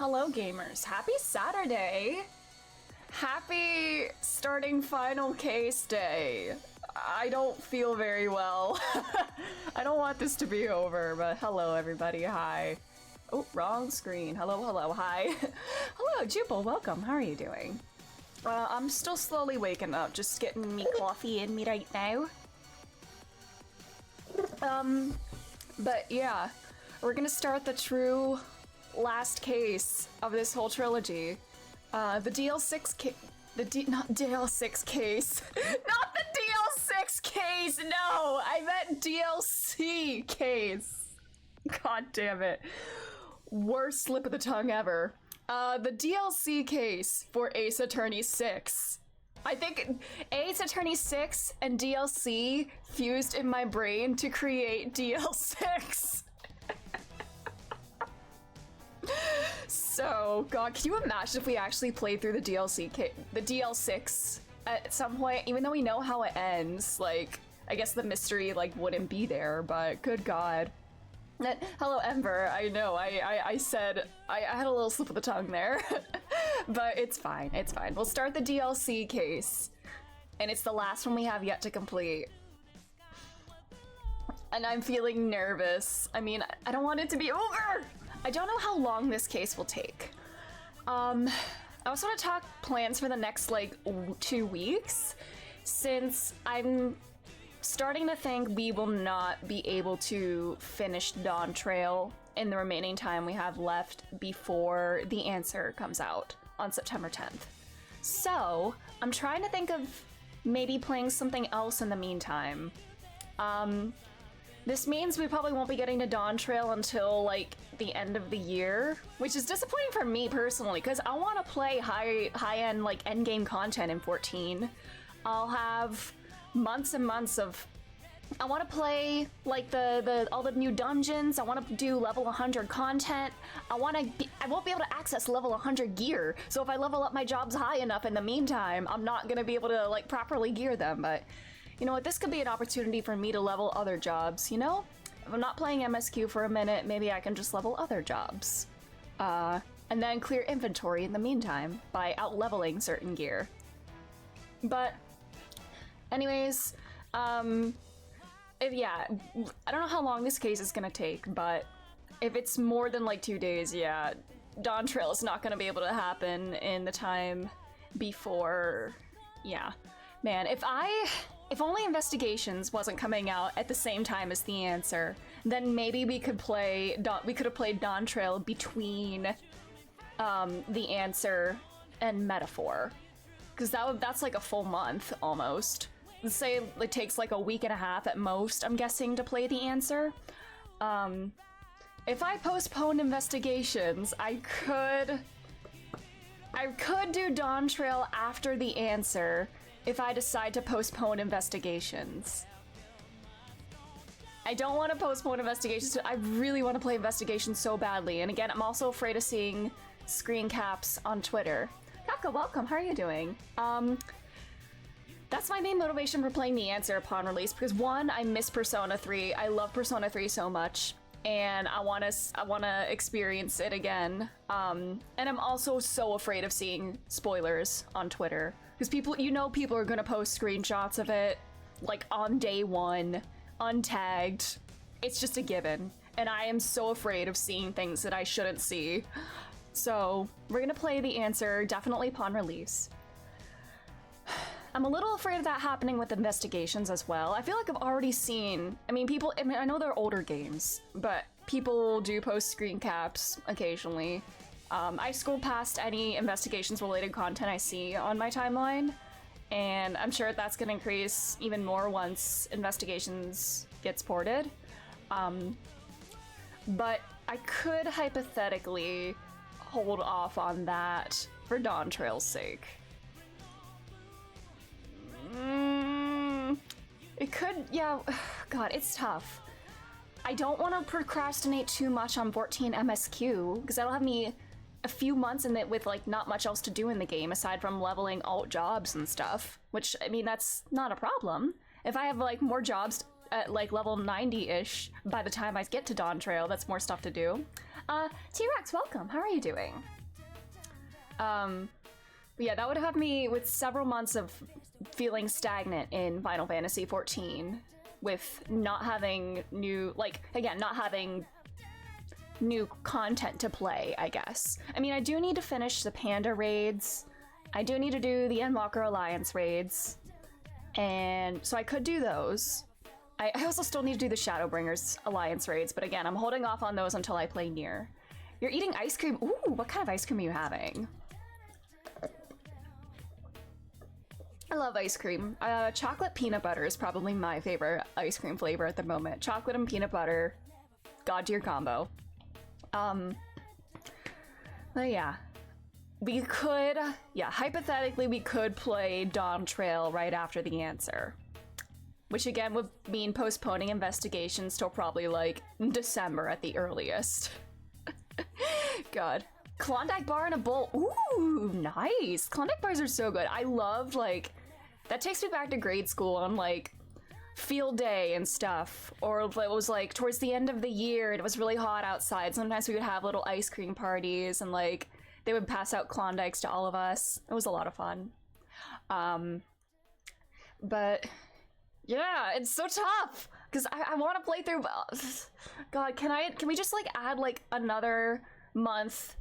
Hello gamers, happy Saturday! Happy starting final case day. I don't feel very well. I don't want this to be over, but hello everybody, hi. Oh, wrong screen. Hello, hello, hi. Hello, Jubal, welcome, how are you doing? I'm still slowly waking up, just getting me coffee in me right now. But yeah, we're gonna start the true last case of this whole trilogy. The DL6 case, not DL6 case, not the DL6 case, no, I meant DLC case. God damn it. Worst slip of the tongue ever. The DLC case for Ace Attorney 6. I think Ace Attorney 6 and DLC fused in my brain to create DL6. So, God, can you imagine if we actually played through the DL6 at some point, even though we know how it ends? Like, I guess the mystery, like, wouldn't be there, but good God. Hello, Ember. I know, I said, I had a little slip of the tongue there, but it's fine, it's fine. We'll start the DLC case, and it's the last one we have yet to complete. And I'm feeling nervous. I mean, I don't want it to be over! I don't know how long this case will take. I also want to talk plans for the next, like, 2 weeks, since I'm starting to think we will not be able to finish Dawn Trail in the remaining time we have left before the answer comes out on September 10th. So, I'm trying to think of maybe playing something else in the meantime. This means we probably won't be getting to Dawn Trail until, like, the end of the year, which is disappointing for me personally, because I want to play high-end, like, endgame content in 14. I'll have months and months of... I want to play, like, all the new dungeons. I want to do level 100 content. I won't be able to access level 100 gear, so if I level up my jobs high enough in the meantime, I'm not going to be able to, like, properly gear them, but... You know what, this could be an opportunity for me to level other jobs, you know? If I'm not playing MSQ for a minute, maybe I can just level other jobs. And then clear inventory in the meantime by out-leveling certain gear. But, anyways, yeah, I don't know how long this case is gonna take, but if it's more than like 2 days, yeah, Dawn Trail is not gonna be able to happen in the time before, yeah. Man, if only Investigations wasn't coming out at the same time as The Answer, then maybe we could have played Dawn Trail between The Answer and Metaphor, because that's like a full month almost. Let's say it takes like a week and a half at most, I'm guessing, to play The Answer. If I postponed Investigations, I could do Dawn Trail after The Answer if I decide to postpone Investigations. I don't want to postpone Investigations. I really want to play Investigations so badly. And again, I'm also afraid of seeing screen caps on Twitter. Kaka, welcome. How are you doing? That's my main motivation for playing The Answer upon release, because one, I miss Persona 3. I love Persona 3 so much, and I want to experience it again. And I'm also so afraid of seeing spoilers on Twitter. Because people are gonna post screenshots of it, like, on day one, untagged. It's just a given. And I am so afraid of seeing things that I shouldn't see. So, we're gonna play The Answer, definitely upon release. I'm a little afraid of that happening with Investigations as well. I feel like I've already seen, I mean, I know they're older games, but people do post screen caps occasionally. I scroll past any Investigations-related content I see on my timeline, and I'm sure that's going to increase even more once Investigations gets ported. But I could hypothetically hold off on that for Dawn Trail's sake. It could, yeah, God, it's tough. I don't want to procrastinate too much on 14 MSQ, because that'll have me a few months in it with, like, not much else to do in the game aside from leveling alt jobs and stuff, which, I mean, that's not a problem. If I have, like, more jobs at, like, level 90-ish by the time I get to Dawn Trail, that's more stuff to do. T-Rex, welcome. How are you doing? Yeah, that would have me with several months of feeling stagnant in Final Fantasy XIV, with not having new, not having new content to play, I guess. I mean, I do need to finish the Panda raids. I do need to do the Endwalker Alliance raids. And so I could do those. I also still need to do the Shadowbringers Alliance raids, but again, I'm holding off on those until I play Nier. You're eating ice cream? Ooh, what kind of ice cream are you having? I love ice cream. Chocolate peanut butter is probably my favorite ice cream flavor at the moment. Chocolate and peanut butter, god tier combo. But yeah, we could, hypothetically we could play Dawn Trail right after the answer. Which again would mean postponing investigations till probably like December at the earliest. God. Klondike bar in a bowl. Ooh, nice. Klondike bars are so good. I loved that takes me back to grade school on field day and stuff. Or it was towards the end of the year and it was really hot outside. Sometimes we would have little ice cream parties and they would pass out Klondikes to all of us. It was a lot of fun. But yeah, it's so tough because I want to play through. God, can we just add another month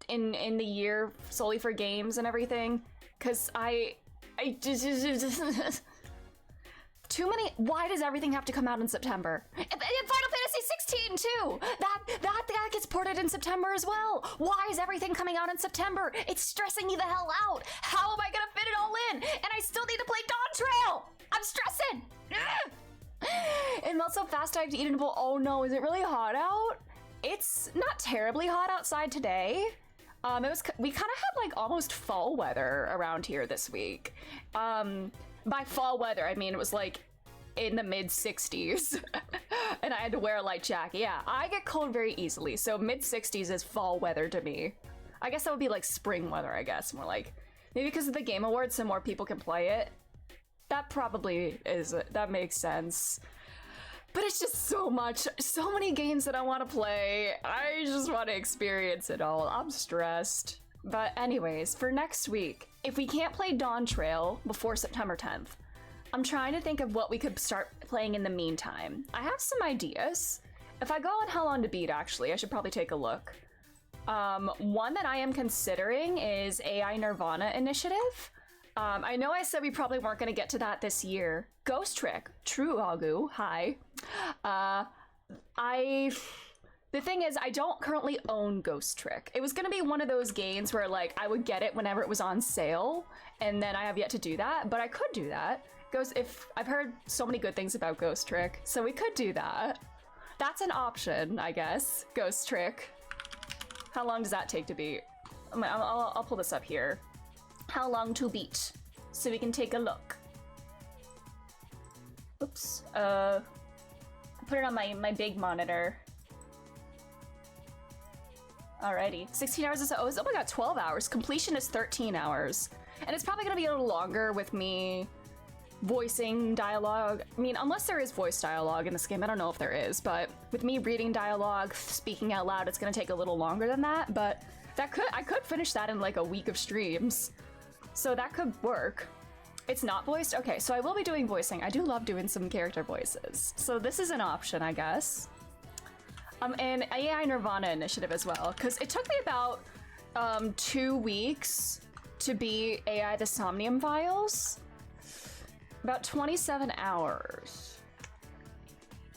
in the year solely for games and everything? Because I just too many. Why does everything have to come out in September? And Final Fantasy 16 too. That gets ported in September as well. Why is everything coming out in September? It's stressing me the hell out. How am I gonna fit it all in? And I still need to play Dawn Trail. I'm stressing. And melt so fast I have to eat in a bowl. Oh no, is it really hot out? It's not terribly hot outside today. We kind of had almost fall weather around here this week. By fall weather, I mean it was in the mid 60s and I had to wear a light jacket. Yeah, I get cold very easily, so mid 60s is fall weather to me. I guess that would be spring weather, I guess, more maybe because of the Game Awards so more people can play it. That probably is, that makes sense. But it's just so many games that I want to play. I just want to experience it all. I'm stressed. But anyways, for next week, if we can't play Dawn Trail before September 10th, I'm trying to think of what we could start playing in the meantime. I have some ideas. If I go on How Long to Beat, actually, I should probably take a look. One that I am considering is AI Nirvana Initiative. I know I said we probably weren't going to get to that this year. Ghost Trick, true Agu, hi. The thing is, I don't currently own Ghost Trick. It was going to be one of those games where I would get it whenever it was on sale, and then I have yet to do that, but I could do that. I've heard so many good things about Ghost Trick, so we could do that. That's an option, I guess. Ghost Trick. How long does that take to beat? I'll pull this up here. How long to beat, so we can take a look. Oops. I'll put it on my big monitor. Alrighty, 16 hours is, oh my god, 12 hours. Completion is 13 hours. And it's probably gonna be a little longer with me voicing dialogue. I mean, unless there is voice dialogue in this game, I don't know if there is, but with me reading dialogue, speaking out loud, it's gonna take a little longer than that, but I could finish that in a week of streams. So that could work. It's not voiced? Okay, so I will be doing voicing. I do love doing some character voices. So this is an option, I guess. And AI Nirvana Initiative as well, because it took me about 2 weeks to beat AI the Somnium Files. About 27 hours.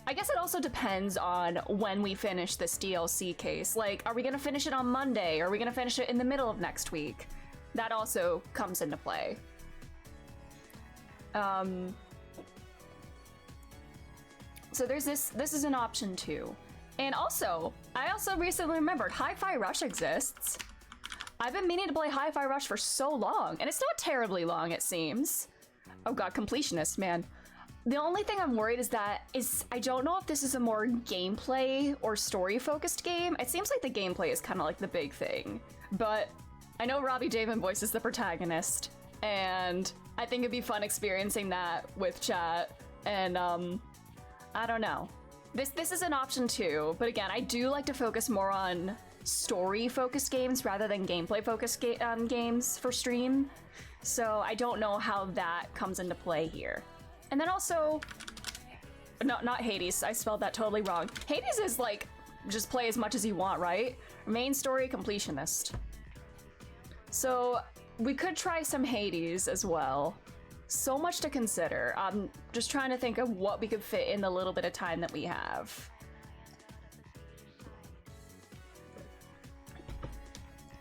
I guess it also depends on when we finish this DLC case. Are we gonna finish it on Monday? Or are we gonna finish it in the middle of next week? That also comes into play. So there's this is an option too. And also, I also recently remembered Hi-Fi Rush exists. I've been meaning to play Hi-Fi Rush for so long, and it's not terribly long, it seems. Oh god, completionist, man. The only thing I'm worried is I don't know if this is a more gameplay or story-focused game. It seems like the gameplay is kind of the big thing, but I know Robbie David voices the protagonist, and I think it'd be fun experiencing that with chat, and I don't know. This is an option too, but again, I do like to focus more on story-focused games rather than gameplay-focused games for stream. So I don't know how that comes into play here. And then also, not Hades, I spelled that totally wrong. Hades is like, just play as much as you want, right? Main story completionist. So we could try some Hades as well. So much to consider. I'm just trying to think of what we could fit in the little bit of time that we have.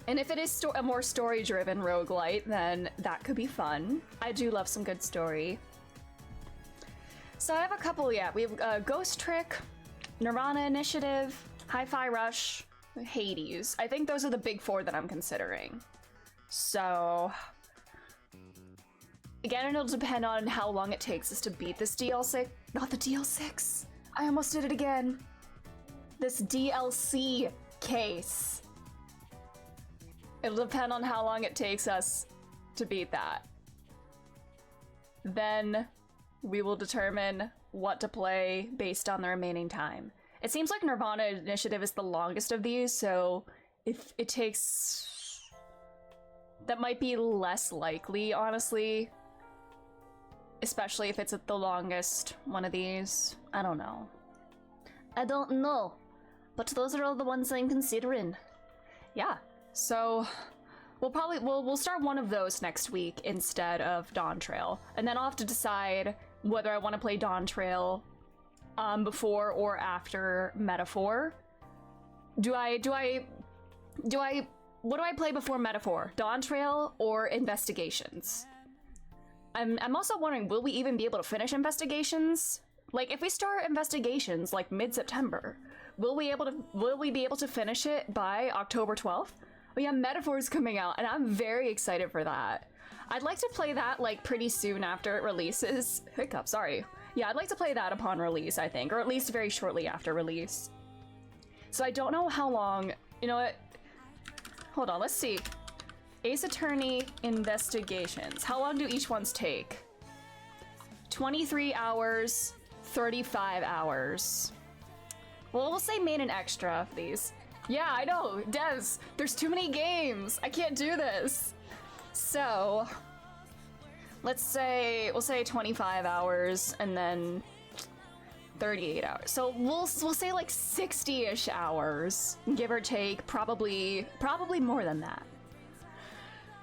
And if it is a more story-driven roguelite, then that could be fun. I do love some good story. So I have a couple, yeah. We have Ghost Trick, Nirvana Initiative, Hi-Fi Rush, Hades. I think those are the big four that I'm considering. So again, it'll depend on how long it takes us to beat this DLC. Not the DL6. I almost did it again. This DLC case. It'll depend on how long it takes us to beat that. Then we will determine what to play based on the remaining time. It seems like Nirvana Initiative is the longest of these, so if it takes... That might be less likely, honestly. Especially if it's the longest one of these. I don't know. I don't know. But those are all the ones I'm considering. Yeah. So we'll start one of those next week instead of Dawn Trail. And then I'll have to decide whether I want to play Dawn Trail before or after Metaphor. What do I play before Metaphor? Dawn Trail or Investigations? I'm also wondering, will we even be able to finish Investigations? Like, if we start Investigations like mid-September, will we be able to finish it by October 12th? Oh yeah, Metaphor is coming out, and I'm very excited for that. I'd like to play that like pretty soon after it releases. Hiccup, sorry. Yeah, I'd like to play that upon release, I think, or at least very shortly after release. So I don't know how long, you know what? Hold on, let's see. Ace Attorney Investigations. How long do each ones take? 23 hours, 35 hours. Well, we'll say main and extra of these. Yeah, I know, Des, there's too many games. I can't do this. So, we'll say 25 hours and then 38 hours. So we'll say like 60-ish hours, give or take, probably more than that.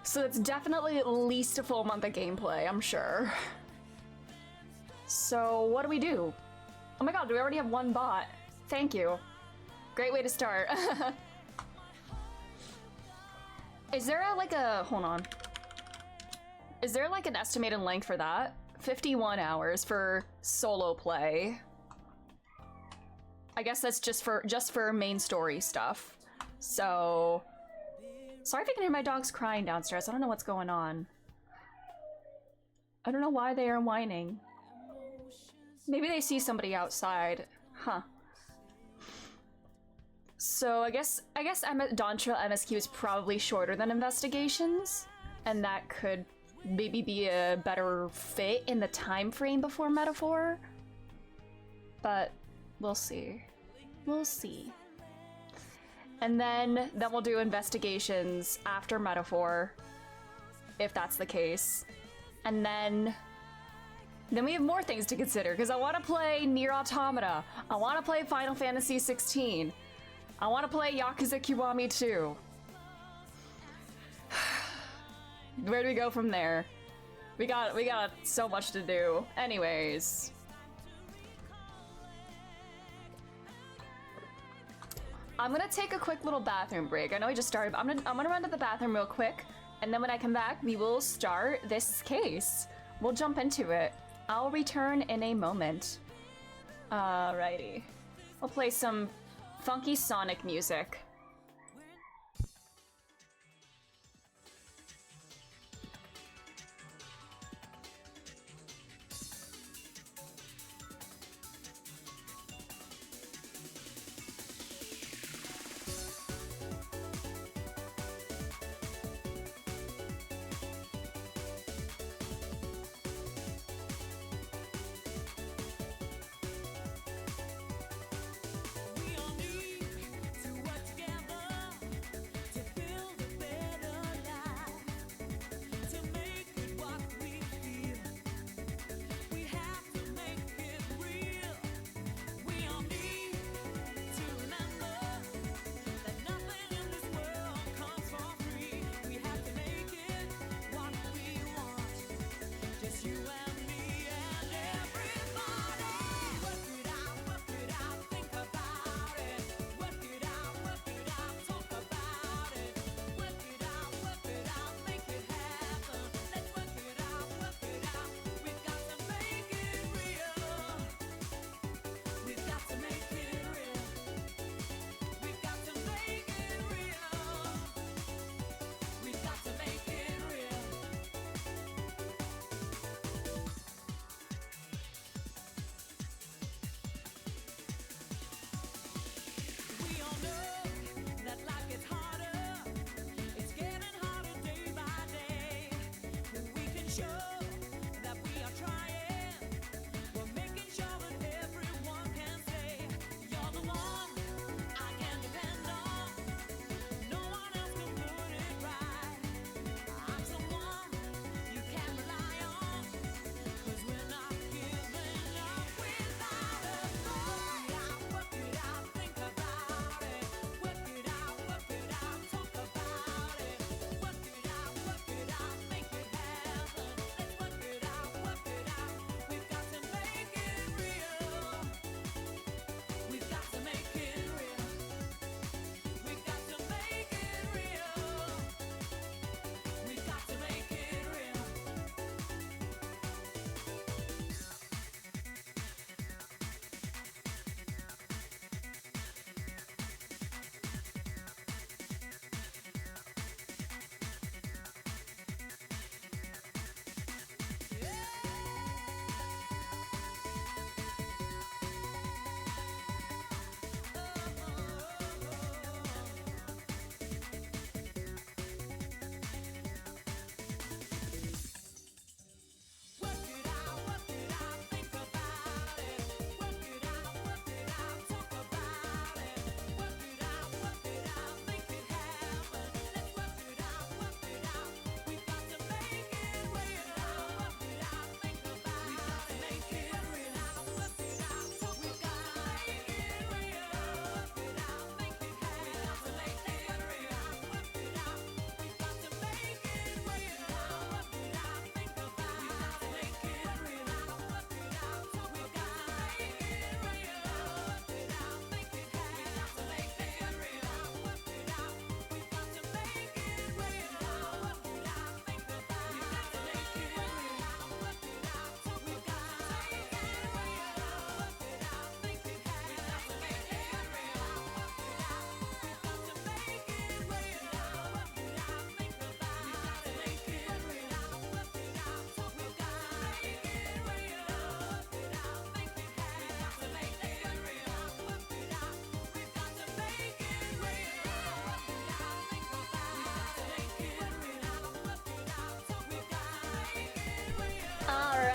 So it's definitely at least a full month of gameplay, I'm sure. So what do we do? Oh my god, do we already have one bot? Thank you. Great way to start. Is there hold on. Is there like an estimated length for that? 51 hours for solo play. I guess that's just for main story stuff. So, sorry if you can hear my dogs crying downstairs. I don't know what's going on. I don't know why they are whining. Maybe they see somebody outside. Huh. So I guess Dawn Trail MSQ is probably shorter than Investigations, and that could maybe be a better fit in the time frame before Metaphor. But we'll see. We'll see. And then we'll do Investigations after Metaphor, if that's the case. And then we have more things to consider, because I want to play Nier Automata. I want to play Final Fantasy 16. I want to play Yakuza Kiwami 2. Where do we go from there? We got so much to do. Anyways. I'm gonna take a quick little bathroom break. I know I just started, but I'm gonna run to the bathroom real quick, and then when I come back, we will start this case. We'll jump into it. I'll return in a moment. Alrighty. We'll play some funky Sonic music.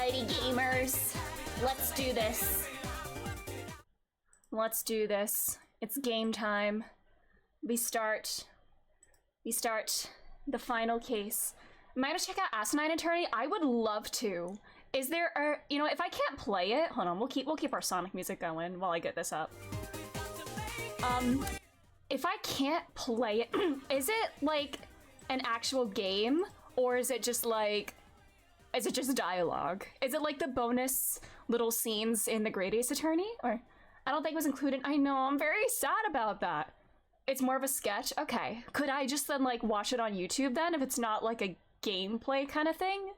Alrighty, gamers. Let's do this. Let's do this. It's game time. We start the final case. Am I gonna check out Asinine Attorney? I would love to. Is there a, you know, if I can't play it, hold on, we'll keep our Sonic music going while I get this up. If I can't play it, is it like an actual game, or is it just like, is it just dialogue? Is it like the bonus little scenes in the Great Ace Attorney? Or I don't think it was included. I know, I'm very sad about that. It's more of a sketch? Okay. Could I just then like watch it on YouTube then if it's not like a gameplay kind of thing?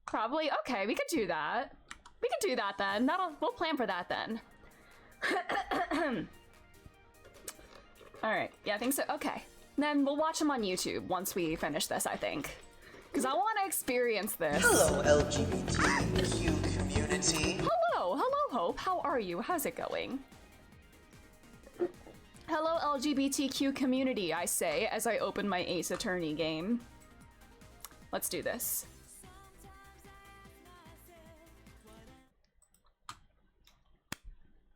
Probably. Okay, we could do that. We could do that then. We'll plan for that then. Alright, yeah, I think so. Okay. Then we'll watch them on YouTube once we finish this, I think. Because I want to experience this. Hello, LGBTQ community. Hello, Hope. How are you? How's it going? Hello, LGBTQ community, I say, as I open my Ace Attorney game. Let's do this.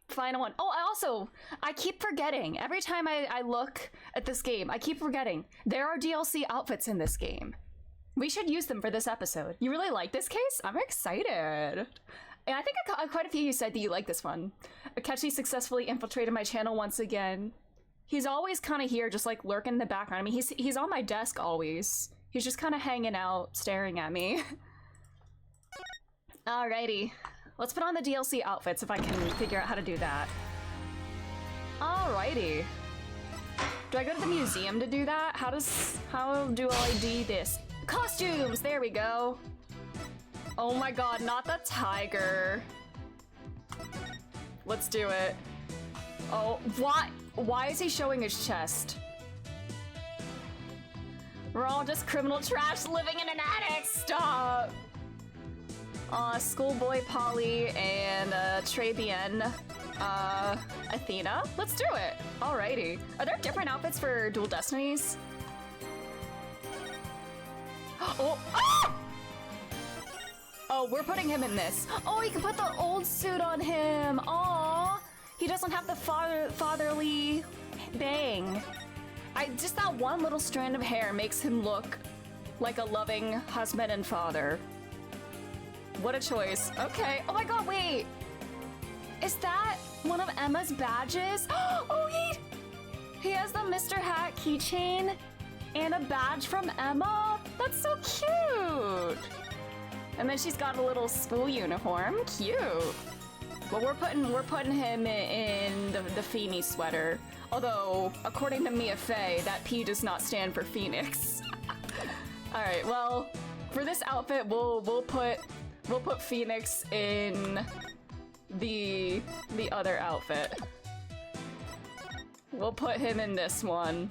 Final one. Oh, I keep forgetting. Every time I look at this game, I keep forgetting. There are DLC outfits in this game. We should use them for this episode. You really like this case? I'm excited. And I think quite a few of you said that you like this one. Akechi successfully infiltrated my channel once again. He's always kind of here, just like lurking in the background. I mean, he's on my desk always. He's just kind of hanging out, staring at me. Alrighty. Let's put on the DLC outfits if I can figure out how to do that. Alrighty. Do I go to the museum to do that? How do I do this? Costumes! There we go. Oh my god, not the tiger. Let's do it. Oh, why is he showing his chest? We're all just criminal trash living in an attic. Stop! Schoolboy Polly and Trebian, Athena. Let's do it. Alrighty. Are there different outfits for Dual Destinies? Oh! Ah! Oh, we're putting him in this. Oh, you can put the old suit on him. Aw, he doesn't have the fatherly bang. Just that one little strand of hair makes him look like a loving husband and father. What a choice. Okay. Oh my god, wait. Is that one of Emma's badges? Oh, he has the Mr. Hat keychain and a badge from Emma. That's so cute. And then she's got a little school uniform. Cute. Well, we're putting him in the Phoenix sweater. Although, according to Mia Fey, that P does not stand for Phoenix. All right. Well, for this outfit, we'll put Phoenix in the other outfit. We'll put him in this one.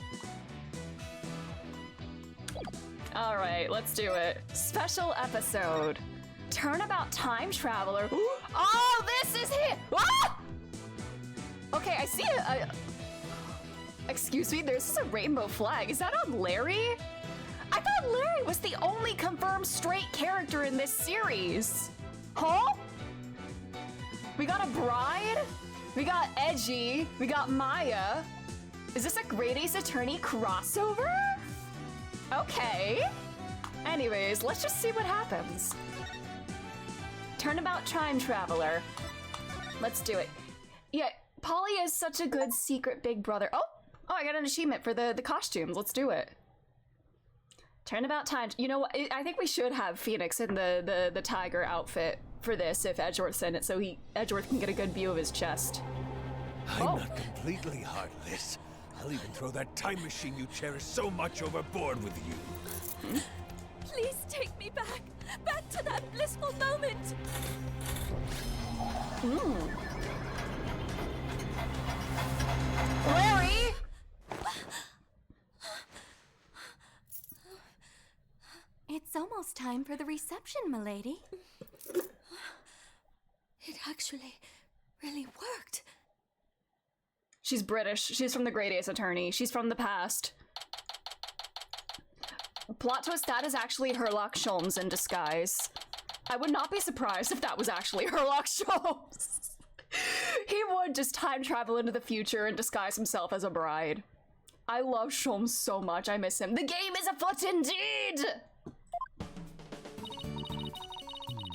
All right, let's do it. Special episode. Turnabout Time Traveler. Oh, this is him! Ah! Okay, I see it. Excuse me, there's a rainbow flag. Is that on Larry? I thought Larry was the only confirmed straight character in this series. Huh? We got a bride? We got Edgy? We got Maya? Is this a Great Ace Attorney crossover? Okay. Anyways, let's just see what happens. Turnabout Time Traveler. Let's do it. Yeah, Polly is such a good secret big brother. Oh, I got an achievement for the costumes. Let's do it. Turnabout Time. You know what? I think we should have Phoenix in the tiger outfit for this if Edgeworth's in it, so Edgeworth can get a good view of his chest. I'm not completely heartless. I'll even throw that time machine you cherish so much overboard with you. Please take me back to that blissful moment. Larry! It's almost time for the reception, milady. It actually really worked. She's British. She's from the Great Ace Attorney. She's from the past. Plot twist, that is actually Herlock Sholmes in disguise. I would not be surprised if that was actually Herlock Sholmes. He would just time travel into the future and disguise himself as a bride. I love Sholmes so much, I miss him. The game is afoot indeed!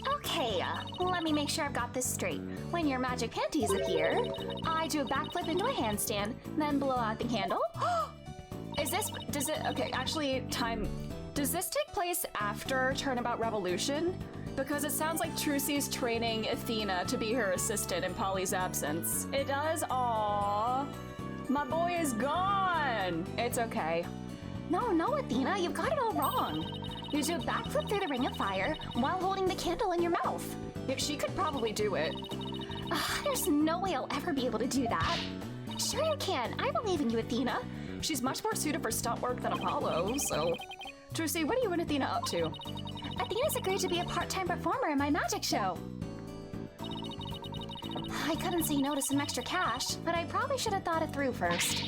Okay, let me make sure I've got this straight. When your magic panties appear, I do a backflip into a handstand, then blow out the candle. Okay, actually, does this take place after Turnabout Revolution? Because it sounds like Trucy's training Athena to be her assistant in Polly's absence. It does? Aww. My boy is gone! It's okay. No, Athena, you've got it all wrong. You do a backflip through the ring of fire while holding the candle in your mouth. Yeah, she could probably do it. There's no way I'll ever be able to do that. Sure you can. I believe in you, Athena. She's much more suited for stunt work than Apollo, so... Trucy, what are you and Athena up to? Athena's agreed to be a part-time performer in my magic show. I couldn't say no to some extra cash, but I probably should have thought it through first.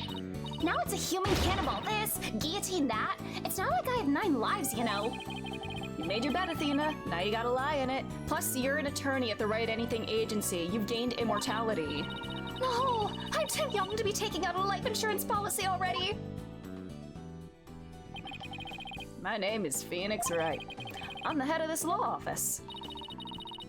Now it's a human cannibal this, guillotine that. It's not like I have 9 lives, you know. You made your bet, Athena. Now you gotta lie in it. Plus, you're an attorney at the Right Anything agency. You've gained immortality. No, I'm too young to be taking out a life insurance policy already. My name is Phoenix Wright. I'm the head of this law office.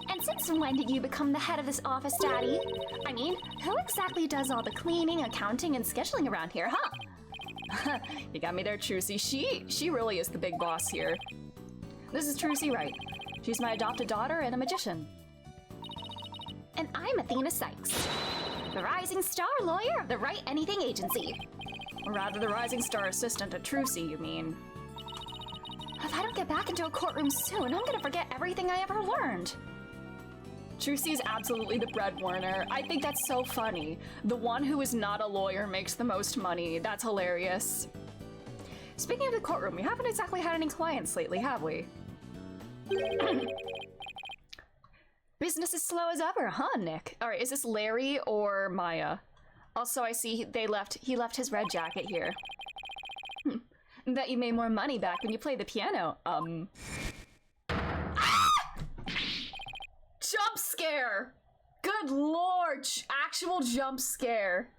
And since when did you become the head of this office, Daddy? I mean, who exactly does all the cleaning, accounting, and scheduling around here, huh? You got me there, Trucy. She really is the big boss here. This is Trucy Wright. She's my adopted daughter and a magician. And I'm Athena Sykes, the rising star lawyer of the Right Anything agency. Or rather, the rising star assistant to Trucy, you mean. If I don't get back into a courtroom soon, I'm gonna forget everything I ever learned. Trucy is absolutely the breadwinner. I think that's so funny. The one who is not a lawyer makes the most money. That's hilarious. Speaking of the courtroom, we haven't exactly had any clients lately, have we? Business is slow as ever, huh, Nick? All right, is this Larry or Maya? Also, I see he left his red jacket here. Bet you made more money back when you played the piano. Jump scare! Good lord! Actual jump scare.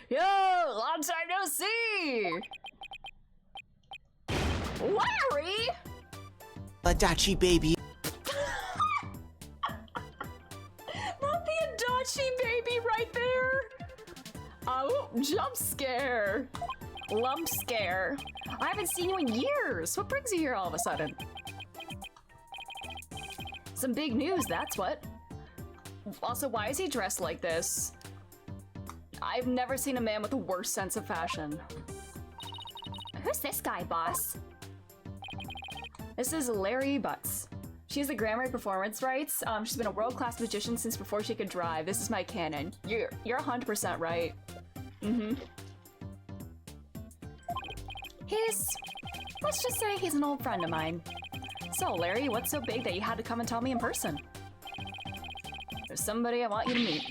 Yo, long time no see! Larry! Adachi baby. Not the Adachi baby right there! Oh, jump scare. Lump scare. I haven't seen you in years. What brings you here all of a sudden? Some big news, that's what. Also, why is he dressed like this? I've never seen a man with a worse sense of fashion. Who's this guy, boss? This is Larry Butts. She has the Grammar performance rights. She's been a world-class magician since before she could drive. This is my canon. You're 100% right. Let's just say he's an old friend of mine. So, Larry, what's so big that you had to come and tell me in person? There's somebody I want you to meet.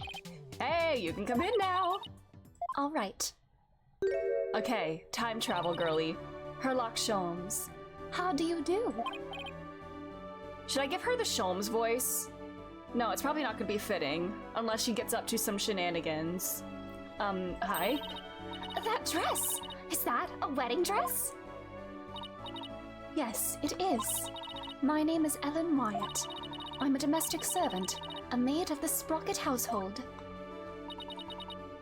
Hey, you can come in now. All right. Okay, time travel girly. Herlock Sholmes. How do you do? Should I give her the Sholmes voice? No, it's probably not gonna be fitting, unless she gets up to some shenanigans. Hi? That dress! Is that a wedding dress? Yes, it is. My name is Ellen Wyatt. I'm a domestic servant, a maid of the Sprocket household.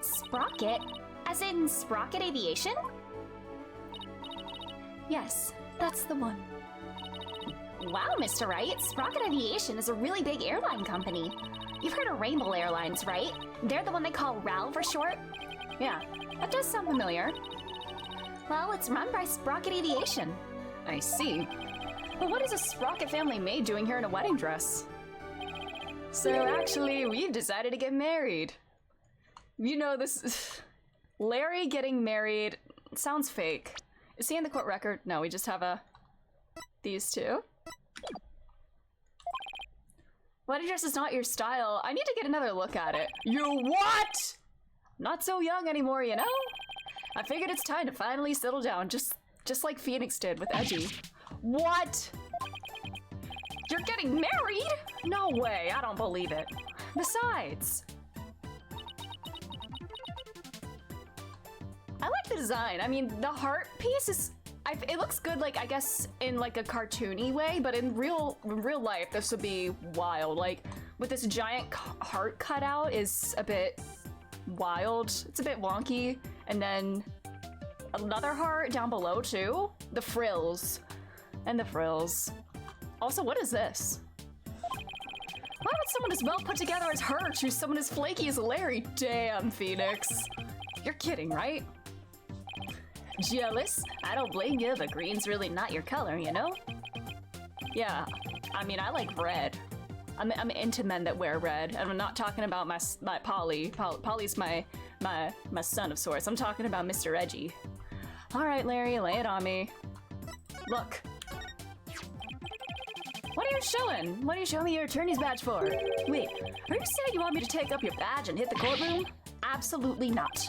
Sprocket? As in Sprocket Aviation? Yes, that's the one. Wow, Mr. Wright, Sprocket Aviation is a really big airline company. You've heard of Rainbow Airlines, right? They're the one they call RAL for short. Yeah, that does sound familiar. Well, it's run by Sprocket Aviation. I see. But what is a Sprocket family maid doing here in a wedding dress? So actually, we've decided to get married. You know, this... Larry getting married sounds fake. Is he in the court record? No, we just have these two. Wedding dress is not your style. I need to get another look at it. You what? Not so young anymore, you know? I figured it's time to finally settle down. Just Just like Phoenix did with Edgy. What? You're getting married? No way, I don't believe it. Besides, I like the design. I mean, the heart piece is, it looks good, like, I guess in like a cartoony way, but in real life, this would be wild. Like, with this giant heart cutout is a bit wild. It's a bit wonky. And then another heart down below too. The frills. And the frills. Also, what is this? Why would someone as well put together as her choose someone as flaky as Larry? Damn, Phoenix. You're kidding, right? Jealous? I don't blame you, but green's really not your color, you know? Yeah, I mean, I like red. I'm into men that wear red, and I'm not talking about my Polly. Polly's my son of sorts. I'm talking about Mr. Edgy. All right, Larry, lay it on me. Look. What are you showing? What are you showing me your attorney's badge for? Wait, are you saying you want me to take up your badge and hit the courtroom? Absolutely not.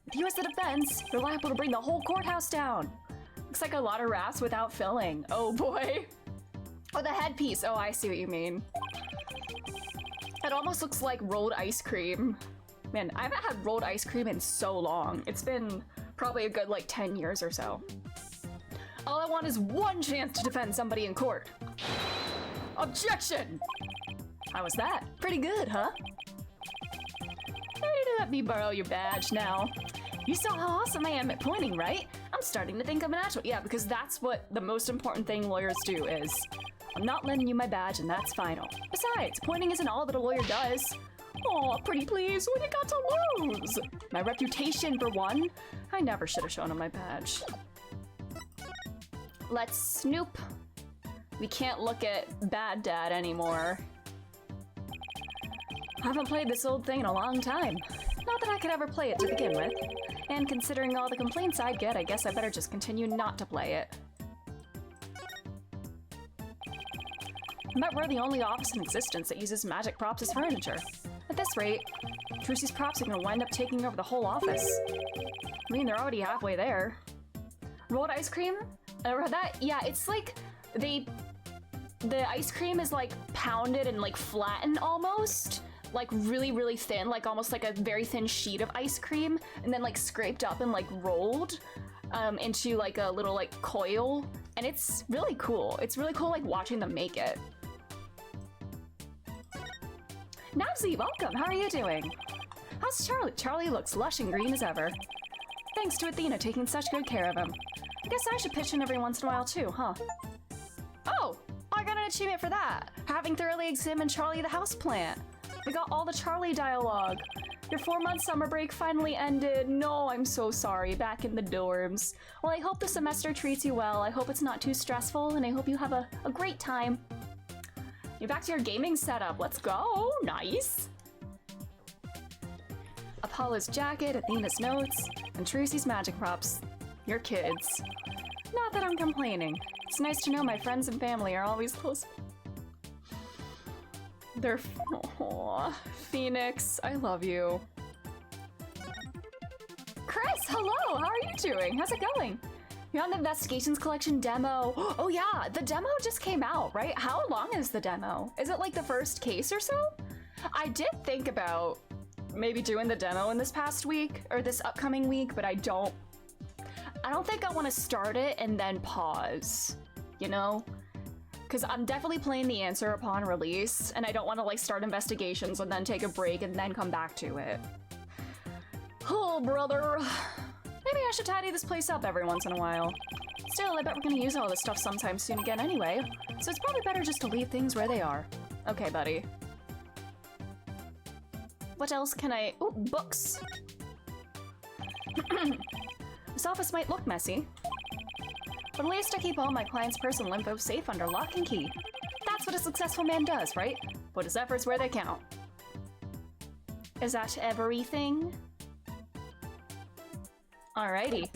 With you as the defense, you're liable to bring the whole courthouse down. Looks like a lot of rafts without filling. Oh boy. Oh, the headpiece. Oh, I see what you mean. It almost looks like rolled ice cream. Man, I haven't had rolled ice cream in so long. It's been probably a good like 10 years or so. All I want is one chance to defend somebody in court. Objection! How was that? Pretty good, huh? Ready to let me borrow your badge now. You saw how awesome I am at pointing, right? I'm starting to think I'm an actual. Yeah, because that's what the most important thing lawyers do is, I'm not lending you my badge and that's final. Besides, pointing isn't all that a lawyer does. Aw, pretty please, what you got to lose? My reputation for one. I never should have shown him my badge. Let's snoop. We can't look at Bad Dad anymore. I haven't played this old thing in a long time. Not that I could ever play it to begin with. And considering all the complaints I get, I guess I better just continue not to play it. I bet we're the only office in existence that uses magic props as furniture. At this rate, Trucy's props are gonna wind up taking over the whole office. I mean, they're already halfway there. Rolled ice cream? Ever had that? Yeah, it's like the ice cream is like pounded and like flattened almost. Like really, really thin, like almost like a very thin sheet of ice cream, and then like scraped up and like rolled into like a little like coil. And it's really cool. It's really cool like watching them make it. Nabsy, welcome. How are you doing? How's Charlie? Charlie looks lush and green as ever. Thanks to Athena taking such good care of him. I guess I should pitch in every once in a while too, huh? Oh, I got an achievement for that. Having thoroughly examined Charlie the houseplant. We got all the Charlie dialogue. Your 4-month summer break finally ended. No, I'm so sorry. Back in the dorms. Well, I hope the semester treats you well. I hope it's not too stressful, and I hope you have a great time. You're back to your gaming setup. Let's go. Nice. Apollo's jacket, Athena's notes, and Trucy's magic props. Your kids. Not that I'm complaining. It's nice to know my friends and family are always close. They're... Aww. Phoenix, I love you. Chris, hello! How are you doing? How's it going? You're on the Investigations Collection demo. Oh yeah, the demo just came out, right? How long is the demo? Is it like the first case or so? I did think about maybe doing the demo in this past week, or this upcoming week, but I don't think I want to start it and then pause, you know? Because I'm definitely playing the answer upon release, and I don't want to like start investigations and then take a break and then come back to it. Oh, brother. Maybe I should tidy this place up every once in a while. Still, I bet we're gonna use all this stuff sometime soon again anyway, so it's probably better just to leave things where they are. Okay, buddy. What else can I... Oh, books. This office might look messy, but at least I keep all my clients' personal info safe under lock and key. That's what a successful man does, right? Put his efforts where they count. Is that everything? Alrighty.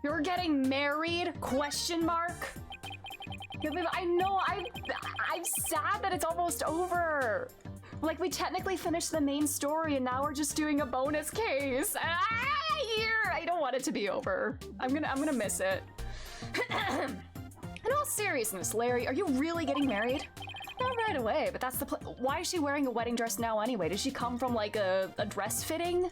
You're getting married? Question mark? I know, I'm sad that it's almost over. Like, we technically finished the main story and now we're just doing a bonus case. I don't want it to be over. I'm gonna miss it. In all seriousness, Larry, are you really getting married? Not right away, but that's the why is she wearing a wedding dress now anyway? Does she come from like a dress fitting?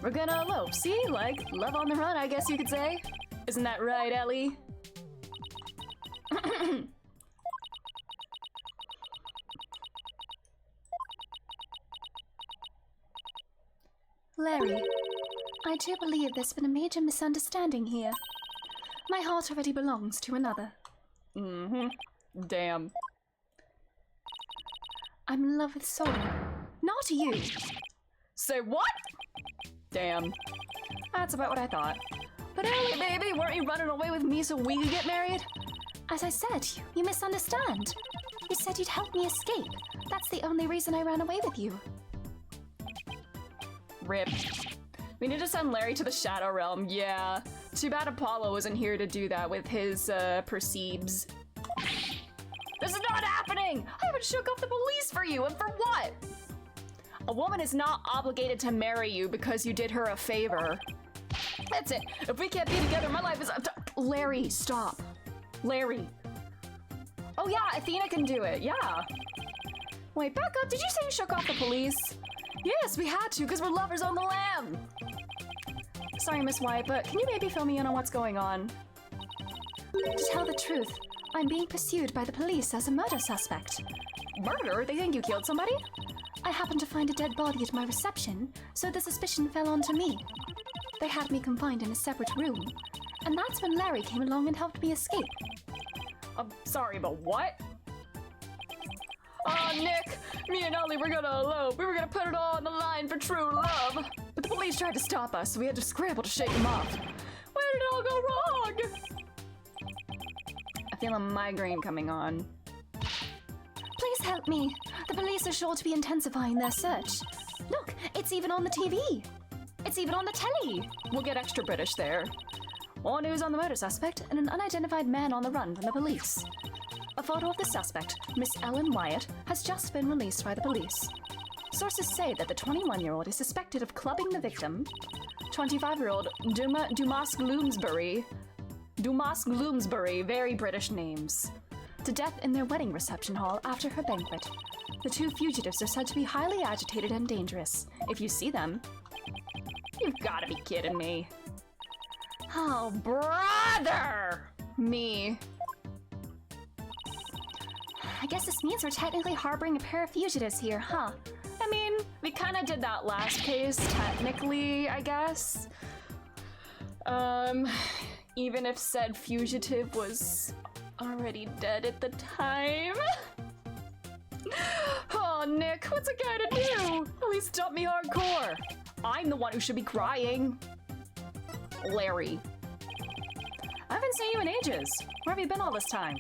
We're gonna elope, see? Like, love on the run, I guess you could say. Isn't that right, Ellie? Larry, I do believe there's been a major misunderstanding here. My heart already belongs to another. Damn. I'm in love with Sora, not you. Say what? Damn. That's about what I thought. But Ellie, baby, weren't you running away with me so we could get married? As I said, you misunderstand. You said you'd help me escape. That's the only reason I ran away with you. Rip. We need to send Larry to the Shadow Realm, yeah. Too bad Apollo wasn't here to do that with his, perceivs. This is not happening! I haven't shook off the police for you, and for what? A woman is not obligated to marry you because you did her a favor. That's it. If we can't be together, my life is up to— Larry, stop. Larry. Oh yeah, Athena can do it, yeah. Wait, back up. Did you say you shook off the police? Yes, we had to, because we're lovers on the lam. Sorry, Miss White, but can you maybe fill me in on what's going on? To tell the truth, I'm being pursued by the police as a murder suspect. Murder? They think you killed somebody? I happened to find a dead body at my reception, so the suspicion fell onto me. They had me confined in a separate room, and that's when Larry came along and helped me escape. I'm sorry, but what? Oh, Nick, me and Ollie were gonna elope. We were gonna put it all on the line for true love. But the police tried to stop us, so we had to scramble to shake them off. Where did it all go wrong? I feel a migraine coming on. Please help me. The police are sure to be intensifying their search. Look, it's even on the TV. It's even on the telly. We'll get extra British there. More news on the murder suspect and an unidentified man on the run from the police. A photo of the suspect, Miss Ellen Wyatt, has just been released by the police. Sources say that the 21-year-old is suspected of clubbing the victim, 25-year-old Dumas Gloomsbury, very British names, to death in their wedding reception hall after her banquet. The two fugitives are said to be highly agitated and dangerous. If you see them, you've gotta be kidding me. Oh, brother! Me. I guess this means we're technically harboring a pair of fugitives here, huh? I mean, we kind of did that last case, technically, I guess. Even if said fugitive was already dead at the time. Oh, Nick, what's a guy to do? At least dump me hardcore. I'm the one who should be crying. Larry. I haven't seen you in ages. Where have you been all this time?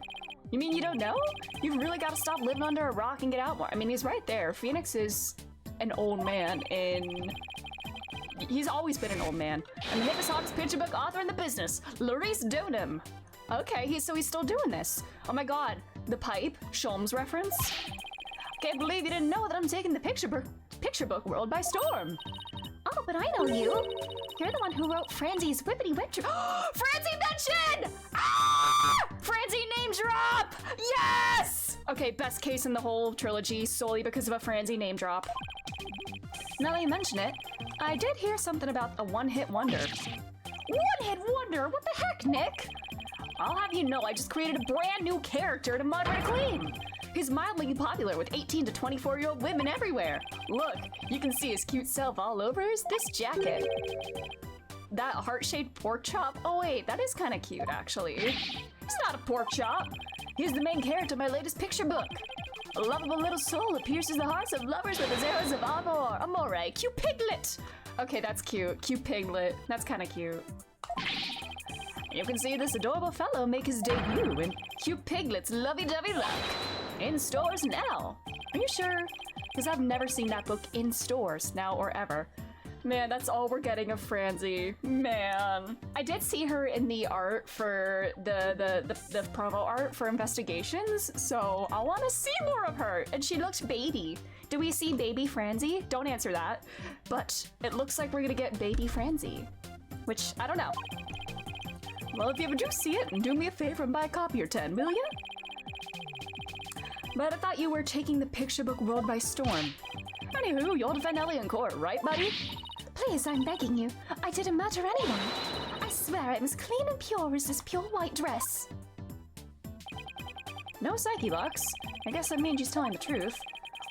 You mean you don't know? You've really got to stop living under a rock and get out more. I mean, he's right there. Phoenix is an old man he's always been an old man. And the biggest hottest picture book author in the business, Larice Donham. Okay, so he's still doing this. Oh my god, the pipe, Sholmes reference. Can't believe you didn't know that I'm taking the picture book world by storm. Oh, but I know you. You're the one who wrote Franzie's Whippity Whip. Franzie mention! Ah! Franzie name drop! Yes! Okay, best case in the whole trilogy solely because of a Franzie name drop. Now that you mention it, I did hear something about a one-hit wonder. One-hit wonder? What the heck, Nick? I'll have you know I just created a brand new character to moderate acclaim. He's mildly popular with 18 to 24-year-old women everywhere. Look, you can see his cute self all over this jacket. That heart-shaped pork chop? Oh wait, that is kind of cute actually. He's not a pork chop. He's the main character of my latest picture book. A lovable little soul that pierces the hearts of lovers with his arrows of amore. Cute piglet! Okay, that's cute. Cute piglet. That's kind of cute. You can see this adorable fellow make his debut in Cute Piglet's Lovey-Dovey Luck. In stores now. Are you sure? Because I've never seen that book in stores now or ever. Man, that's all we're getting of Franzi. Man. I did see her in the art for the promo art for Investigations, so I want to see more of her. And she looks baby. Do we see baby Franzi? Don't answer that. But it looks like we're gonna get baby Franzi, which I don't know. Well, if you ever do see it, do me a favor and buy a copy or 10, will you? But I thought you were taking the picture book world by storm. Anywho, you'll defend Ellie in court, right, buddy? Please, I'm begging you. I didn't murder anyone. I swear I'm as clean and pure as this pure white dress. No psyche box. I guess that means she's telling the truth.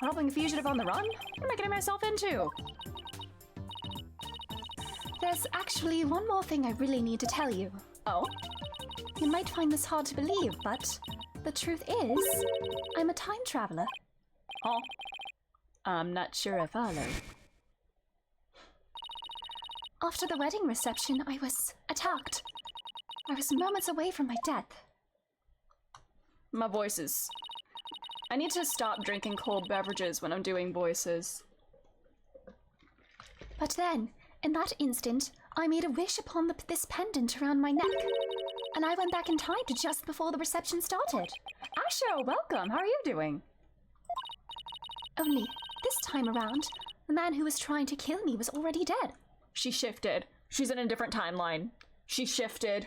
Helping a fugitive on the run? What am I getting myself into? There's actually one more thing I really need to tell you. Oh? You might find this hard to believe, but the truth is, I'm a time traveler. Oh? I'm not sure I follow. After the wedding reception, I was attacked. I was moments away from my death. My voices. I need to stop drinking cold beverages when I'm doing voices. But then, in that instant, I made a wish upon this pendant around my neck. And I went back in time to just before the reception started. Asho, welcome! How are you doing? Only, this time around, the man who was trying to kill me was already dead. She shifted. She's in a different timeline. She shifted.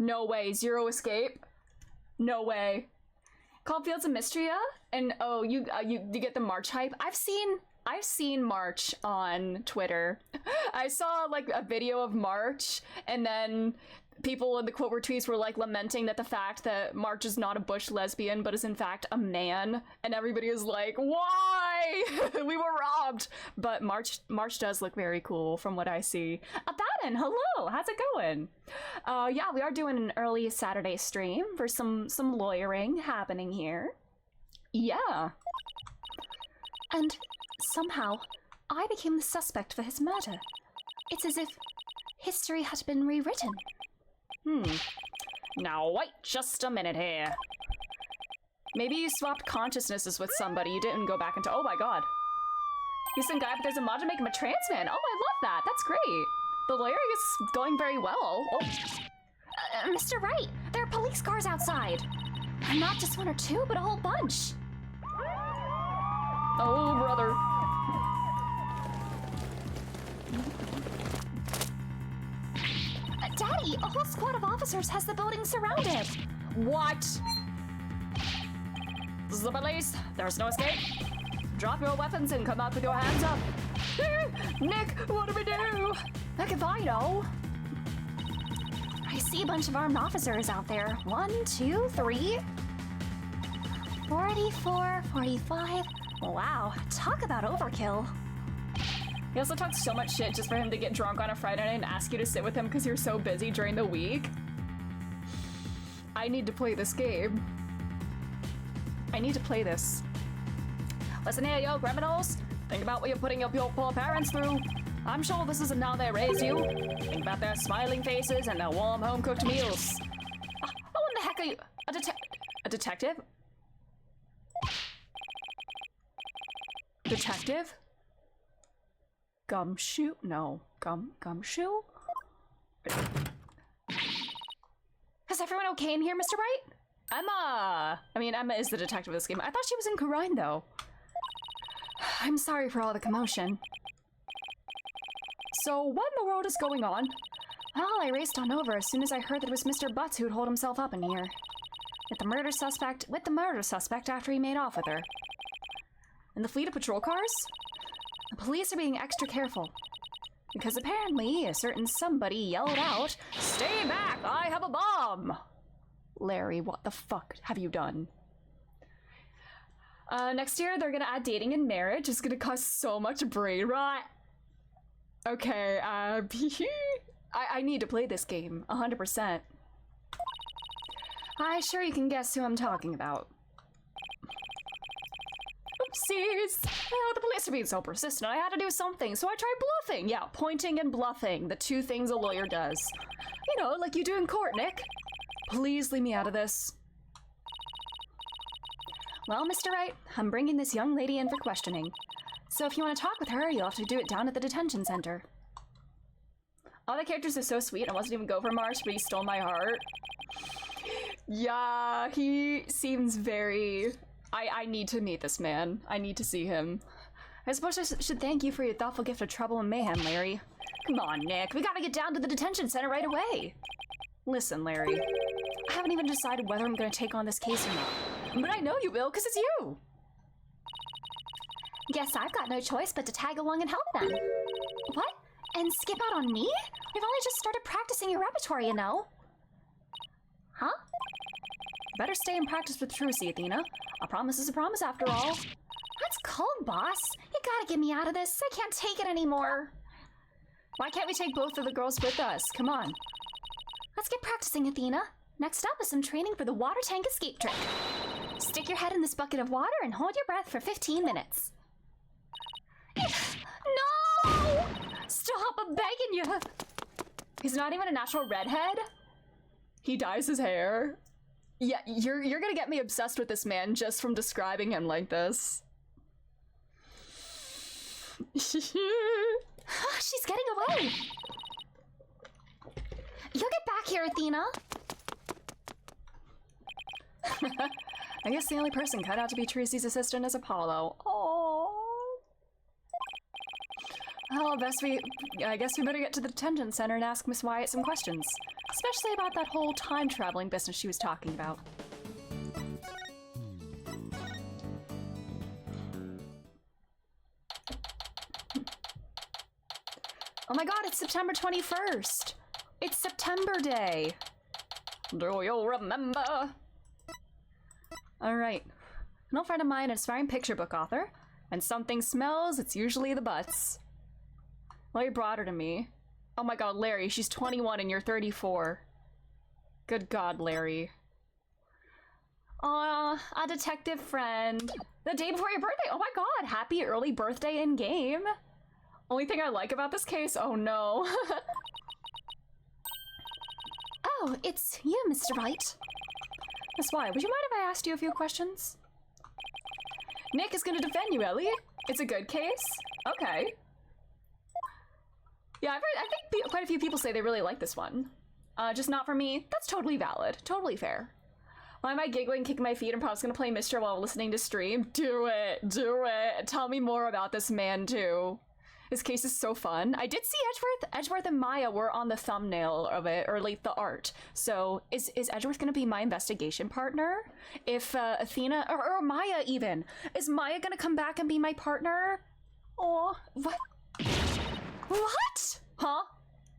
No way. Zero escape. No way. Caulfield's a Mystria? And oh, you get the March hype? I've seen March on Twitter. I saw like a video of March, and then people in the quote retweets were like lamenting that the fact that March is not a bush lesbian but is in fact a man, and everybody is like, why? We were robbed. But March does look very cool from what I see. Abaddon, hello, how's it going? Yeah, we are doing an early Saturday stream for some lawyering happening here. Yeah. And somehow, I became the suspect for his murder. It's as if history had been rewritten. Now wait just a minute here. Maybe you swapped consciousnesses with somebody you didn't go back into. Oh my god. He's some guy, but there's a mod to make him a trans man. Oh, I love that. That's great. The lawyering is going very well. Oh. Mr. Wright, there are police cars outside. And not just one or two, but a whole bunch. Oh, brother. Daddy, a whole squad of officers has the building surrounded. What? This is the police. There's no escape. Drop your weapons and come out with your hands up. Nick, what do we do? Heck if I know. I see a bunch of armed officers out there. 1, 2, 3. 44, 45. Wow, talk about overkill. He also talks so much shit just for him to get drunk on a Friday night and ask you to sit with him because you're so busy during the week. I need to play this game. I need to play this. Listen here, yo, criminals. Think about what you're putting your poor parents through. I'm sure this isn't how they raised you. Think about their smiling faces and their warm home-cooked meals. Oh, what the heck are you? A detective? Detective? Gumshoe? No. Gumshoe? Is everyone okay in here, Mr. Wright? Emma is the detective of this game. I thought she was in Karine, though. I'm sorry for all the commotion. So, what in the world is going on? Well, I raced on over as soon as I heard that it was Mr. Butts who'd hold himself up in here. With the murder suspect after he made off with her. And the fleet of patrol cars? The police are being extra careful. Because apparently a certain somebody yelled out, "Stay back, I have a bomb!" Larry, what the fuck have you done? Next year, they're gonna add dating and marriage. It's gonna cost so much brain rot. Okay, I need to play this game, 100%. I'm sure you can guess who I'm talking about. Oopsies! Oh, the police are being so persistent. I had to do something, so I tried bluffing. Yeah, pointing and bluffing, the two things a lawyer does. You know, like you do in court, Nick. Please leave me out of this. Well, Mr. Wright, I'm bringing this young lady in for questioning. So if you want to talk with her, you'll have to do it down at the detention center. All the characters are so sweet. I wasn't even go for Marsh, but he stole my heart. Yeah, he seems very... I need to meet this man. I need to see him. I suppose I should thank you for your thoughtful gift of trouble and mayhem, Larry. Come on, Nick. We gotta get down to the detention center right away. Listen, Larry. I haven't even decided whether I'm gonna take on this case or not. But I know you will, because it's you! Guess I've got no choice but to tag along and help then. What? And skip out on me? We've only just started practicing your repertoire, you know. Huh? Better stay and practice with truancy, Athena. A promise is a promise after all. That's cold, boss. You gotta get me out of this. I can't take it anymore. Why can't we take both of the girls with us? Come on. Let's get practicing, Athena. Next up is some training for the water tank escape trick. Stick your head in this bucket of water and hold your breath for 15 minutes. No! Stop, I'm begging you! He's not even a natural redhead? He dyes his hair? Yeah, you're gonna get me obsessed with this man just from describing him like this. She's getting away! You'll get back here, Athena! I guess the only person cut out to be Tracy's assistant is Apollo. Oh. Well, I guess we better get to the detention center and ask Miss Wyatt some questions. Especially about that whole time-traveling business she was talking about. Oh my god, it's September 21st! It's September Day! Do you remember? Alright. An old friend of mine, an aspiring picture book author. When something smells, it's usually the butts. Larry brought her to me. Oh my god, Larry, she's 21 and you're 34. Good god, Larry. Aw, a detective friend. The day before your birthday! Oh my god, happy early birthday in game! Only thing I like about this case, oh no. Oh, it's you, Mr. Wright. Miss Wyatt, would you mind if I asked you a few questions? Nick is gonna defend you, Ellie. It's a good case? Okay. Yeah, I think quite a few people say they really like this one. Just not for me. That's totally valid. Totally fair. Why am I giggling, kicking my feet, and probably gonna play Mr. while listening to stream? Do it. Do it. Tell me more about this man, too. This case is so fun. I did see Edgeworth and Maya were on the thumbnail of it, or like the art. So is Edgeworth gonna be my investigation partner? If Athena, or Maya even. Is Maya gonna come back and be my partner? Oh, what? What? Huh?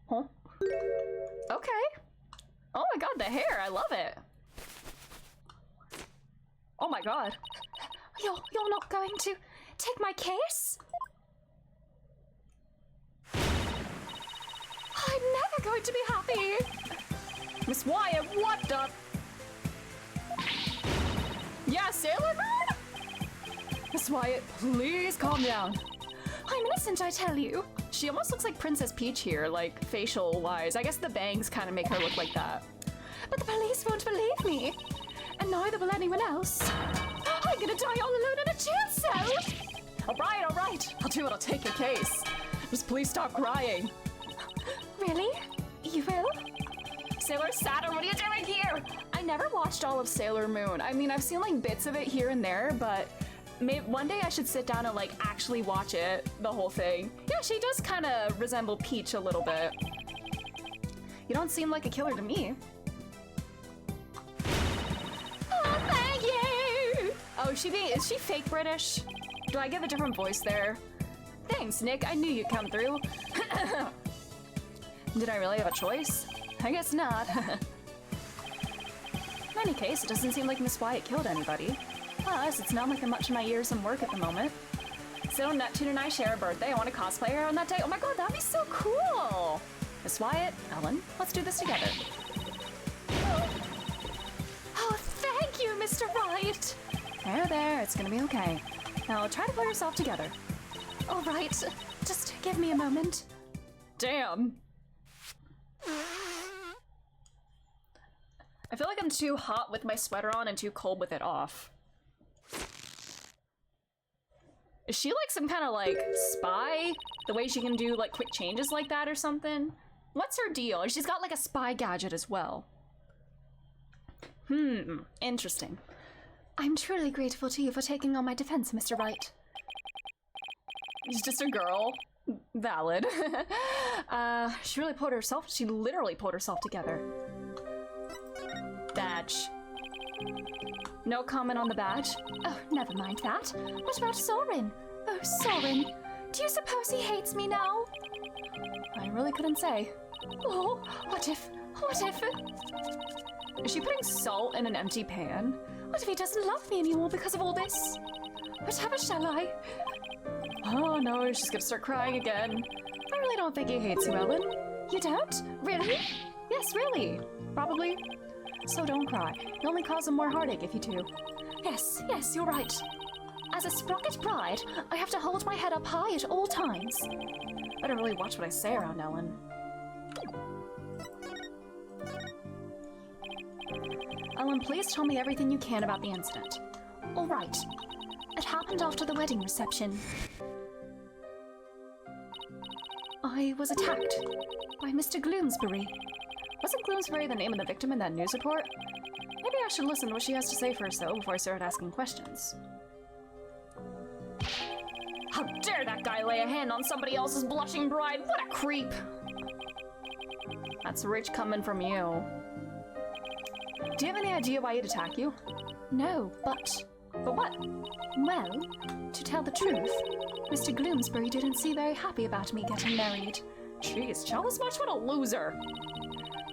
Huh? Okay. Oh my god, the hair, I love it. Oh my god. You're not going to take my case? I'm never going to be happy! Miss Wyatt, what the? Yeah, Sailor Moon? Miss Wyatt, please calm down. I'm innocent, I tell you. She almost looks like Princess Peach here, like facial-wise. I guess the bangs kind of make her look like that. But the police won't believe me. And neither will anyone else. I'm gonna die all alone in a jail cell! All right. I'll do it. I'll take your case. Just please stop crying. Really? You will? Sailor Saturn, what are you doing here? I never watched all of Sailor Moon. I mean, I've seen like bits of it here and there, but maybe one day I should sit down and like actually watch it, the whole thing. Yeah, she does kind of resemble Peach a little bit. You don't seem like a killer to me. Oh, thank you! Oh, is she fake British? Do I give a different voice there? Thanks, Nick. I knew you'd come through. Did I really have a choice? I guess not. In any case, it doesn't seem like Miss Wyatt killed anybody. Plus, it's not like I'm much in my ears and work at the moment. So Neptune and I share a birthday. I want to cosplay her on that day. Oh my god, that'd be so cool! Miss Wyatt, Ellen, let's do this together. Oh, thank you, Mr. Wright! There, it's gonna be okay. Now try to pull yourself together. All right, just give me a moment. Damn. I feel like I'm too hot with my sweater on and too cold with it off. Is she like some kind of like spy? The way she can do like quick changes like that or something? What's her deal? She's got like a spy gadget as well. Interesting. I'm truly grateful to you for taking on my defense, Mr. Wright. She's just a girl. Valid. She literally pulled herself together. Badge. No comment on the badge? Oh, never mind that. What about Soren? Oh, Soren. Do you suppose he hates me now? I really couldn't say. Oh, what if? Is she putting salt in an empty pan? What if he doesn't love me anymore because of all this? Whatever shall I? Oh no, she's gonna start crying again. I really don't think he hates you, Ellen. You don't? Really? Yes, really. Probably. So don't cry. You only cause him more heartache if you do. Yes, you're right. As a Sprocket bride, I have to hold my head up high at all times. Better really watch what I say around Ellen. Ellen, please tell me everything you can about the incident. All right. It happened after the wedding reception. I was attacked by Mr. Gloomsbury. Wasn't Gloomsbury the name of the victim in that news report? Maybe I should listen to what she has to say first, though, before I start asking questions. How dare that guy lay a hand on somebody else's blushing bride? What a creep! That's rich coming from you. Do you have any idea why he'd attack you? No, but what? Well, to tell the truth, Mr. Gloomsbury didn't seem very happy about me getting married. Jeez, tell us much, what a loser!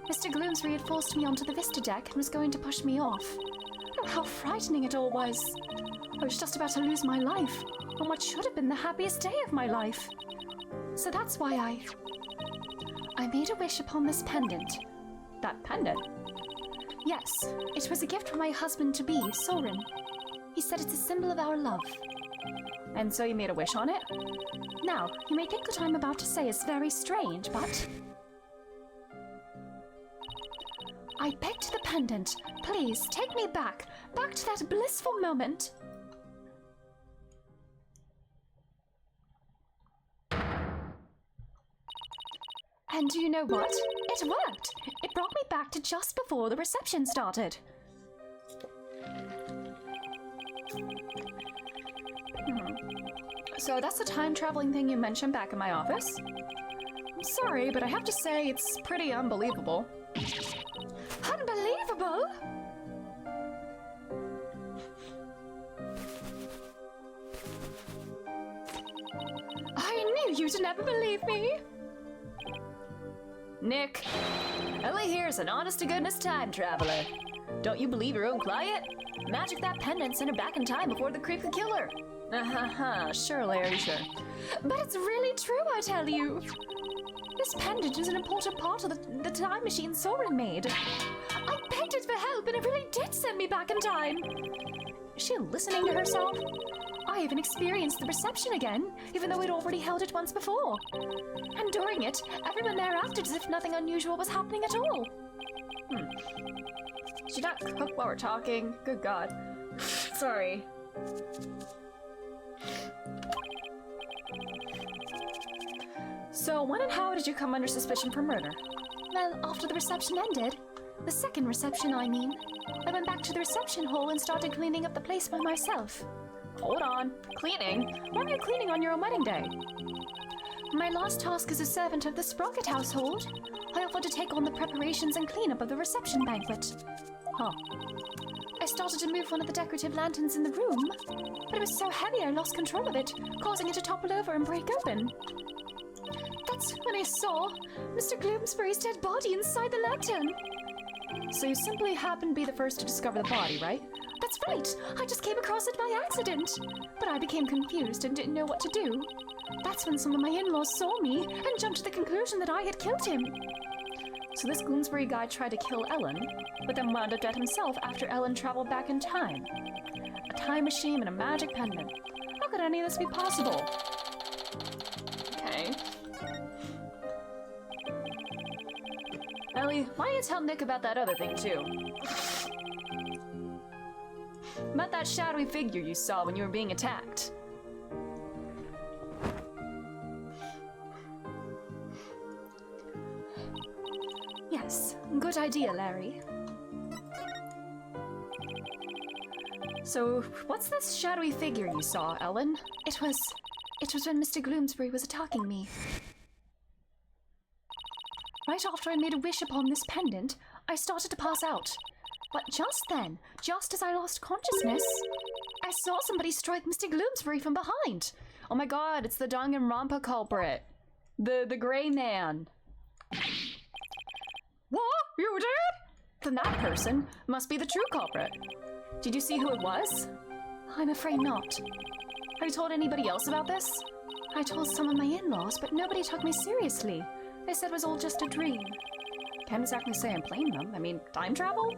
Mr. Gloomsbury had forced me onto the Vista deck and was going to push me off. Oh, how frightening it all was. I was just about to lose my life, on what should have been the happiest day of my life. So that's why I made a wish upon this pendant. That pendant? Yes, it was a gift from my husband-to-be, Soren. He said it's a symbol of our love. And so you made a wish on it? Now, you may think what I'm about to say is very strange, but I begged the pendant, please take me back to that blissful moment. And do you know what? It worked! It brought me back to just before the reception started. So that's the time-traveling thing you mentioned back in my office? I'm sorry, but I have to say it's pretty unbelievable. Unbelievable? I knew you'd never believe me. Nick, Ellie here's an honest-to-goodness time traveler. Don't you believe your own client? Magic that pendant sent her back in time before the creep could kill her. Sure, Larry, sure. But it's really true, I tell you. This pendant is an important part of the time machine Soren made. I begged it for help and it really did send me back in time. Is she listening to herself? I even experienced the reception again, even though we'd already held it once before. And during it, everyone there acted as if nothing unusual was happening at all. Did you not cook while we're talking? Good God. Sorry. So when and how did you come under suspicion for murder? Well, after the reception ended, the second reception, I mean, I went back to the reception hall and started cleaning up the place by myself. Hold on. Cleaning? Why are you cleaning on your own wedding day? My last task as a servant of the Sprocket household, I offered to take on the preparations and cleanup of the reception banquet. Huh. I started to move one of the decorative lanterns in the room, but it was so heavy I lost control of it, causing it to topple over and break open. That's when I saw Mr. Gloomsbury's dead body inside the lantern. So you simply happened to be the first to discover the body, right? That's right! I just came across it by accident. But I became confused and didn't know what to do. That's when some of my in-laws saw me and jumped to the conclusion that I had killed him. So this Gloomsbury guy tried to kill Ellen, but then wound up dead himself after Ellen traveled back in time. A time machine and a magic pendant. How could any of this be possible? Okay. Ellie, why don't you tell Nick about that other thing, too? About that shadowy figure you saw when you were being attacked. good idea, Larry. So, what's this shadowy figure you saw, Ellen? It was when Mr. Gloomsbury was attacking me. Right after I made a wish upon this pendant, I started to pass out. But just then, just as I lost consciousness, I saw somebody strike Mr. Gloomsbury from behind. Oh my god, it's the Danganronpa culprit. The gray man. What? You did? Then that person must be the true culprit. Did you see who it was? I'm afraid not. Have you told anybody else about this? I told some of my in-laws, but nobody took me seriously. They said it was all just a dream. Can't exactly say I'm playing them. I mean, time travel?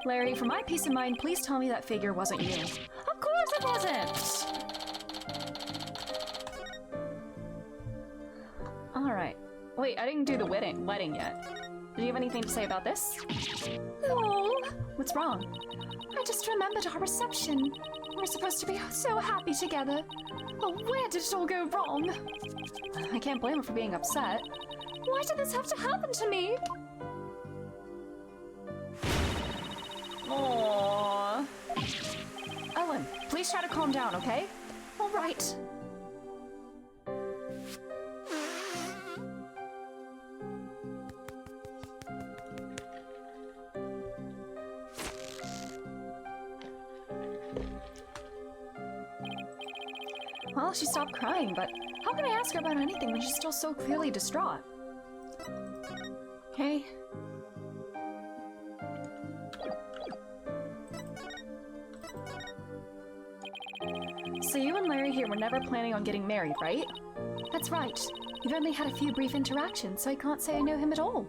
Larry, for my peace of mind, please tell me that figure wasn't you. Of course it wasn't! Alright. Wait, I didn't do the wedding yet. Do you have anything to say about this? Lol. What's wrong? I just remembered our reception. We were supposed to be so happy together. Oh, where did it all go wrong? I can't blame her for being upset. Why did this have to happen to me? Aww. Ellen, please try to calm down, okay? All right. Well, she stopped crying, but how can I ask her about anything when she's still so clearly distraught? Okay. So you and Larry here were never planning on getting married, right? That's right. We've only had a few brief interactions, so I can't say I know him at all.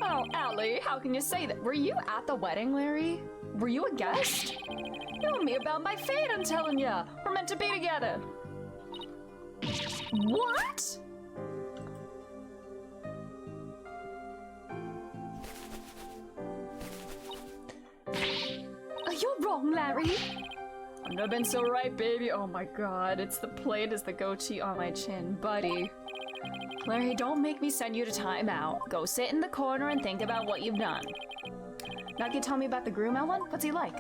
Oh, Allie, how can you say that? Were you at the wedding, Larry? Were you a guest? Tell me about my fate, I'm telling ya. We're meant to be together. What? You're wrong, Larry. I've never been so right, baby. Oh my god, it's the plate as the goatee on my chin, buddy. Larry, don't make me send you to timeout. Go sit in the corner and think about what you've done. Now can you tell me about the groom, Ellen? What's he like?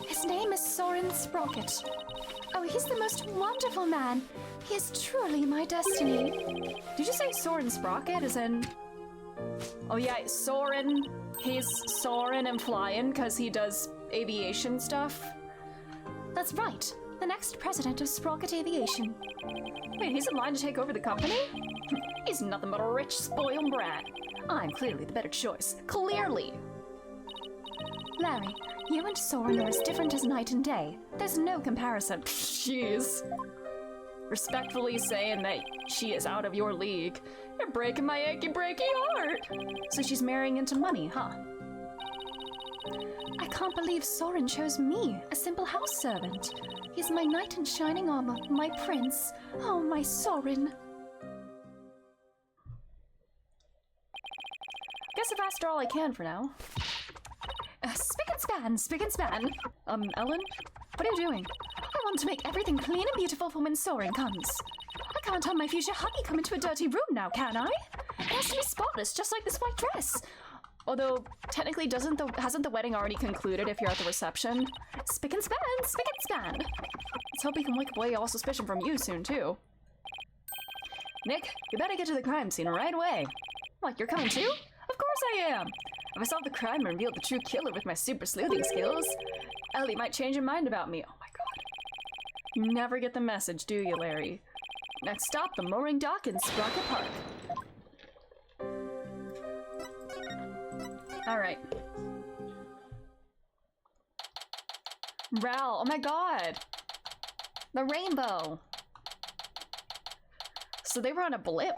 His name is Soren Sprocket. Oh, he's the most wonderful man. He is truly my destiny. Did you say Soren Sprocket as in... Oh yeah, Soren. He's soaring and flying because he does aviation stuff? That's right. The next president of Sprocket Aviation. Wait, he's in line to take over the company? He's nothing but a rich, spoiled brat. I'm clearly the better choice. Clearly! Larry, you and Soren are as different as night and day. There's no comparison. Jeez. Respectfully saying that she is out of your league. You're breaking my achy breaky heart. So she's marrying into money, huh? I can't believe Soren chose me, a simple house servant. He's my knight in shining armor, my prince. Oh, my Soren. Guess I've asked her all I can for now. Spick and span. Ellen? What are you doing? I want to make everything clean and beautiful for when Soren comes. I can't have my future hubby come into a dirty room now, can I? It has to be spotless, just like this white dress. Although, technically, hasn't the wedding already concluded if you're at the reception? Spick and span. Let's hope we can wipe away all suspicion from you soon, too. Nick, you better get to the crime scene right away. What, you're coming too? Of course I am! If I solve the crime and reveal the true killer with my super sleuthing skills, Ellie might change her mind about me. Oh my god. You never get the message, do you, Larry? Next stop, the mooring dock in Sprocket Park. Alright. Ral, oh my god! The rainbow! So they were on a blip.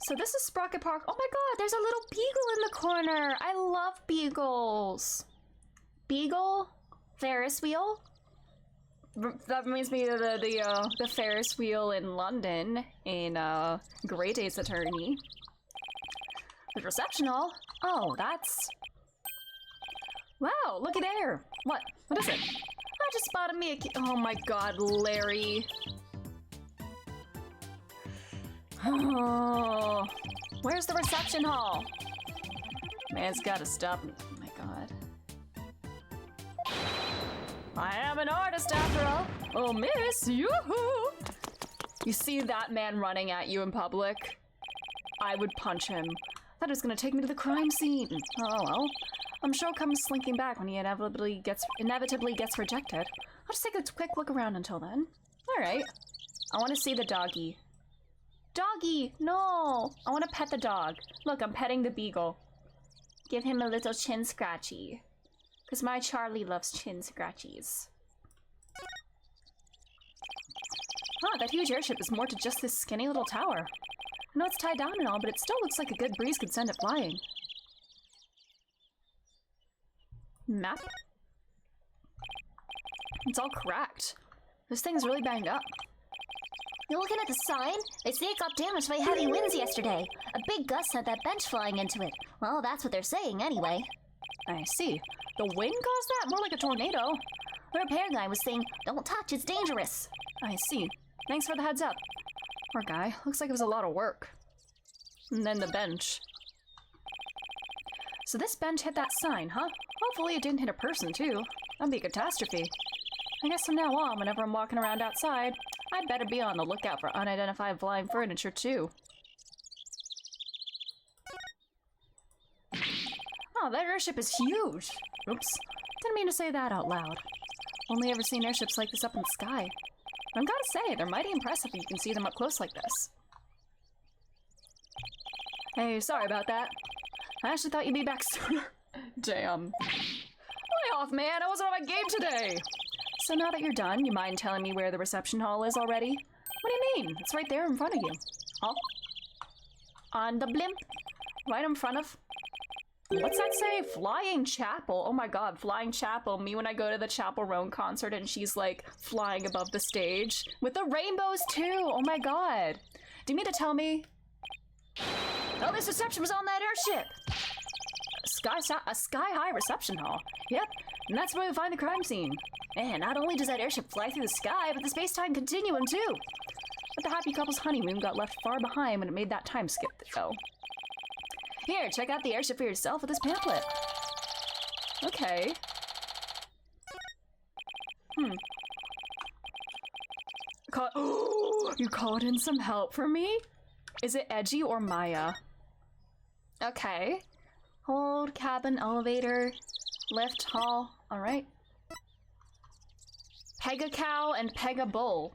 So this is Sprocket Park. Oh my god, there's a little beagle in the corner. I love beagles. Beagle? Ferris wheel? That reminds me of the Ferris wheel in London in Great Ace Attorney. The reception hall? Oh, that's... Wow, looky there. What is it? I just spotted me a oh my god, Larry. Oh, where's the reception hall? Man's gotta stop. Oh my god. I am an artist after all. Oh, miss, yoo-hoo! You see that man running at you in public? I would punch him. That is gonna take me to the crime scene. Oh well. I'm sure he'll come slinking back when he inevitably gets rejected. I'll just take a quick look around until then. Alright. I want to see the doggy. Doggy! No! I want to pet the dog. Look, I'm petting the beagle. Give him a little chin scratchy. Because my Charlie loves chin scratchies. Ah, that huge airship is more to just this skinny little tower. I know it's tied down and all, but it still looks like a good breeze could send it flying. Map? It's all cracked. This thing's really banged up. You're looking at the sign? They say it got damaged by heavy winds yesterday. A big gust sent that bench flying into it. Well, that's what they're saying anyway. I see. The wind caused that? More like a tornado. The repair guy was saying, don't touch, it's dangerous. I see. Thanks for the heads up. Poor guy. Looks like it was a lot of work. And then the bench. So this bench hit that sign, huh? Hopefully it didn't hit a person, too. That'd be a catastrophe. I guess from now on, whenever I'm walking around outside, I'd better be on the lookout for unidentified flying furniture, too. Oh, that airship is huge! Oops. Didn't mean to say that out loud. Only ever seen airships like this up in the sky. But I've gotta say, they're mighty impressive if you can see them up close like this. Hey, sorry about that. I actually thought you'd be back sooner. Damn. Lay off, man! I wasn't on my game today! So now that you're done, you mind telling me where the reception hall is already? What do you mean? It's right there in front of you. Huh? On the blimp? Right in front of... What's that say? Flying Chapel. Oh my god, Flying Chapel. Me when I go to the Chapel Roan concert and she's like flying above the stage. With the rainbows too! Oh my god. Do you mean to tell me? Oh, this reception was on that airship! A sky-high reception hall. Yep, and that's where we find the crime scene. And not only does that airship fly through the sky, but the space-time continuum too. But the happy couple's honeymoon got left far behind when it made that time skip, though. Here, check out the airship for yourself with this pamphlet. Okay. You called in some help for me? Is it Edgy or Maya? Okay. Hold, cabin, elevator, lift, hall. Alright. Pega cow and Pega bull.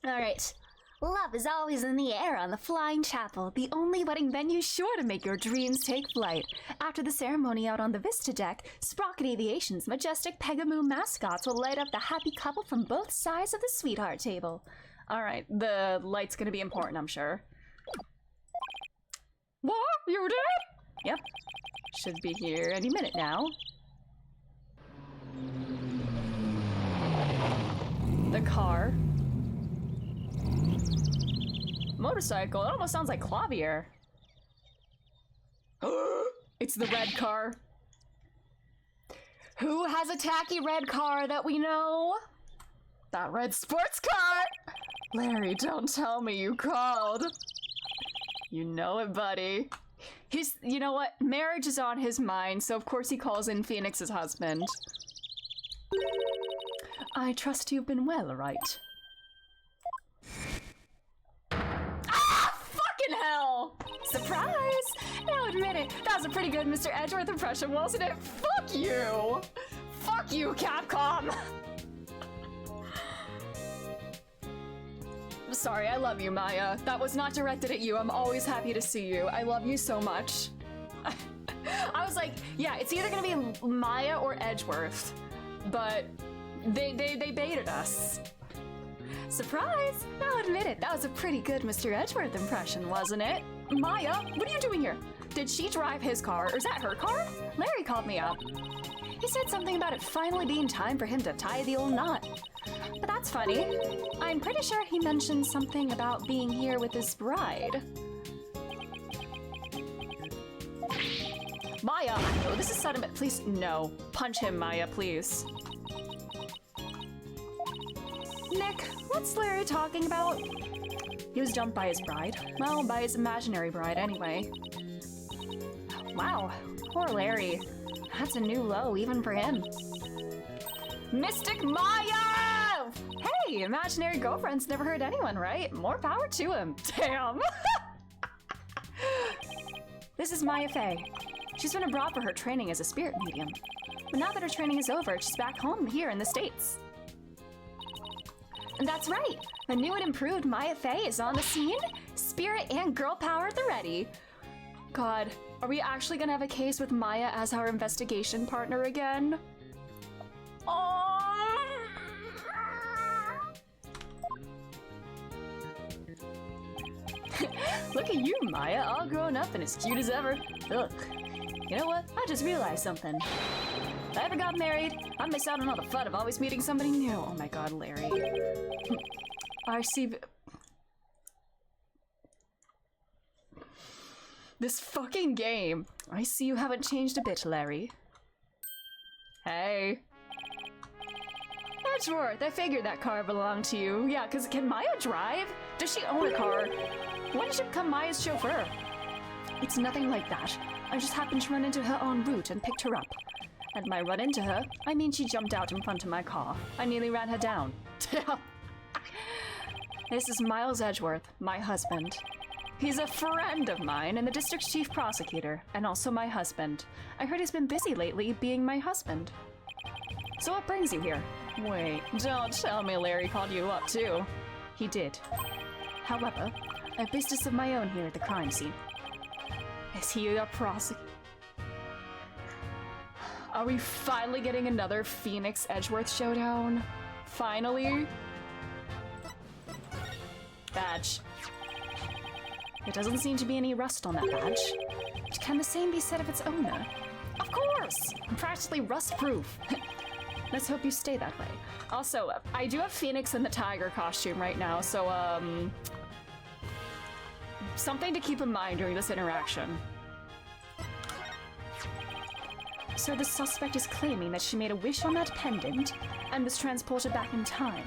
Alright. Love is always in the air on the Flying Chapel, the only wedding venue sure to make your dreams take flight. After the ceremony out on the Vista deck, Sprocket Aviation's majestic Pegamoo mascots will light up the happy couple from both sides of the sweetheart table. Alright, the light's gonna be important, I'm sure. What? You did? Yep. Should be here any minute now. The car. Motorcycle. It almost sounds like Clavier. It's the red car. Who has a tacky red car that we know? That red sports car! Larry, don't tell me you called. You know it, buddy. You know what? Marriage is on his mind, so of course he calls in Phoenix's husband. I trust you've been well, right? Ah! Fucking hell! Surprise! Now admit it, that was a pretty good Mr. Edgeworth impression, wasn't it? Fuck you! Fuck you, Capcom! Sorry, I love you, Maya. That was not directed at you. I'm always happy to see you. I love you so much. I was like, yeah, it's either gonna be Maya or Edgeworth, but they baited us. Surprise! Now admit it, that was a pretty good Mr. Edgeworth impression, wasn't it? Maya, what are you doing here? Did she drive his car, or is that her car? Larry called me up. He said something about it finally being time for him to tie the old knot. But that's funny. I'm pretty sure he mentioned something about being here with his bride. Maya, I know this is sudden, but please, no. Punch him, Maya, please. Nick, What's Larry talking about? He was dumped by his bride. Well, by his imaginary bride, anyway. Wow, poor Larry. That's a new low, even for him. Mystic Maya! Hey, imaginary girlfriend's never hurt anyone, right? More power to him. Damn. This is Maya Fey. She's been abroad for her training as a spirit medium. But now that her training is over, she's back home here in the States. And that's right. The new and improved Maya Fey is on the scene. Spirit and girl power at the ready. God, are we actually gonna have a case with Maya as our investigation partner again? Oh. Look at you, Maya, all grown up and as cute as ever. Ugh. You know what? I just realized something. If I ever got married, I'd miss out on all the fun of always meeting somebody new. Oh my god, Larry. I see. This fucking game. I see you haven't changed a bit, Larry. Hey. Edgeworth, I figured that car belonged to you. Yeah, because can Maya drive? Does she own a car? When did she become Maya's chauffeur? It's nothing like that. I just happened to run into her en route and picked her up. And by run into her, I mean she jumped out in front of my car. I nearly ran her down. This is Miles Edgeworth, my husband. He's a friend of mine and the district chief prosecutor, and also my husband. I heard he's been busy lately being my husband. So what brings you here? Wait, don't tell me Larry called you up too. He did. However, I have business of my own here at the crime scene. Is he your prosecutor? Are we finally getting another Phoenix Edgeworth showdown? Finally? Badge. There doesn't seem to be any rust on that badge. Can the same be said of its owner? Of course! I'm practically rust-proof. Let's hope you stay that way. Also, I do have Phoenix in the tiger costume right now, so, something to keep in mind during this interaction. So the suspect is claiming that she made a wish on that pendant and was transported back in time.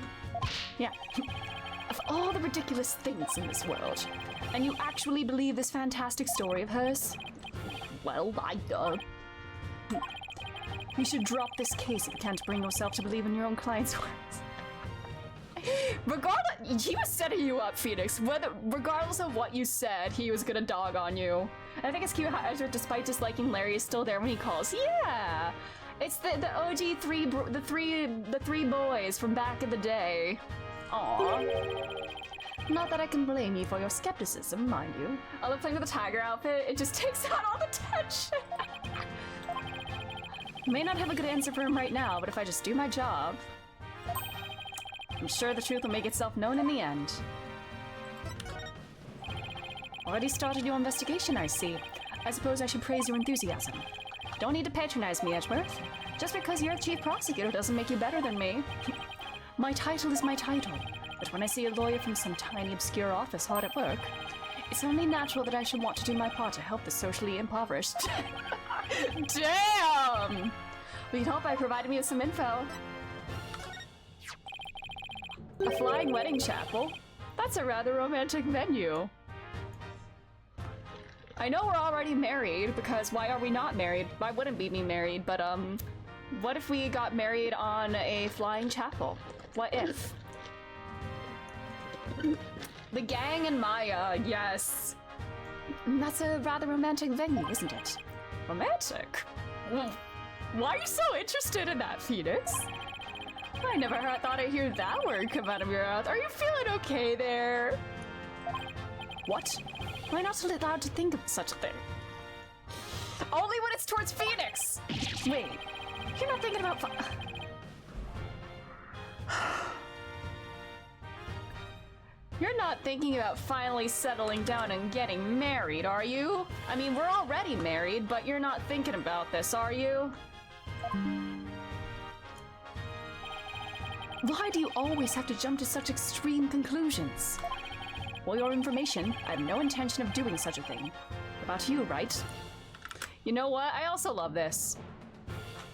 Yeah. Of all the ridiculous things in this world, and you actually believe this fantastic story of hers? Well, you should drop this case if you can't bring yourself to believe in your own client's words. Regardless, he was setting you up, Phoenix. Regardless of what you said, he was gonna dog on you. I think it's cute how Ezra, despite disliking Larry, is still there when he calls. Yeah, it's the OG three boys from back in the day. Aww. Not that I can blame you for your skepticism, mind you. I love playing with the tiger outfit. It just takes out all the tension. May not have a good answer for him right now, but if I just do my job, I'm sure the truth will make itself known in the end. Already started your investigation, I see. I suppose I should praise your enthusiasm. Don't need to patronize me, Edgeworth. Just because you're chief prosecutor doesn't make you better than me. My title is my title, but when I see a lawyer from some tiny obscure office hard at work, it's only natural that I should want to do my part to help the socially impoverished. Damn! Well, you'd hope I provided me with some info. A flying wedding chapel? That's a rather romantic venue. I know we're already married, because why are we not married? Why wouldn't we be married? But, what if we got married on a flying chapel? What if? The gang and Maya, yes. That's a rather romantic venue, isn't it? Romantic? Why are you so interested in that, Phoenix? I never thought I'd hear that word come out of your mouth. Are you feeling okay there? What? Am I not allowed to think of such a thing? Only when it's towards Phoenix! Wait, you're not thinking about You're not thinking about finally settling down and getting married, are you? I mean, we're already married, but you're not thinking about this, are you? Why do you always have to jump to such extreme conclusions? For your information, I have no intention of doing such a thing. About you, right? You know what? I also love this.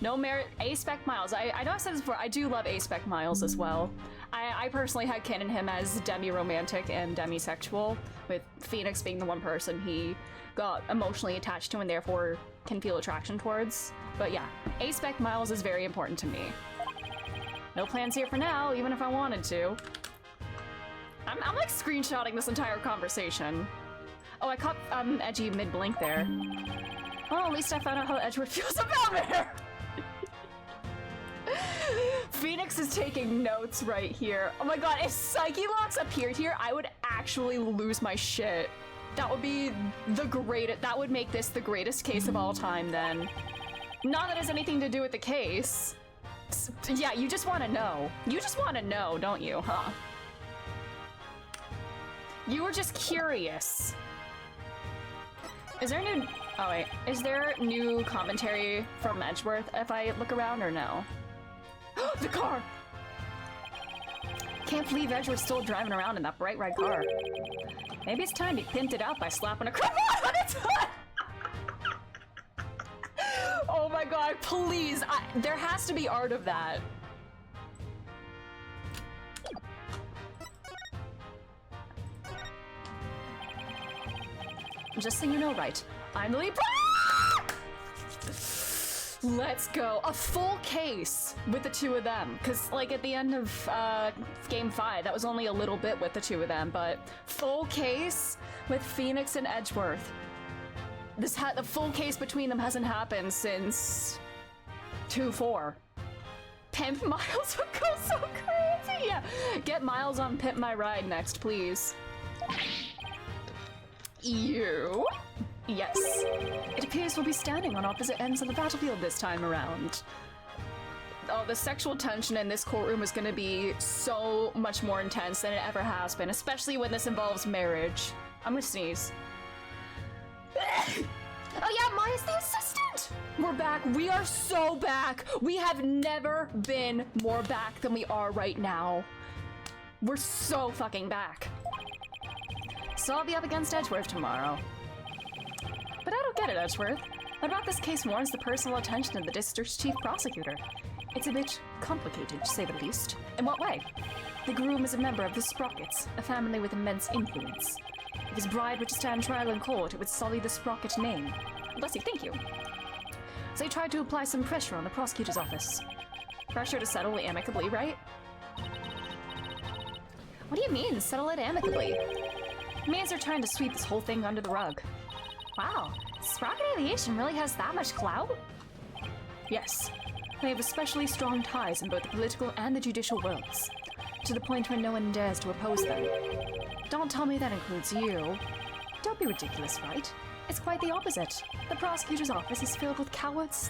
No merit, A-Spec Miles. I know I've said this before, I do love A-Spec Miles as well. I personally had canon him as demi-romantic and demisexual, with Phoenix being the one person he got emotionally attached to and therefore can feel attraction towards. But yeah, A-Spec Miles is very important to me. No plans here for now, even if I wanted to. I'm like screenshotting this entire conversation. Oh, I caught Edgy mid-blink there. Well, at least I found out how Edgewood feels about me. Phoenix is taking notes right here. Oh my god, if Psyche Locks appeared here, I would actually lose my shit. That would be the greatest. That would make this the greatest case of all time then. Not that it has anything to do with the case. Yeah, you just want to know. You just want to know, don't you, huh? You were just curious. Is there new... Oh wait, is there new commentary from Edgeworth if I look around or no? The car! Can't believe Edgeworth's still driving around in that bright red car. Maybe it's time to pimp it out by slapping a crap on its hood! Oh my god, please! There has to be art of that. Just so you know, right? I'm the lead. Let's go. A full case with the two of them. Because, like, at the end of Game 5, that was only a little bit with the two of them, but full case with Phoenix and Edgeworth. The full case between them hasn't happened since 2-4. Pimp Miles would go so crazy! Yeah, get Miles on Pimp My Ride next, please. You? Yes. It appears we'll be standing on opposite ends of the battlefield this time around. Oh, the sexual tension in this courtroom is gonna be so much more intense than it ever has been, especially when this involves marriage. I'm gonna sneeze. Oh yeah, Maya's the assistant! We're back. We are so back. We have never been more back than we are right now. We're so fucking back. So I'll be up against Edgeworth tomorrow. But I don't get it, Edgeworth. What about this case warrants the personal attention of the district's chief prosecutor? It's a bit complicated, to say the least. In what way? The groom is a member of the Sprockets, a family with immense influence. If his bride were to stand trial in court, it would sully the Sprocket name. Bless you, thank you. So he tried to apply some pressure on the prosecutor's office. Pressure to settle amicably, right? What do you mean, settle it amicably? It means they're trying to sweep this whole thing under the rug. Wow, Sprocket Aviation really has that much clout? Yes. They have especially strong ties in both the political and the judicial worlds, to the point where no one dares to oppose them. Don't tell me that includes you. Don't be ridiculous, right? It's quite the opposite. The prosecutor's office is filled with cowards,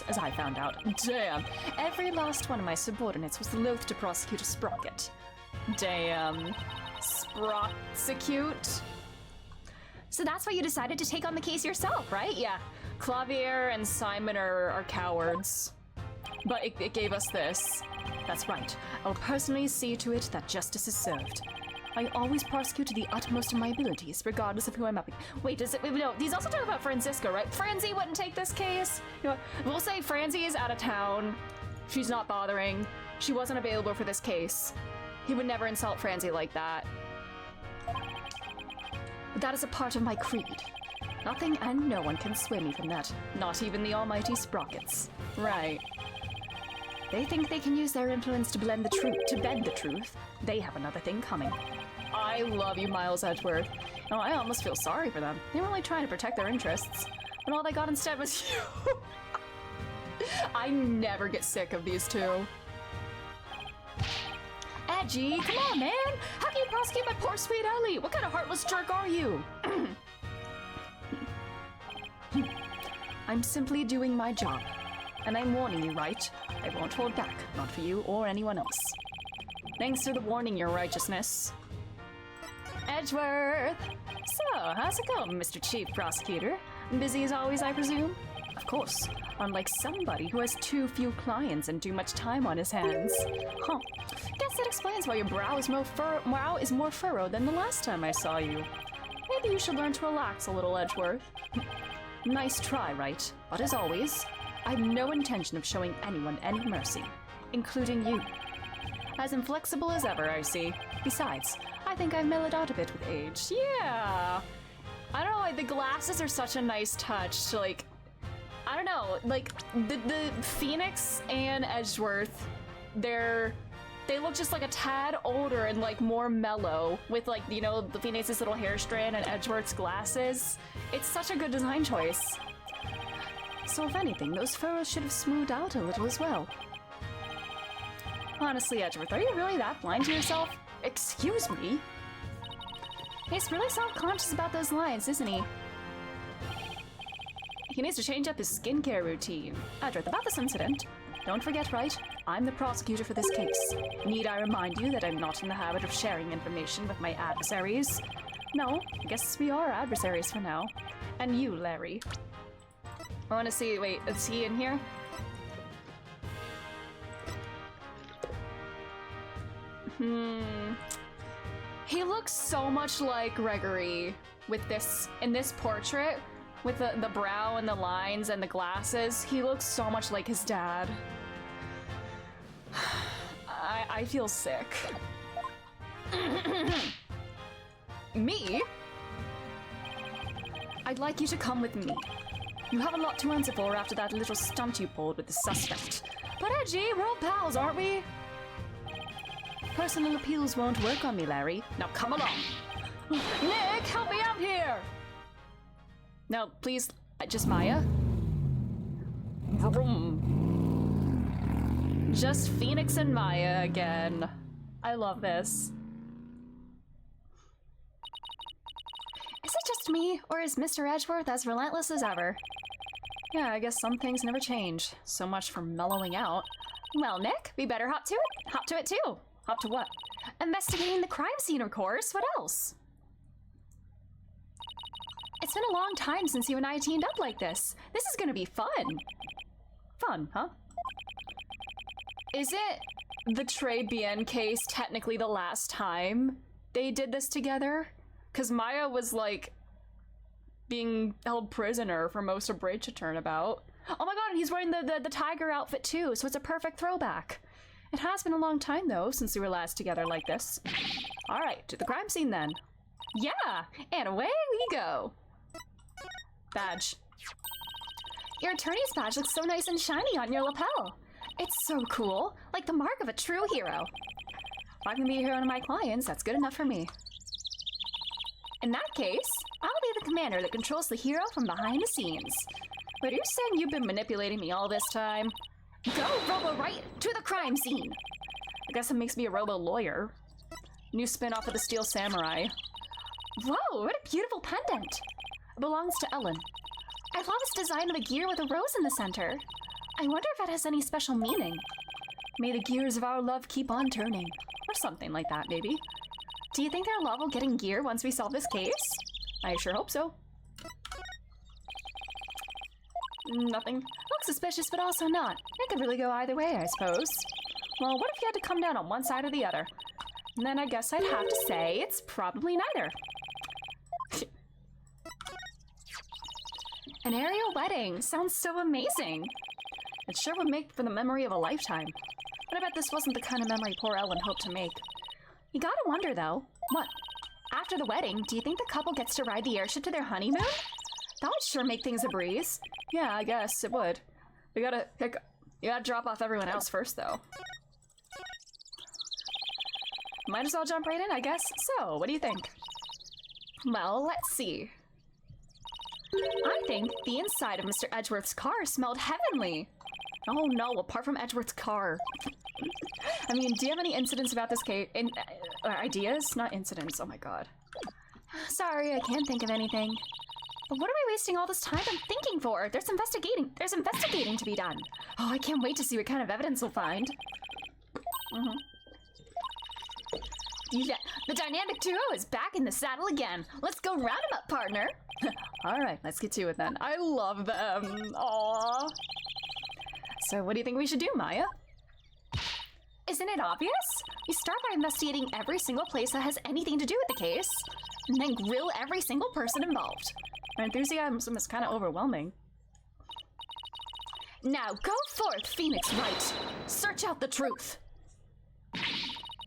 as I found out. Damn, every last one of my subordinates was loath to prosecute a Sprocket. Damn. Sprosecute? So that's why you decided to take on the case yourself, right? Yeah. Clavier and Simon are cowards. But it gave us this. That's right. I'll personally see to it that justice is served. I always prosecute to the utmost of my abilities, regardless of who I'm up against. Wait, does it? No, these also talk about Francisco, right? Franzi wouldn't take this case. You know, we'll say Franzi is out of town. She's not bothering. She wasn't available for this case. He would never insult Franzi like that. But that is a part of my creed. Nothing and no one can sway me from that. Not even the almighty Sprockets. Right. They think they can use their influence to bend the truth. They have another thing coming. I love you, Miles Edgeworth. Oh, I almost feel sorry for them. They were only trying to protect their interests. But all they got instead was you. I never get sick of these two. Edgy, come on, man! How can you prosecute my poor sweet Ellie? What kind of heartless jerk are you? I'm simply doing my job. And I'm warning you, right? I won't hold back, not for you or anyone else. Thanks for the warning, Your Righteousness. Edgeworth! So, how's it going, Mr. Chief Prosecutor? Busy as always, I presume? Of course, unlike somebody who has too few clients and too much time on his hands. Huh. Guess that explains why your brow is more furrowed than the last time I saw you. Maybe you should learn to relax a little, Edgeworth. Nice try, right? But as always, I have no intention of showing anyone any mercy, including you. As inflexible as ever, I see. Besides, I think I've mellowed out a bit with age. Yeah. I don't know, like, the glasses are such a nice touch. Like, I don't know, like, the Phoenix and Edgeworth, they look just like a tad older and, like, more mellow with, like, you know, the Phoenix's little hair strand and Edgeworth's glasses. It's such a good design choice. So if anything, those furrows should have smoothed out a little as well. Honestly, Edgeworth, are you really that blind to yourself? Excuse me? He's really self-conscious about those lines, isn't he? He needs to change up his skincare routine. Edgeworth, about this incident, don't forget, right? I'm the prosecutor for this case. Need I remind you that I'm not in the habit of sharing information with my adversaries? No, I guess we are adversaries for now. And you, Larry. I want to see, wait, is he in here? He looks so much like Gregory with this, in this portrait, with the brow and the lines and the glasses. He looks so much like his dad. I feel sick. Me? I'd like you to come with me. You have a lot to answer for after that little stunt you pulled with the suspect. But Edgy, we're all pals, aren't we? Personal appeals won't work on me, Larry. Now come along. Nick, help me out here! No, please, just Maya. Vroom. Just Phoenix and Maya again. I love this. Is it just me, or is Mr. Edgeworth as relentless as ever? Yeah, I guess some things never change. So much for mellowing out. Well, Nick, we better hop to it. Hop to it too. Hop to what? Investigating the crime scene, of course. What else? It's been a long time since you and I teamed up like this. This is gonna be fun. Fun, huh? Is it the Trey Bien case technically the last time they did this together? Because Maya was, like, being held prisoner for most of Bridge to Turnabout. Oh my god, and he's wearing the tiger outfit too, so it's a perfect throwback. It has been a long time, though, since we were last together like this. Alright, to the crime scene then. Yeah, and away we go. Badge. Your attorney's badge looks so nice and shiny on your lapel. It's so cool, like the mark of a true hero. If I can be a hero to my clients, that's good enough for me. In that case, I'll be the commander that controls the hero from behind the scenes. But are you saying you've been manipulating me all this time? Go, Robo, right to the crime scene. I guess it makes me a Robo lawyer. New spin-off of the Steel Samurai. Whoa, what a beautiful pendant. It belongs to Ellen. I love its design of a gear with a rose in the center. I wonder if it has any special meaning. May the gears of our love keep on turning. Or something like that, maybe. Do you think our love will get in gear once we solve this case? I sure hope so. Nothing. Looks suspicious, but also not. It could really go either way, I suppose. Well, what if you had to come down on one side or the other? And then I guess I'd have to say it's probably neither. An aerial wedding sounds so amazing. It sure would make for the memory of a lifetime. But I bet this wasn't the kind of memory poor Ellen hoped to make. You gotta wonder, though. What? After the wedding, do you think the couple gets to ride the airship to their honeymoon? That would sure make things a breeze. Yeah, I guess it would. You gotta drop off everyone else first, though. Might as well jump right in, I guess. So, what do you think? Well, let's see. I think the inside of Mr. Edgeworth's car smelled heavenly. Oh no, apart from Edgeworth's car. I mean, do you have any incidents about this case? Ideas? Not incidents, oh my god. Sorry, I can't think of anything. But what are we wasting all this time and thinking for? There's investigating to be done. Oh, I can't wait to see what kind of evidence we'll find. Yeah, the dynamic duo is back in the saddle again. Let's go round them up, partner. Alright, let's get to it then. I love them. Aww. So what do you think we should do, Maya? Isn't it obvious? We start by investigating every single place that has anything to do with the case, and then grill every single person involved. Our enthusiasm is kind of overwhelming. Now go forth, Phoenix Wright. Search out the truth.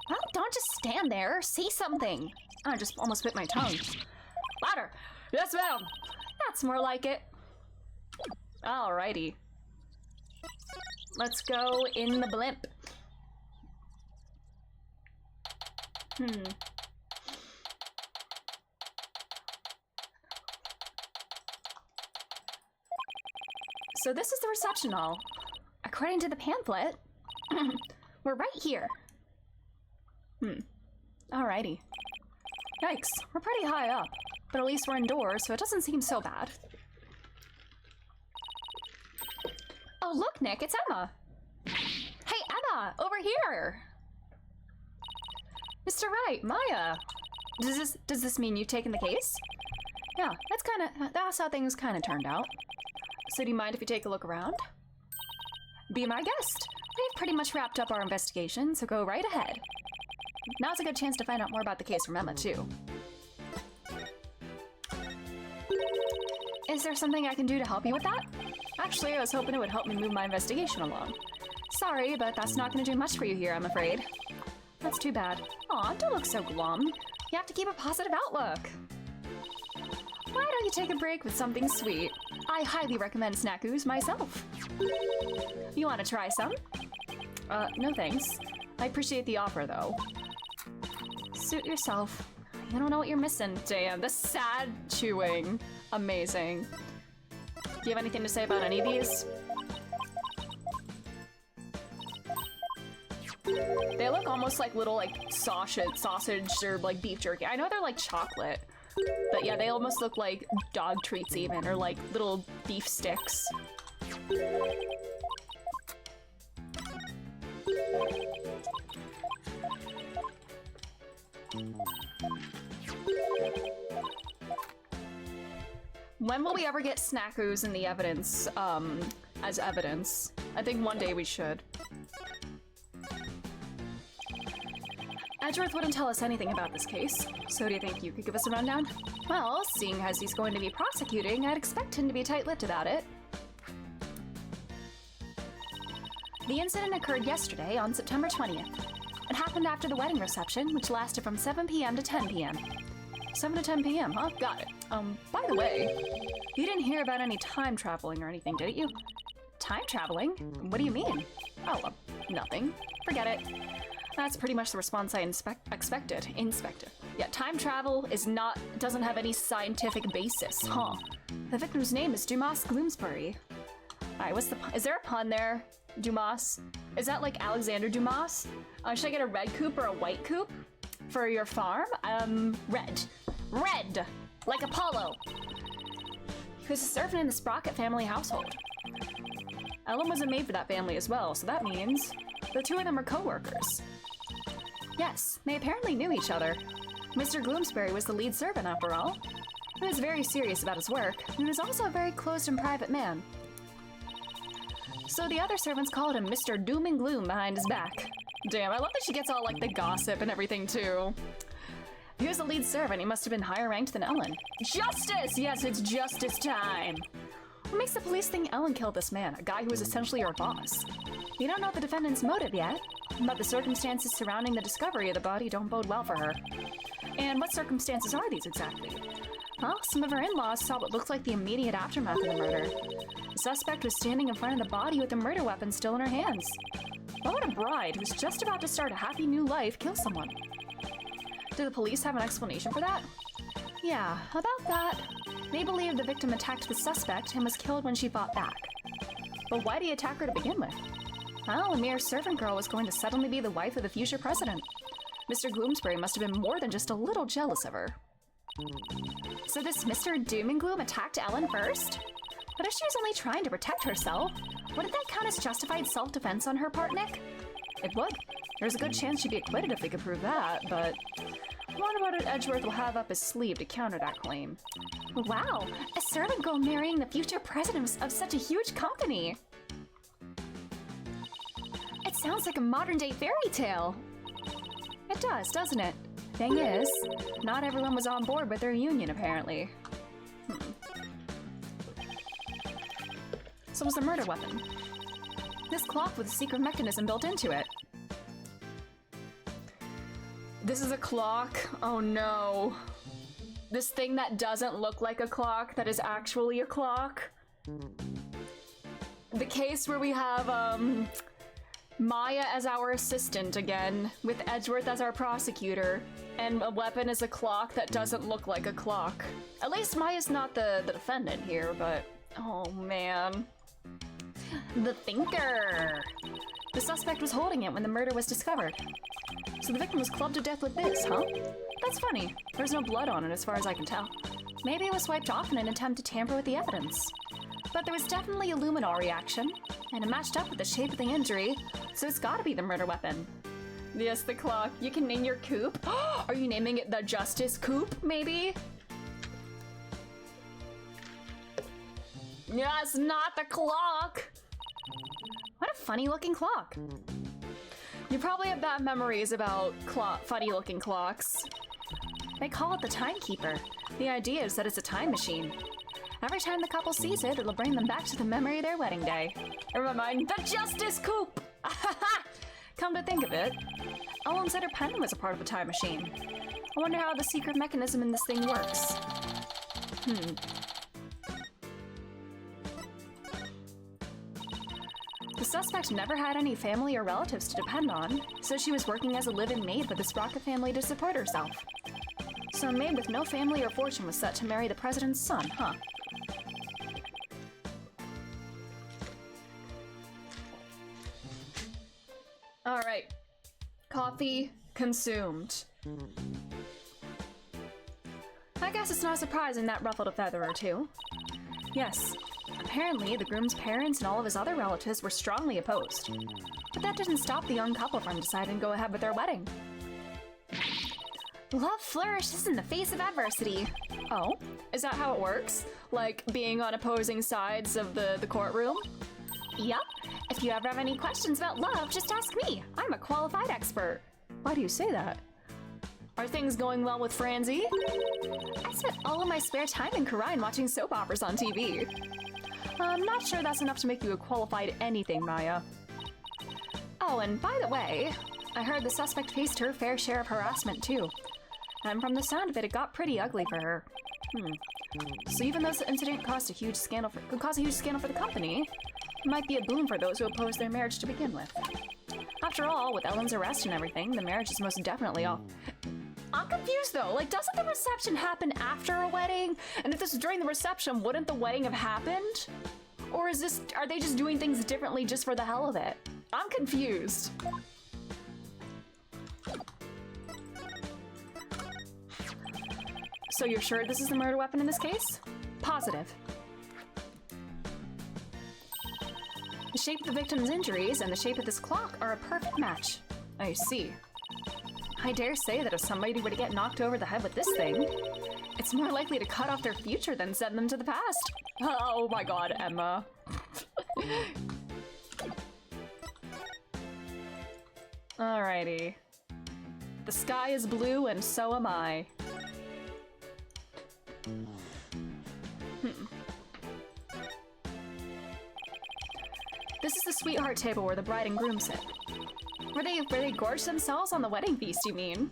Well, don't just stand there. Say something. I just almost bit my tongue. Ladder! Yes, ma'am! That's more like it. Alrighty. Let's go in the blimp. So this is the reception hall. According to the pamphlet, we're right here. Alrighty. Yikes, we're pretty high up, but at least we're indoors, so it doesn't seem so bad. Oh, look, Nick, it's Emma. Hey, Emma, over here. Mr. Wright, Maya. Does this mean you've taken the case? Yeah, that's how things kind of turned out. So do you mind if we take a look around? Be my guest. We've pretty much wrapped up our investigation, so go right ahead. Now's a good chance to find out more about the case from Emma, too. Is there something I can do to help you with that? Actually, I was hoping it would help me move my investigation along. Sorry, but that's not going to do much for you here, I'm afraid. That's too bad. Aw, don't look so glum. You have to keep a positive outlook. Why don't you take a break with something sweet? I highly recommend Snackoos myself. You want to try some? No thanks. I appreciate the offer, though. Suit yourself. You don't know what you're missing. Damn, the sad chewing. Amazing. Do you have anything to say about any of these? They look almost like little sausage or like beef jerky. I know they're like chocolate, but yeah, they almost look like dog treats even, or like little beef sticks. When will we ever get Snackoos in the evidence, as evidence? I think one day we should. Edgeworth wouldn't tell us anything about this case, so do you think you could give us a rundown? Well, seeing as he's going to be prosecuting, I'd expect him to be tight-lipped about it. The incident occurred yesterday on September 20th. It happened after the wedding reception, which lasted from 7 p.m. to 10 p.m. 7 to 10 p.m., huh? Got it. By the way, you didn't hear about any time traveling or anything, didn't you? Time traveling? What do you mean? Oh, nothing. Forget it. That's pretty much the response I expected. Yeah, time travel doesn't have any scientific basis, huh? The victim's name is Dumas Gloomsbury. Alright, is there a pun there? Dumas? Is that like Alexander Dumas? Should I get a red coupe or a white coupe for your farm? Red. Red! Like Apollo. He was a servant in the Sprocket family household. Ellen was a maid for that family as well, so that means the two of them are co-workers. Yes, they apparently knew each other. Mr. Gloomsbury was the lead servant, after all. He was very serious about his work, and he was also a very closed and private man. So the other servants called him Mr. Doom and Gloom behind his back. Damn, I love that she gets all like the gossip and everything too. He was the lead servant, he must have been higher ranked than Ellen. Justice! Yes, it's justice time! What makes the police think Ellen killed this man, a guy who was essentially her boss? We don't know the defendant's motive yet, but the circumstances surrounding the discovery of the body don't bode well for her. And what circumstances are these exactly? Well, some of her in-laws saw what looked like the immediate aftermath of the murder. The suspect was standing in front of the body with the murder weapon still in her hands. Why would a bride who's just about to start a happy new life kill someone? Do the police have an explanation for that? Yeah, about that. They believe the victim attacked the suspect and was killed when she fought back. But why did he attack her to begin with? Well, a mere servant girl was going to suddenly be the wife of the future president. Mr. Gloomsbury must have been more than just a little jealous of her. So this Mr. Doom and Gloom attacked Ellen first? But if she was only trying to protect herself, wouldn't that count as justified self-defense on her part, Nick? It would. There's a good chance she'd be acquitted if they could prove that, but what about what Edgeworth will have up his sleeve to counter that claim? Wow, a servant girl marrying the future president of such a huge company! It sounds like a modern-day fairy tale! It does, doesn't it? Thing is, not everyone was on board with their union, apparently. So was the murder weapon? This clock with a secret mechanism built into it. This is a clock. Oh no. This thing that doesn't look like a clock, that is actually a clock. The case where we have, Maya as our assistant again, with Edgeworth as our prosecutor, and a weapon is a clock that doesn't look like a clock. At least Maya's not the defendant here, but oh man. The thinker! The suspect was holding it when the murder was discovered. So the victim was clubbed to death with this, huh? That's funny. There's no blood on it as far as I can tell. Maybe it was wiped off in an attempt to tamper with the evidence. But there was definitely a luminol reaction, and it matched up with the shape of the injury, so it's gotta be the murder weapon. Yes, the clock. You can name your coupe. Are you naming it the Justice Coupe, maybe? Yes, not the clock! What a funny looking clock. You probably have bad memories about funny looking clocks. They call it the timekeeper. The idea is that it's a time machine. Every time the couple sees it, it'll bring them back to the memory of their wedding day. Or remind the Justice Coupe! Come to think of it, Ellen said her pen was a part of the time machine. I wonder how the secret mechanism in this thing works. The suspect never had any family or relatives to depend on, so she was working as a live-in maid with the Sprocket family to support herself. So a maid with no family or fortune was set to marry the president's son, huh? Alright. Coffee consumed. I guess it's not surprising that ruffled a feather or two. Yes, apparently the groom's parents and all of his other relatives were strongly opposed. But that didn't stop the young couple from deciding to go ahead with their wedding. Love flourishes in the face of adversity. Oh, is that how it works? Like being on opposing sides of the courtroom? Yup. If you ever have any questions about love, just ask me. I'm a qualified expert. Why do you say that? Are things going well with Franzi? I spent all of my spare time in Karine watching soap operas on TV. I'm not sure that's enough to make you a qualified anything, Maya. Oh, and by the way, I heard the suspect faced her fair share of harassment too. And from the sound of it, it got pretty ugly for her. So even though the incident could cause a huge scandal for the company, it might be a boon for those who opposed their marriage to begin with. After all, with Ellen's arrest and everything, the marriage is most definitely off. I'm confused though, like doesn't the reception happen after a wedding? And if this is during the reception, wouldn't the wedding have happened? Or are they just doing things differently just for the hell of it? I'm confused. So you're sure this is the murder weapon in this case? Positive. The shape of the victim's injuries and the shape of this clock are a perfect match. I see. I dare say that if somebody were to get knocked over the head with this thing, it's more likely to cut off their future than send them to the past. Oh my god, Emma. Alrighty. The sky is blue and so am I. This is the sweetheart table where the bride and groom sit. Where they gorge themselves on the wedding feast, you mean?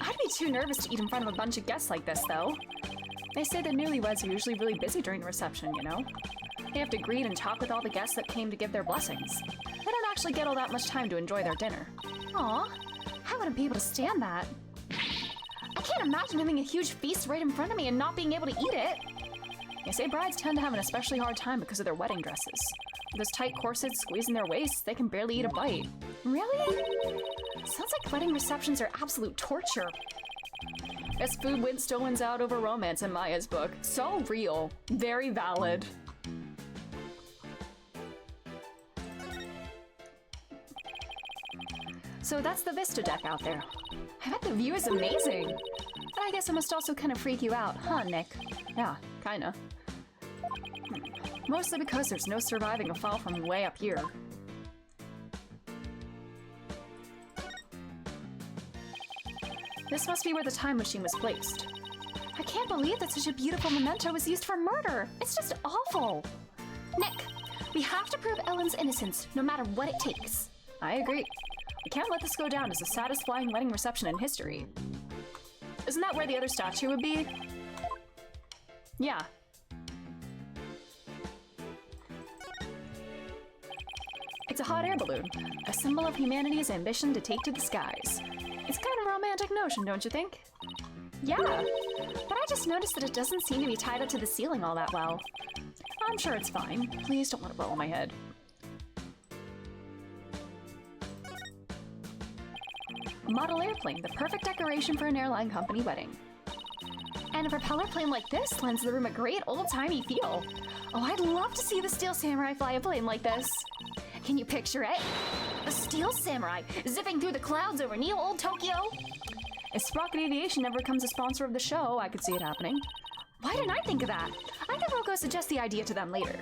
I'd be too nervous to eat in front of a bunch of guests like this, though. They say that newlyweds are usually really busy during the reception, you know? They have to greet and talk with all the guests that came to give their blessings. They don't actually get all that much time to enjoy their dinner. Aw, I wouldn't be able to stand that. I can't imagine having a huge feast right in front of me and not being able to eat it. They say brides tend to have an especially hard time because of their wedding dresses. With those tight corsets squeezing their waists, they can barely eat a bite. Really? Sounds like wedding receptions are absolute torture. Guess food still wins out over romance in Maya's book. So real. Very valid. So that's the Vista deck out there. I bet the view is amazing. But I guess it must also kind of freak you out, huh, Nick? Yeah, kinda. Mostly because there's no surviving a fall from way up here. This must be where the time machine was placed. I can't believe that such a beautiful memento was used for murder. It's just awful. Nick, we have to prove Ellen's innocence, no matter what it takes. I agree. We can't let this go down as the saddest flying wedding reception in history. Isn't that where the other statue would be? Yeah. It's a hot air balloon, a symbol of humanity's ambition to take to the skies. It's kind of a romantic notion, don't you think? Yeah, but I just noticed that it doesn't seem to be tied up to the ceiling all that well. I'm sure it's fine. Please don't let it roll on my head. Model airplane, the perfect decoration for an airline company wedding. And a propeller plane like this lends the room a great old-timey feel. Oh, I'd love to see the Steel Samurai fly a plane like this. Can you picture it? A Steel Samurai zipping through the clouds over Neo Old Tokyo? If Sprocket Aviation never becomes a sponsor of the show, I could see it happening. Why didn't I think of that? I think I'll go suggest the idea to them later.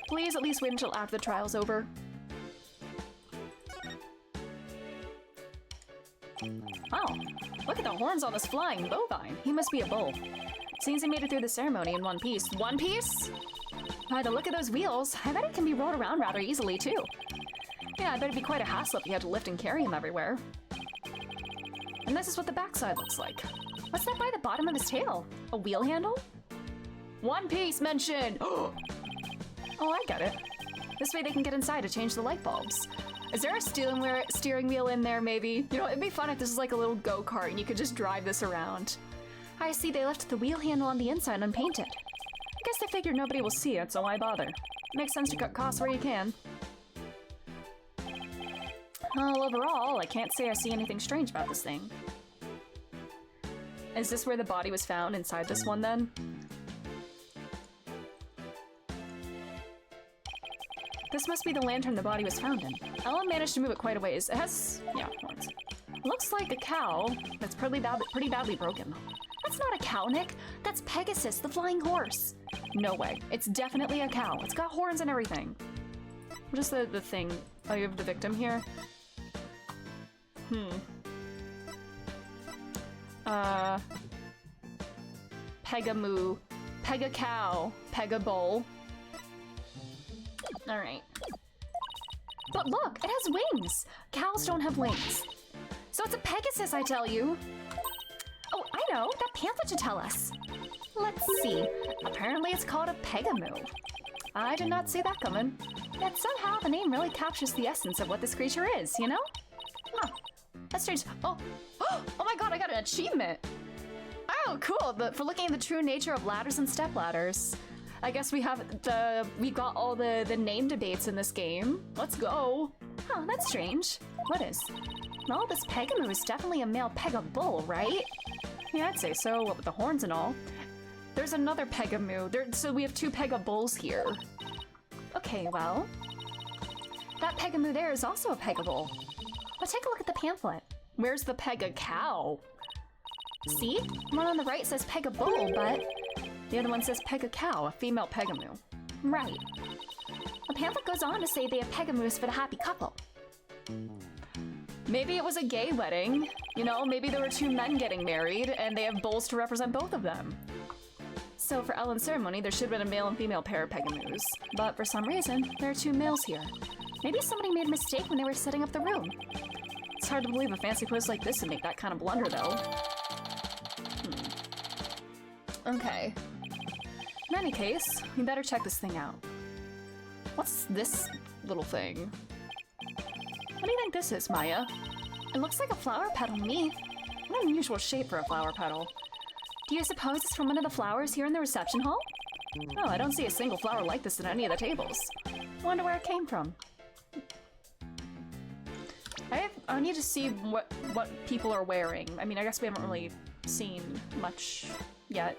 Please at least wait until after the trial's over. Oh, look at the horns on this flying bovine. He must be a bull. Seems he made it through the ceremony in one piece. One piece? By the look of those wheels, I bet it can be rolled around rather easily too. Yeah, I bet it'd be quite a hassle if you had to lift and carry him everywhere. And this is what the backside looks like. What's that by the bottom of his tail? A wheel handle? One piece mentioned! Oh, I get it. This way they can get inside to change the light bulbs. Is there a steering wheel in there, maybe? You know, it'd be fun if this is like a little go-kart and you could just drive this around. I see they left the wheel handle on the inside unpainted. I guess they figured nobody will see it, so why bother? Makes sense to cut costs where you can. Well, overall, I can't say I see anything strange about this thing. Is this where the body was found, inside this one, then? This must be the lantern the body was found in. Ellen managed to move it quite a ways. It has, yeah, horns. Looks like a cow that's pretty badly broken. That's not a cow, Nick. That's Pegasus, the flying horse. No way. It's definitely a cow. It's got horns and everything. What is the thing? Oh, you have the victim here? Pegamoo. Pega-cow. Pega-bull. Alright. But look, it has wings! Cows don't have wings. So it's a Pegasus, I tell you! Oh, I know! That pamphlet should tell us! Let's see. Apparently it's called a Pegamoo. I did not see that coming. Yet somehow the name really captures the essence of what this creature is, you know? Huh. That's strange. Oh! Oh my god, I got an achievement! Oh, cool! For looking at the true nature of ladders and step ladders. I guess we got all the name debates in this game. Let's go. Huh, that's strange. What is? Well, this Pegamoo is definitely a male Pega-bull, right? Yeah, I'd say so, what with the horns and all. There's another Pegamoo. So we have two Pega-bulls here. Okay, well. That Pegamoo there is also a Pega-bull. But take a look at the pamphlet. Where's the Pega-cow? See? One on the right says Pega-bull, but the other one says Pega-cow, a female Pegamoo. Right. The pamphlet goes on to say they have Pegamoos for the happy couple. Maybe it was a gay wedding. You know, maybe there were two men getting married and they have bulls to represent both of them. So for Ellen's ceremony, there should have been a male and female pair of Pegamoos. But for some reason, there are two males here. Maybe somebody made a mistake when they were setting up the room. It's hard to believe a fancy place like this would make that kind of blunder, though. Okay. In any case, we better check this thing out. What's this little thing? What do you think this is, Maya? It looks like a flower petal to me. What an unusual shape for a flower petal. Do you suppose it's from one of the flowers here in the reception hall? No, I don't see a single flower like this in any of the tables. Wonder where it came from. I need to see what people are wearing. I mean, I guess we haven't really seen much yet.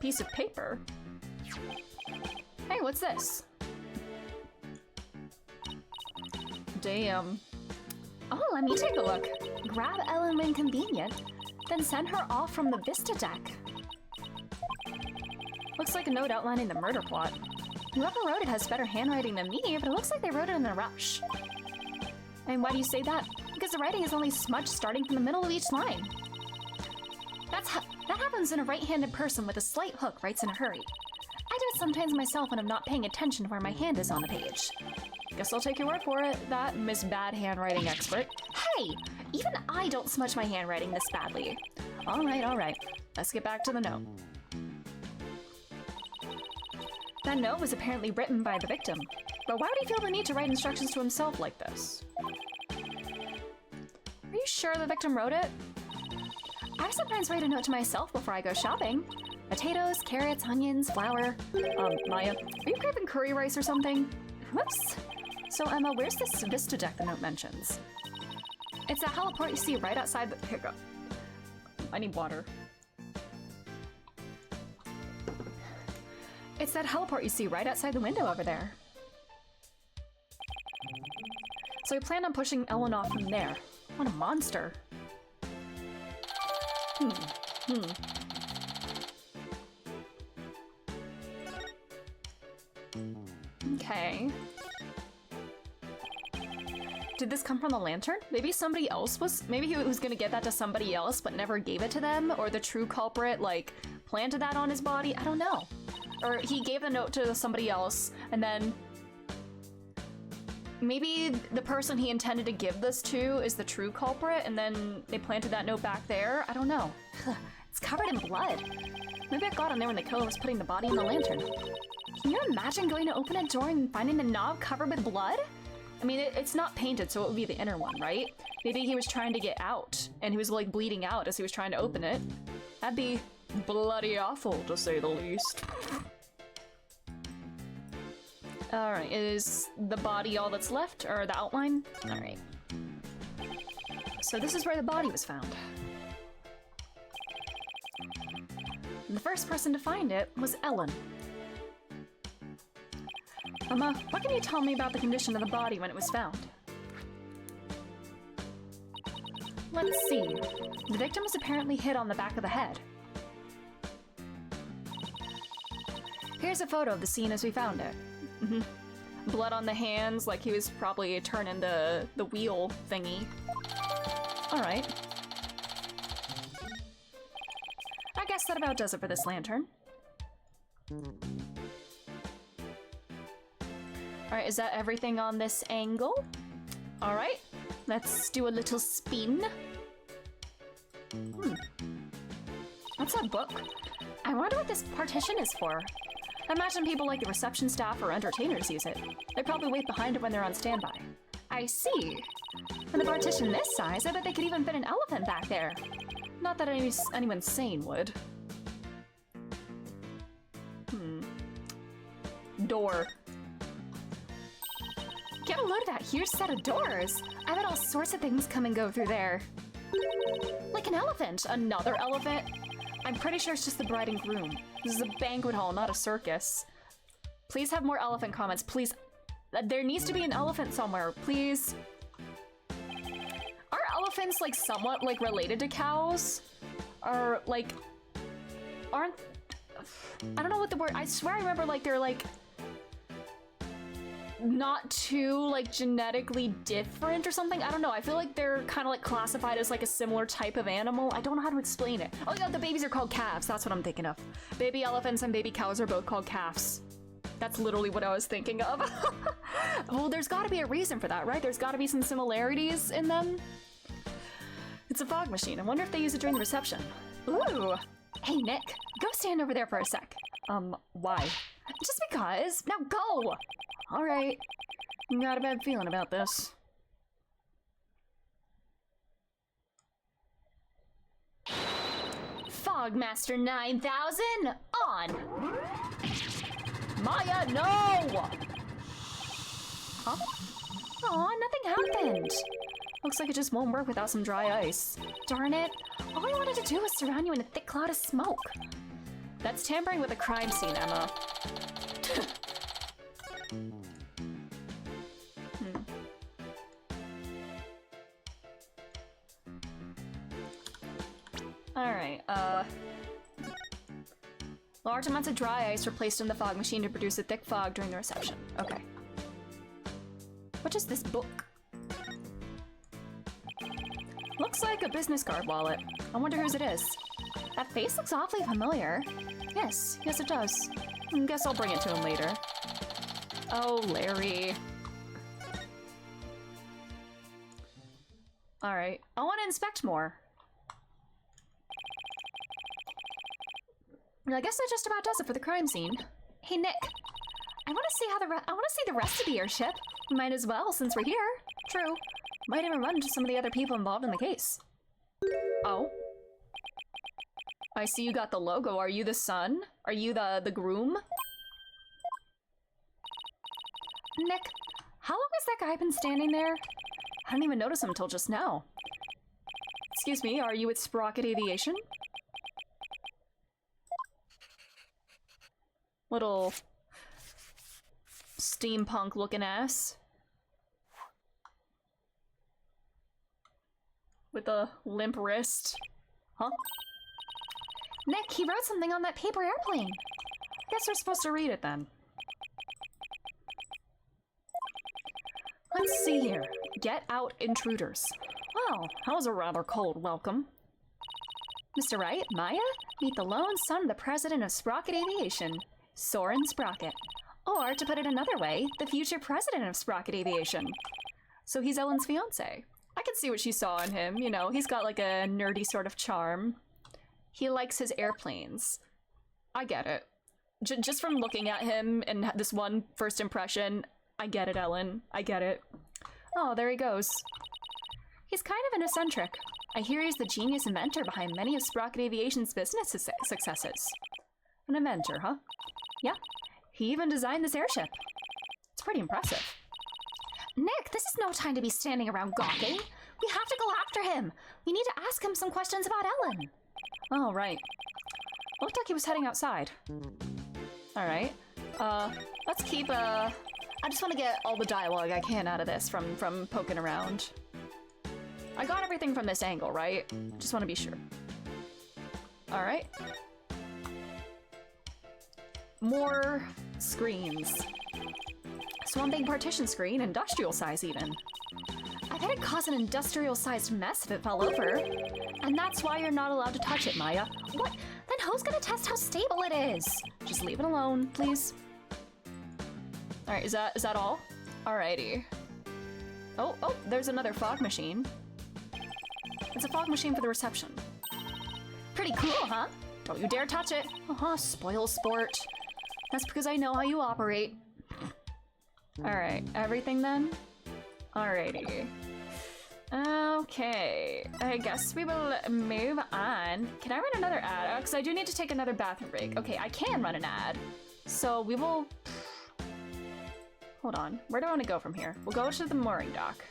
Piece of paper. Hey, what's this? Damn. Oh, let me take a look. Grab Ellen when convenient, then send her off from the Vista deck. Looks like a note outlining the murder plot. Whoever wrote it has better handwriting than me, but it looks like they wrote it in a rush. And why do you say that? Because the writing is only smudged starting from the middle of each line. That happens when a right-handed person with a slight hook writes in a hurry. I do this sometimes myself when I'm not paying attention to where my hand is on the page. Guess I'll take your word for it, that Miss Bad Handwriting expert. Hey, even I don't smudge my handwriting this badly. All right. Let's get back to the note. That note was apparently written by the victim. But why would he feel the need to write instructions to himself like this? Are you sure the victim wrote it? I sometimes write a note to myself before I go shopping. Potatoes, carrots, onions, flour. Maya, are you craving curry rice or something? Whoops. So Emma, where's this Vista deck the note mentions? It's a heliport you see right outside the... Here, go. I need water. It's that heliport you see right outside the window over there. So we planned on pushing Ellen off from there. What a monster. Okay. Did this come from the lantern? Maybe somebody else was... Maybe he was gonna get that to somebody else but never gave it to them? Or the true culprit, like, planted that on his body? I don't know. Or he gave the note to somebody else and then... Maybe the person he intended to give this to is the true culprit and then they planted that note back there? I don't know. It's covered in blood. Maybe it got in there when the killer was putting the body in the lantern. Can you imagine going to open a door and finding the knob covered with blood? I mean, it's not painted, so it would be the inner one, right? Maybe he was trying to get out, and he was, like, bleeding out as he was trying to open it. That'd be bloody awful, to say the least. Alright, is the body all that's left, or the outline? Alright. So this is where the body was found. The first person to find it was Ellen. Emma, what can you tell me about the condition of the body when it was found? Let's see. The victim was apparently hit on the back of the head. Here's a photo of the scene as we found it. Blood on the hands, like he was probably turning the wheel thingy. Alright. I guess that about does it for this lantern. Alright, is that everything on this angle? Alright, let's do a little spin. What's that book? I wonder what this partition is for. I imagine people like the reception staff or entertainers use it. They probably wait behind it when they're on standby. I see. With a partition this size, I bet they could even fit an elephant back there. Not that anyone sane would. Door. Get a load of that huge set of doors. I bet all sorts of things come and go through there. Like an elephant. Another elephant? I'm pretty sure it's just the bride and groom. This is a banquet hall, not a circus. Please have more elephant comments, please. There needs to be an elephant somewhere, please. Are elephants, like, somewhat, like, related to cows? Or, like, aren't... I don't know what the word... I swear I remember, like, they're, like... not too, like, genetically different or something. I don't know. I feel like they're kind of, like, classified as, like, a similar type of animal. I don't know how to explain it. Oh, yeah, the babies are called calves. That's what I'm thinking of. Baby elephants and baby cows are both called calves. That's literally what I was thinking of. Well, there's got to be a reason for that, right? There's got to be some similarities in them. It's a fog machine. I wonder if they use it during the reception. Ooh. Hey, Nick, go stand over there for a sec. Why? Just because. Now go! Alright. Got a bad feeling about this. Fogmaster 9000, on! Maya, no! Huh? Aw, nothing happened. Looks like it just won't work without some dry ice. Darn it. All I wanted to do was surround you in a thick cloud of smoke. That's tampering with a crime scene, Emma. Alright, large amounts of dry ice were placed in the fog machine to produce a thick fog during the reception. Okay. What is this book? Looks like a business card wallet. I wonder whose it is. That face looks awfully familiar. Yes, yes it does. Guess I'll bring it to him later. Oh, Larry. Alright, I want to inspect more. I guess that just about does it for the crime scene. Hey, Nick. I want to see how I want to see the rest of the airship. Might as well, since we're here. True. Might even run into some of the other people involved in the case. Oh. I see you got the logo. Are you the son? Are you the groom? Nick, how long has that guy been standing there? I didn't even notice him until just now. Excuse me, are you with Sprocket Aviation? Little steampunk looking ass. With a limp wrist. Huh? Nick, he wrote something on that paper airplane. Guess we're supposed to read it then. Let's see here. Get out, intruders. Well, that was a rather cold welcome. Mr. Wright, Maya, meet the lone son of the president of Sprocket Aviation, Soren Sprocket. Or, to put it another way, the future president of Sprocket Aviation. So he's Ellen's fiance. I can see what she saw in him, you know, he's got like a nerdy sort of charm. He likes his airplanes. I get it. Just from looking at him and this one first impression, I get it, Ellen. I get it. Oh, there he goes. He's kind of an eccentric. I hear he's the genius inventor behind many of Sprocket Aviation's business successes. An inventor, huh? Yeah. He even designed this airship. It's pretty impressive. Nick, this is no time to be standing around gawking. We have to go after him. We need to ask him some questions about Ellen. Oh, right. Looked like he was heading outside. Alright. Let's keep, I just want to get all the dialogue I can out of this from poking around. I got everything from this angle, right? Just want to be sure. Alright. More screens. One big partition screen, industrial size even. I bet it caused an industrial-sized mess if it fell over. And that's why you're not allowed to touch it, Maya. What? Then who's gonna test how stable it is? Just leave it alone, please. Alright, is that all? Alrighty. Oh, there's another fog machine. It's a fog machine for the reception. Pretty cool, huh? Don't you dare touch it. Spoil sport. That's because I know how you operate. Alright, everything then? Alrighty. Okay, I guess we will move on. Can I run another ad? Because I do need to take another bathroom break. Okay, I can run an ad. So we will... Hold on, where do I want to go from here? We'll go to the mooring dock.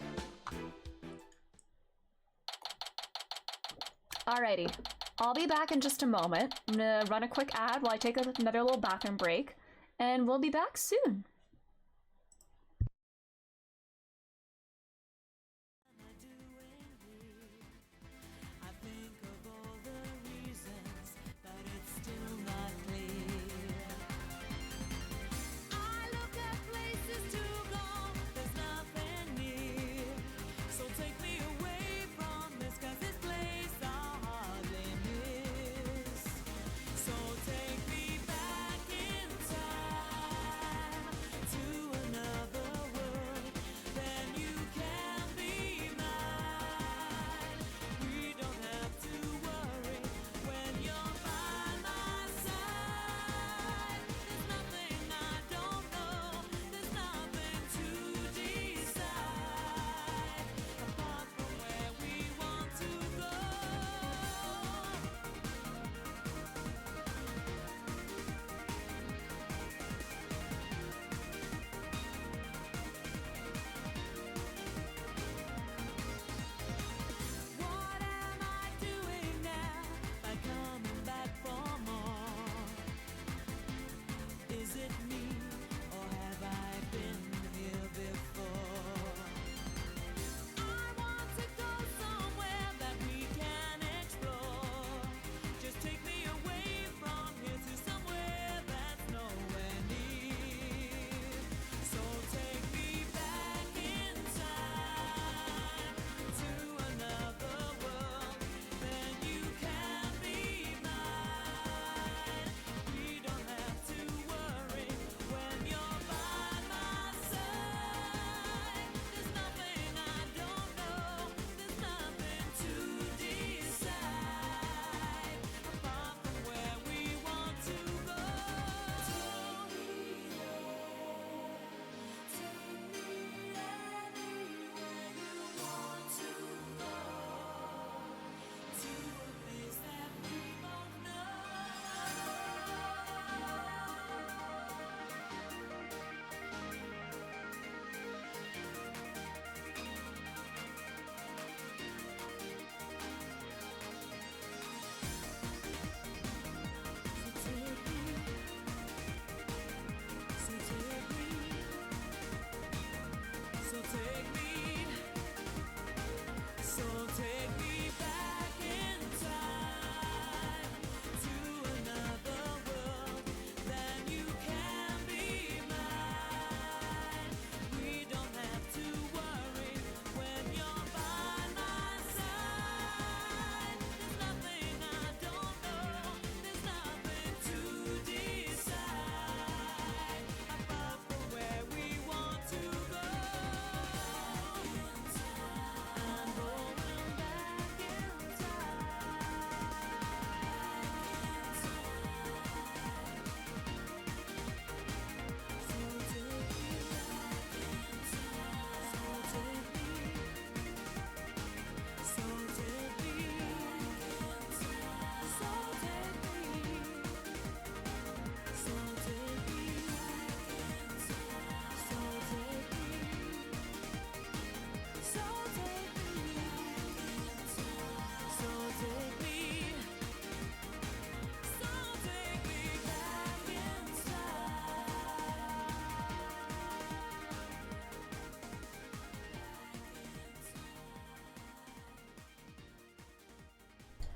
Alrighty, I'll be back in just a moment. I'm gonna run a quick ad while I take another little bathroom break. And we'll be back soon.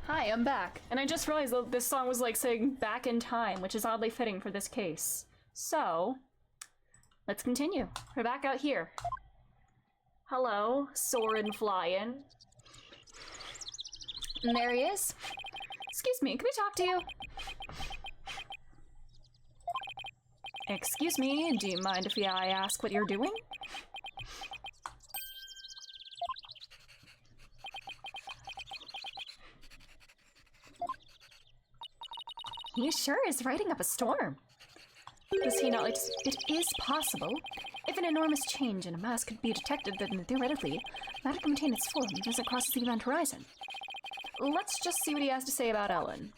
Hi, I'm back. And I just realized that this song was like saying back in time, which is oddly fitting for this case. So, let's continue. We're back out here. Hello, soarin' flyin'. And there he is. Excuse me, can we talk to you? Excuse me, do you mind if I ask what you're doing? He sure is writing up a storm. Does he not like to... It is possible. If an enormous change in a mass could be detected, then theoretically, matter can maintain its form as it crosses the event horizon. Let's just see what he has to say about Ellen.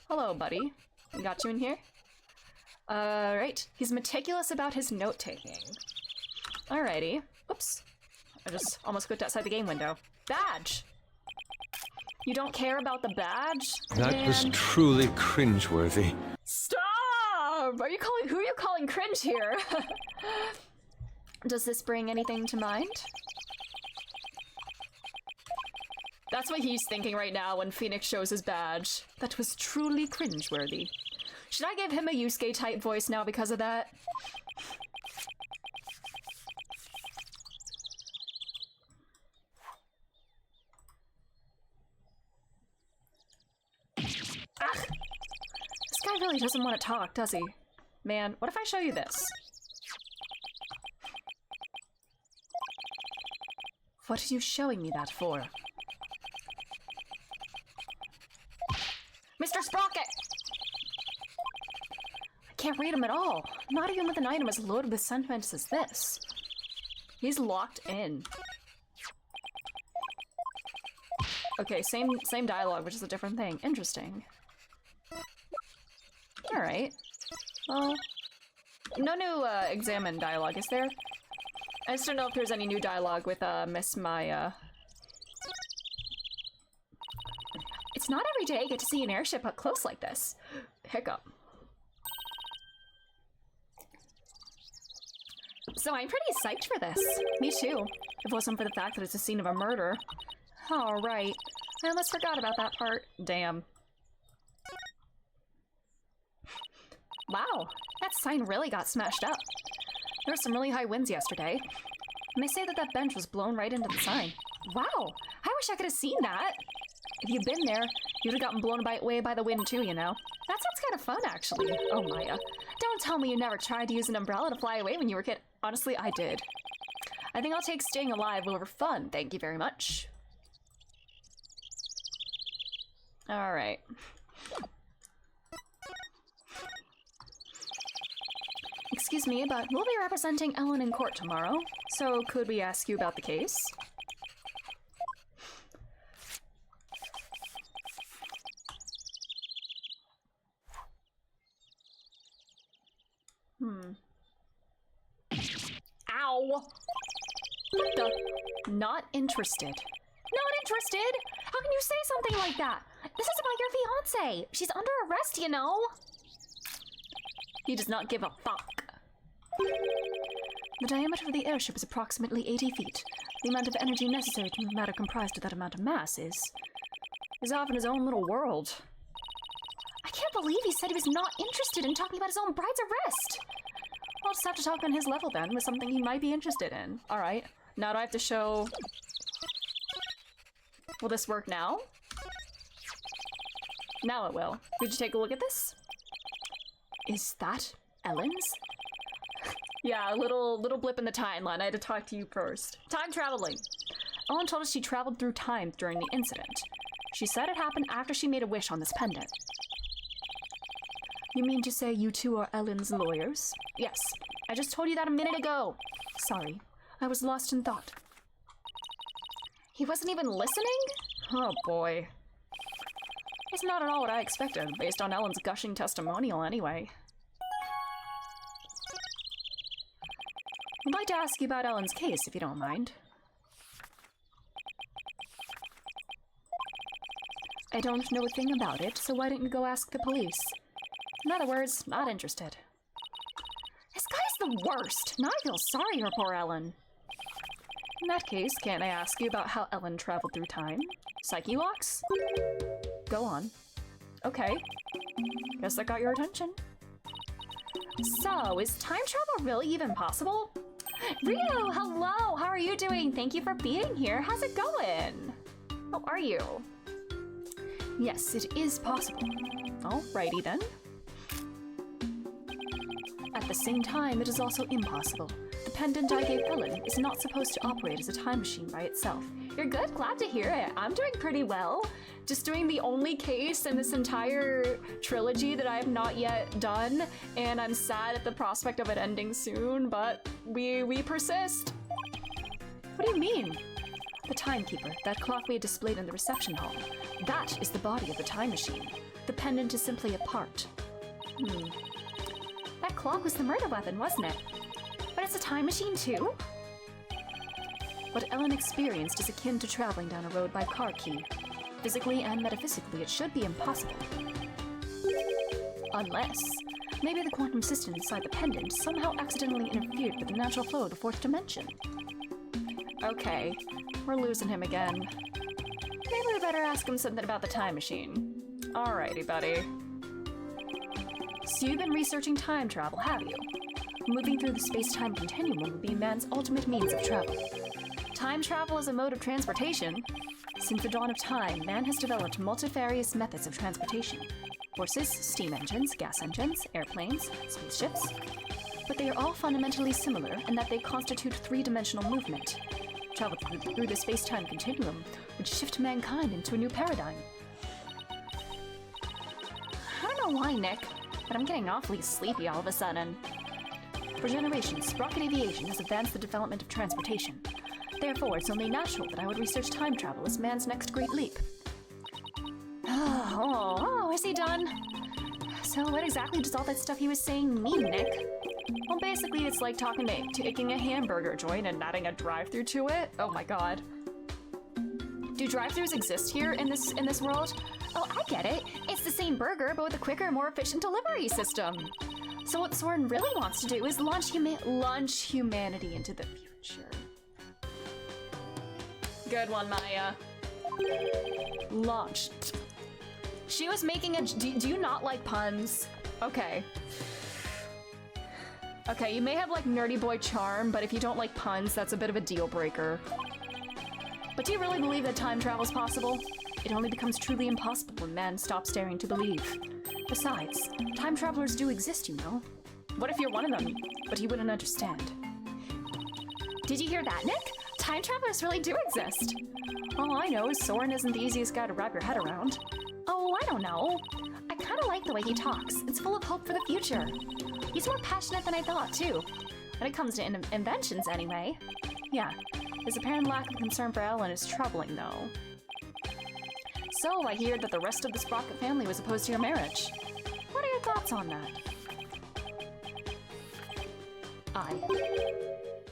Hello, buddy. Got you in here? Right. He's meticulous about his note-taking. Alrighty. Oops. I just almost clicked outside the game window. Badge! You don't care about the badge? That was truly cringeworthy. Stop! Are you calling- who are you calling cringe here? Does this bring anything to mind? That's what he's thinking right now when Phoenix shows his badge. That was truly cringeworthy. Should I give him a Yusuke type voice now because of that? Ah! This guy really doesn't want to talk, does he? Man, what if I show you this? What are you showing me that for? Mr. Sprocket! I can't read him at all. Not even with an item as loaded with sentiments as this. He's locked in. Okay, same dialogue, which is a different thing. Interesting. Alright. Well, no new examine dialogue, is there? I just don't know if there's any new dialogue with Miss Maya. It's not every day I get to see an airship up close like this. Hiccup. So I'm pretty psyched for this. Me too. If it wasn't for the fact that it's a scene of a murder. Oh, right. I almost forgot about that part. Damn. Wow, that sign really got smashed up. There were some really high winds yesterday. And they say that that bench was blown right into the sign. Wow, I wish I could have seen that. If you'd been there, you'd have gotten blown away by the wind too, you know? That sounds kind of fun, actually. Oh, Maya. Don't tell me you never tried to use an umbrella to fly away when you were a kid. Honestly, I did. I think I'll take staying alive over fun, thank you very much. Alright. Excuse me, but we'll be representing Ellen in court tomorrow, so could we ask you about the case? Ow! What the? Not interested. Not interested? How can you say something like that? This is about your fiancée. She's under arrest, you know. He does not give a fuck. The diameter of the airship is approximately 80 feet. The amount of energy necessary to move matter comprised of that amount of mass is off in his own little world. I can't believe he said he was not interested in talking about his own bride's arrest. I'll just have to talk on his level then with something he might be interested in. Alright, now do I have to show... Will this work now? Now it will. Could you take a look at this? Is that Ellen's? Yeah, a little blip in the timeline. I had to talk to you first. Time traveling. Ellen told us she traveled through time during the incident. She said it happened after she made a wish on this pendant. You mean to say you two are Ellen's lawyers? Yes. I just told you that a minute ago. Sorry, I was lost in thought. He wasn't even listening? Oh boy. It's not at all what I expected, based on Ellen's gushing testimonial anyway. I'd like to ask you about Ellen's case, if you don't mind. I don't know a thing about it, so why don't you go ask the police? In other words, not interested. This guy's the worst! Now I feel sorry for poor Ellen. In that case, can't I ask you about how Ellen traveled through time? Psyche locks? Go on. Okay. Guess that got your attention. So, is time travel really even possible? Rio, hello! How are you doing? Thank you for being here. How's it going? How are you? Yes, it is possible. Alrighty then. At the same time, it is also impossible. The pendant I gave Ellen is not supposed to operate as a time machine by itself. You're good? Glad to hear it. I'm doing pretty well. Just doing the only case in this entire trilogy that I have not yet done, and I'm sad at the prospect of it ending soon, but we persist. What do you mean? The timekeeper, that clock we had displayed in the reception hall. That is the body of the time machine. The pendant is simply a part. That clock was the murder weapon, wasn't it? But it's a time machine too? What Ellen experienced is akin to traveling down a road by car key. Physically and metaphysically, it should be impossible. Unless, maybe the quantum system inside the pendant somehow accidentally interfered with the natural flow of the fourth dimension. Okay, we're losing him again. Maybe we better ask him something about the time machine. Alrighty, buddy. So you've been researching time travel, have you? Moving through the space-time continuum would be man's ultimate means of travel. Time travel is a mode of transportation. Since the dawn of time, man has developed multifarious methods of transportation. Horses, steam engines, gas engines, airplanes, spaceships. But they are all fundamentally similar in that they constitute three-dimensional movement. Travel through the space-time continuum would shift mankind into a new paradigm. I don't know why, Nick, but I'm getting awfully sleepy all of a sudden. For generations, rocket aviation has advanced the development of transportation. Therefore, it's only natural that I would research time travel as man's next great leap. Is he done? So what exactly does all that stuff he was saying mean, Nick? Well, basically, it's like taking a hamburger joint and adding a drive-thru to it. Oh my god. Do drive-thrus exist here in this world? Oh, I get it. It's the same burger, but with a quicker, more efficient delivery system. So what Soren really wants to do is launch humanity into the future. Good one, Maya. Launch. She was making a... Do you not like puns? Okay. Okay, you may have like nerdy boy charm, but if you don't like puns, that's a bit of a deal breaker. But do you really believe that time travel is possible? It only becomes truly impossible when man stops daring to believe. Besides, time travelers do exist, you know. What if you're one of them, but you wouldn't understand? Did you hear that, Nick? Time travelers really do exist. All I know is Soren isn't the easiest guy to wrap your head around. Oh, I don't know. I kind of like the way he talks. It's full of hope for the future. He's more passionate than I thought, too. When it comes to inventions, anyway. Yeah, his apparent lack of concern for Ellen is troubling, though. So, I hear that the rest of the Sprocket family was opposed to your marriage. What are your thoughts on that?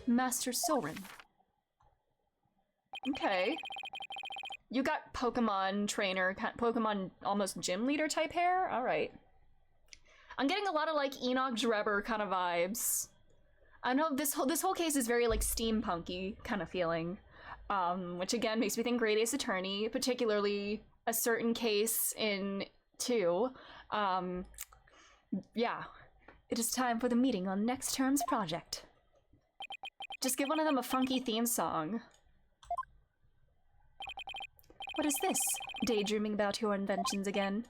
Master Soren. Okay. You got Pokemon trainer, Pokemon almost gym leader type hair? Alright. I'm getting a lot of like Enoch Drebber kind of vibes. I know this whole case is very like steampunky kind of feeling. Which again makes me think Great Ace Attorney, particularly a certain case in 2. Yeah. It is time for the meeting on next term's project. Just give one of them a funky theme song. What is this? Daydreaming about your inventions again?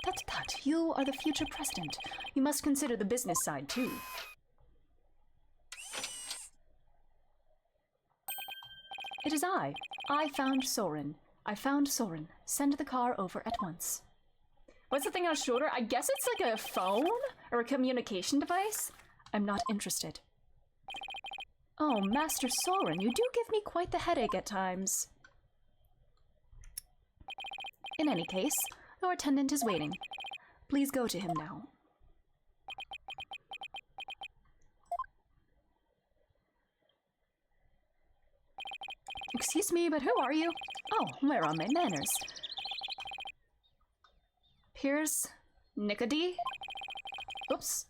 Tut, you are the future president. You must consider the business side, too. It is I. I found Soren. Send the car over at once. What's the thing on his shoulder? I guess it's like a phone? Or a communication device? I'm not interested. Oh, Master Soren, you do give me quite the headache at times. In any case, your attendant is waiting. Please go to him now. Excuse me, but who are you? Oh, where are my manners? Piers Nicody? Oops.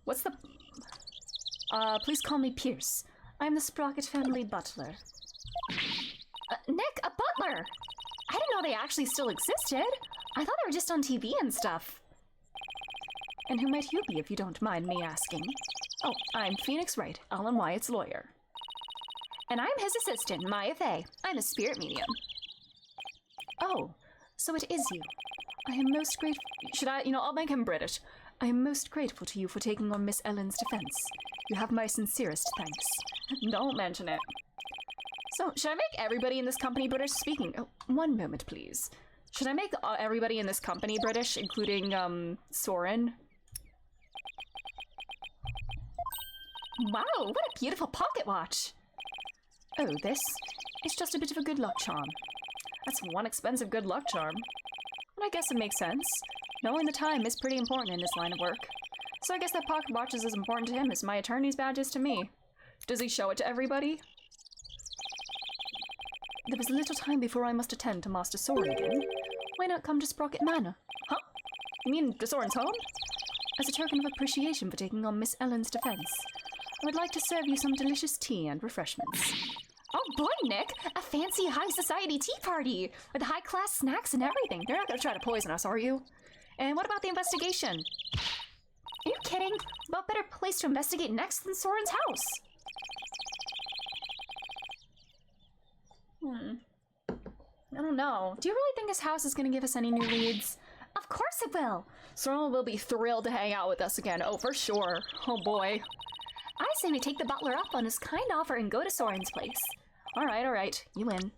What's the... please call me Pierce. I'm the Sprocket family butler. Nick, a butler! I know they actually still existed. I thought they were just on TV and stuff. And who might you be, if you don't mind me asking? Oh, I'm Phoenix Wright, Alan Wyatt's lawyer. And I'm his assistant, Maya Fey. I'm a spirit medium. Oh, so it is you. I am most grateful. Should I? I'll make him British. I am most grateful to you for taking on Miss Ellen's defense. You have my sincerest thanks. Don't mention it. So, should I make everybody in this company British? Speaking. Oh, one moment, please. Should I make everybody in this company British, including, Soren? Wow, what a beautiful pocket watch! Oh, this? It's just a bit of a good luck charm. That's one expensive good luck charm. And I guess it makes sense. Knowing the time is pretty important in this line of work. So I guess that pocket watch is as important to him as my attorney's badge is to me. Does he show it to everybody? There was a little time before I must attend to Master Soren again. Why not come to Sprocket Manor? Huh? You mean to Soren's home? As a token of appreciation for taking on Miss Ellen's defense, I would like to serve you some delicious tea and refreshments. Oh boy, Nick! A fancy high society tea party! With high-class snacks and everything. They're not gonna try to poison us, are you? And what about the investigation? Are you kidding? What better place to investigate next than Soren's house? I don't know. Do you really think his house is gonna give us any new leads? Of course it will! Soren will be thrilled to hang out with us again. Oh, for sure. Oh boy. I say we take the butler up on his kind offer and go to Soren's place. Alright. You win.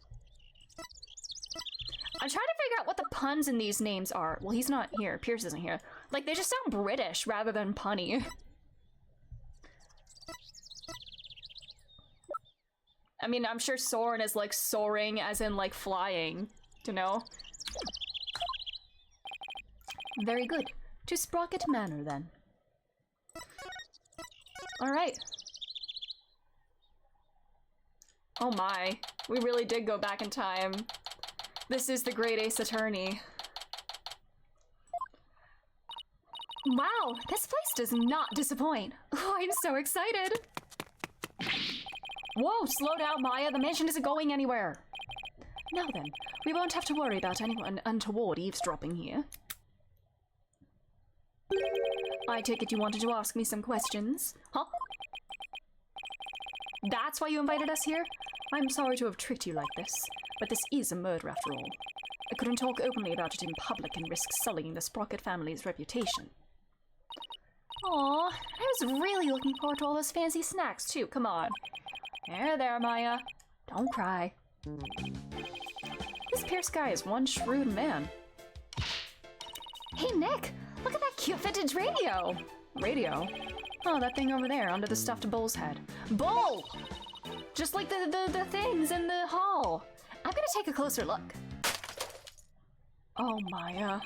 I'm trying to figure out what the puns in these names are. Well, he's not here. Pierce isn't here. Like, they just sound British rather than punny. I mean, I'm sure Soren is like soaring as in like flying, you know? Very good. To Sprocket Manor, then. Alright. Oh my. We really did go back in time. This is the Great Ace Attorney. Wow, this place does not disappoint. Oh, I'm so excited. Whoa, slow down, Maya. The mansion isn't going anywhere. Now then, we won't have to worry about anyone untoward eavesdropping here. I take it you wanted to ask me some questions, huh? That's why you invited us here? I'm sorry to have tricked you like this, but this is a murder after all. I couldn't talk openly about it in public and risk sullying the Sprocket family's reputation. Aw, I was really looking forward to all those fancy snacks too, come on. There, Maya. Don't cry. This Pierce guy is one shrewd man. Hey, Nick! Look at that cute vintage radio! Radio? Oh, that thing over there under the stuffed bull's head. Bull! Just like the things in the hall. I'm gonna take a closer look. Oh, Maya.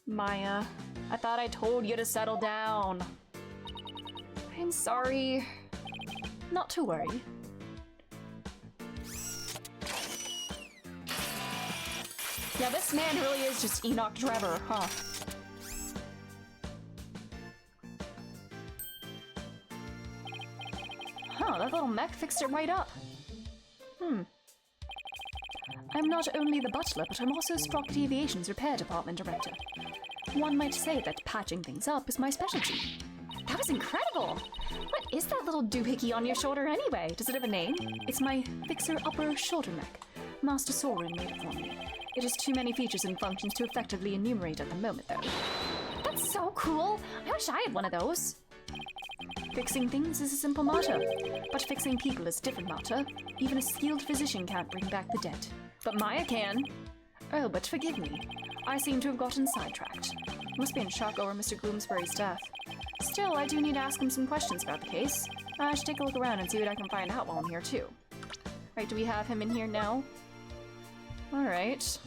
Maya, I thought I told you to settle down. I'm sorry. Not to worry. Yeah, this man really is just Enoch Trevor, huh? Huh, that little mech fixed it right up. I'm not only the butler, but I'm also Sprocket Aviation's repair department director. One might say that patching things up is my specialty. That was incredible! What is that little doohickey on your shoulder anyway? Does it have a name? It's my Fixer Upper Shoulder Mech. Master Soren made it for me. It has too many features and functions to effectively enumerate at the moment, though. That's so cool! I wish I had one of those! Fixing things is a simple matter, but fixing people is a different matter. Even a skilled physician can't bring back the dead. But Maya can! Oh, but forgive me. I seem to have gotten sidetracked. Must be in shock over Mr. Gloomsbury's death. Still, I do need to ask him some questions about the case. I should take a look around and see what I can find out while I'm here, too. Right, do we have him in here now? Alright.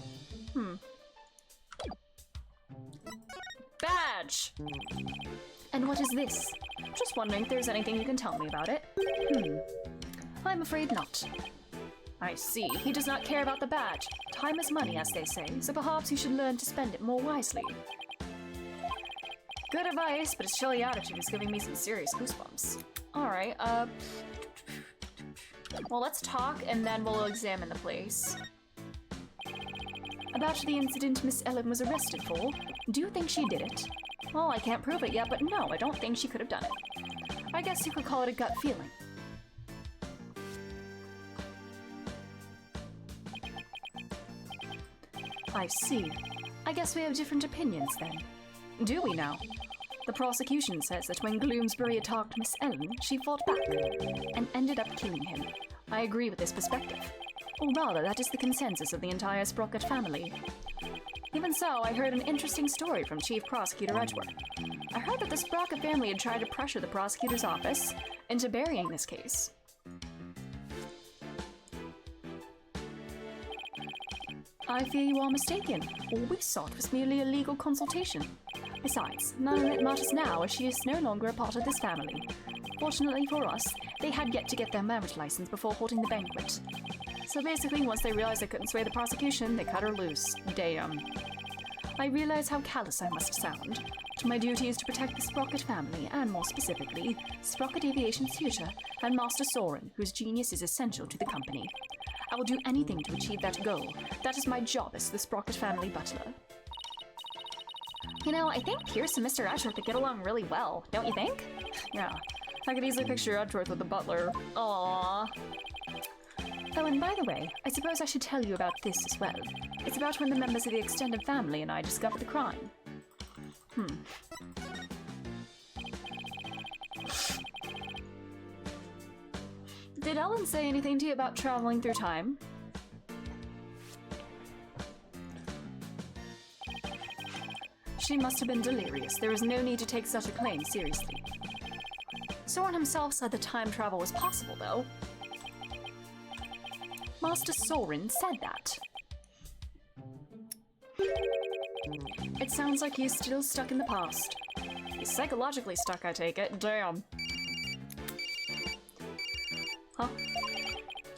Badge! And what is this? Just wondering if there's anything you can tell me about it. I'm afraid not. I see. He does not care about the badge. Time is money, as they say, so perhaps you should learn to spend it more wisely. Good advice, but his chilly attitude is giving me some serious goosebumps. Alright, well, let's talk and then we'll examine the place. About the incident Miss Ellen was arrested for, do you think she did it? Well, I can't prove it yet, but no, I don't think she could have done it. I guess you could call it a gut feeling. I see. I guess we have different opinions then. Do we now? The prosecution says that when Gloomsbury attacked Miss Ellen, she fought back and ended up killing him. I agree with this perspective. Or rather, that is the consensus of the entire Sprocket family. Even so, I heard an interesting story from Chief Prosecutor Edgeworth. I heard that the Sprocket family had tried to pressure the prosecutor's office into burying this case. I fear you are mistaken. All we sought was merely a legal consultation. Besides, none of it matters now as she is no longer a part of this family. Fortunately for us, they had yet to get their marriage license before holding the banquet. So basically, once they realized they couldn't sway the prosecution, they cut her loose. Damn. I realize how callous I must sound. But my duty is to protect the Sprocket family, and more specifically, Sprocket Aviation's future, and Master Soren, whose genius is essential to the company. I will do anything to achieve that goal. That is my job as the Sprocket family butler. You know, I think Pierce and Mr. Edgeworth would get along really well, don't you think? Yeah, I could easily picture Edgeworth with the butler. Aww. Oh, and by the way, I suppose I should tell you about this as well. It's about when the members of the extended family and I discovered the crime. Did Ellen say anything to you about traveling through time? She must have been delirious. There is no need to take such a claim seriously. Soren himself said that time travel was possible, though. Master Soren said that. It sounds like he's still stuck in the past. He's psychologically stuck, I take it. Damn. Huh?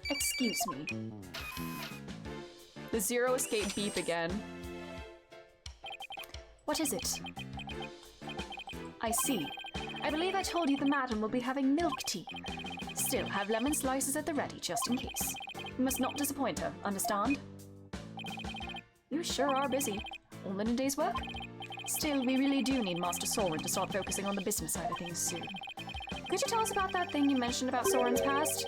Excuse me. The zero escape beep again. What is it? I see. I believe I told you the madam will be having milk tea. Still, have lemon slices at the ready, just in case. You must not disappoint her, understand? You sure are busy. All in a day's work? Still, we really do need Master Soren to start focusing on the business side of things soon. Could you tell us about that thing you mentioned about Soren's past?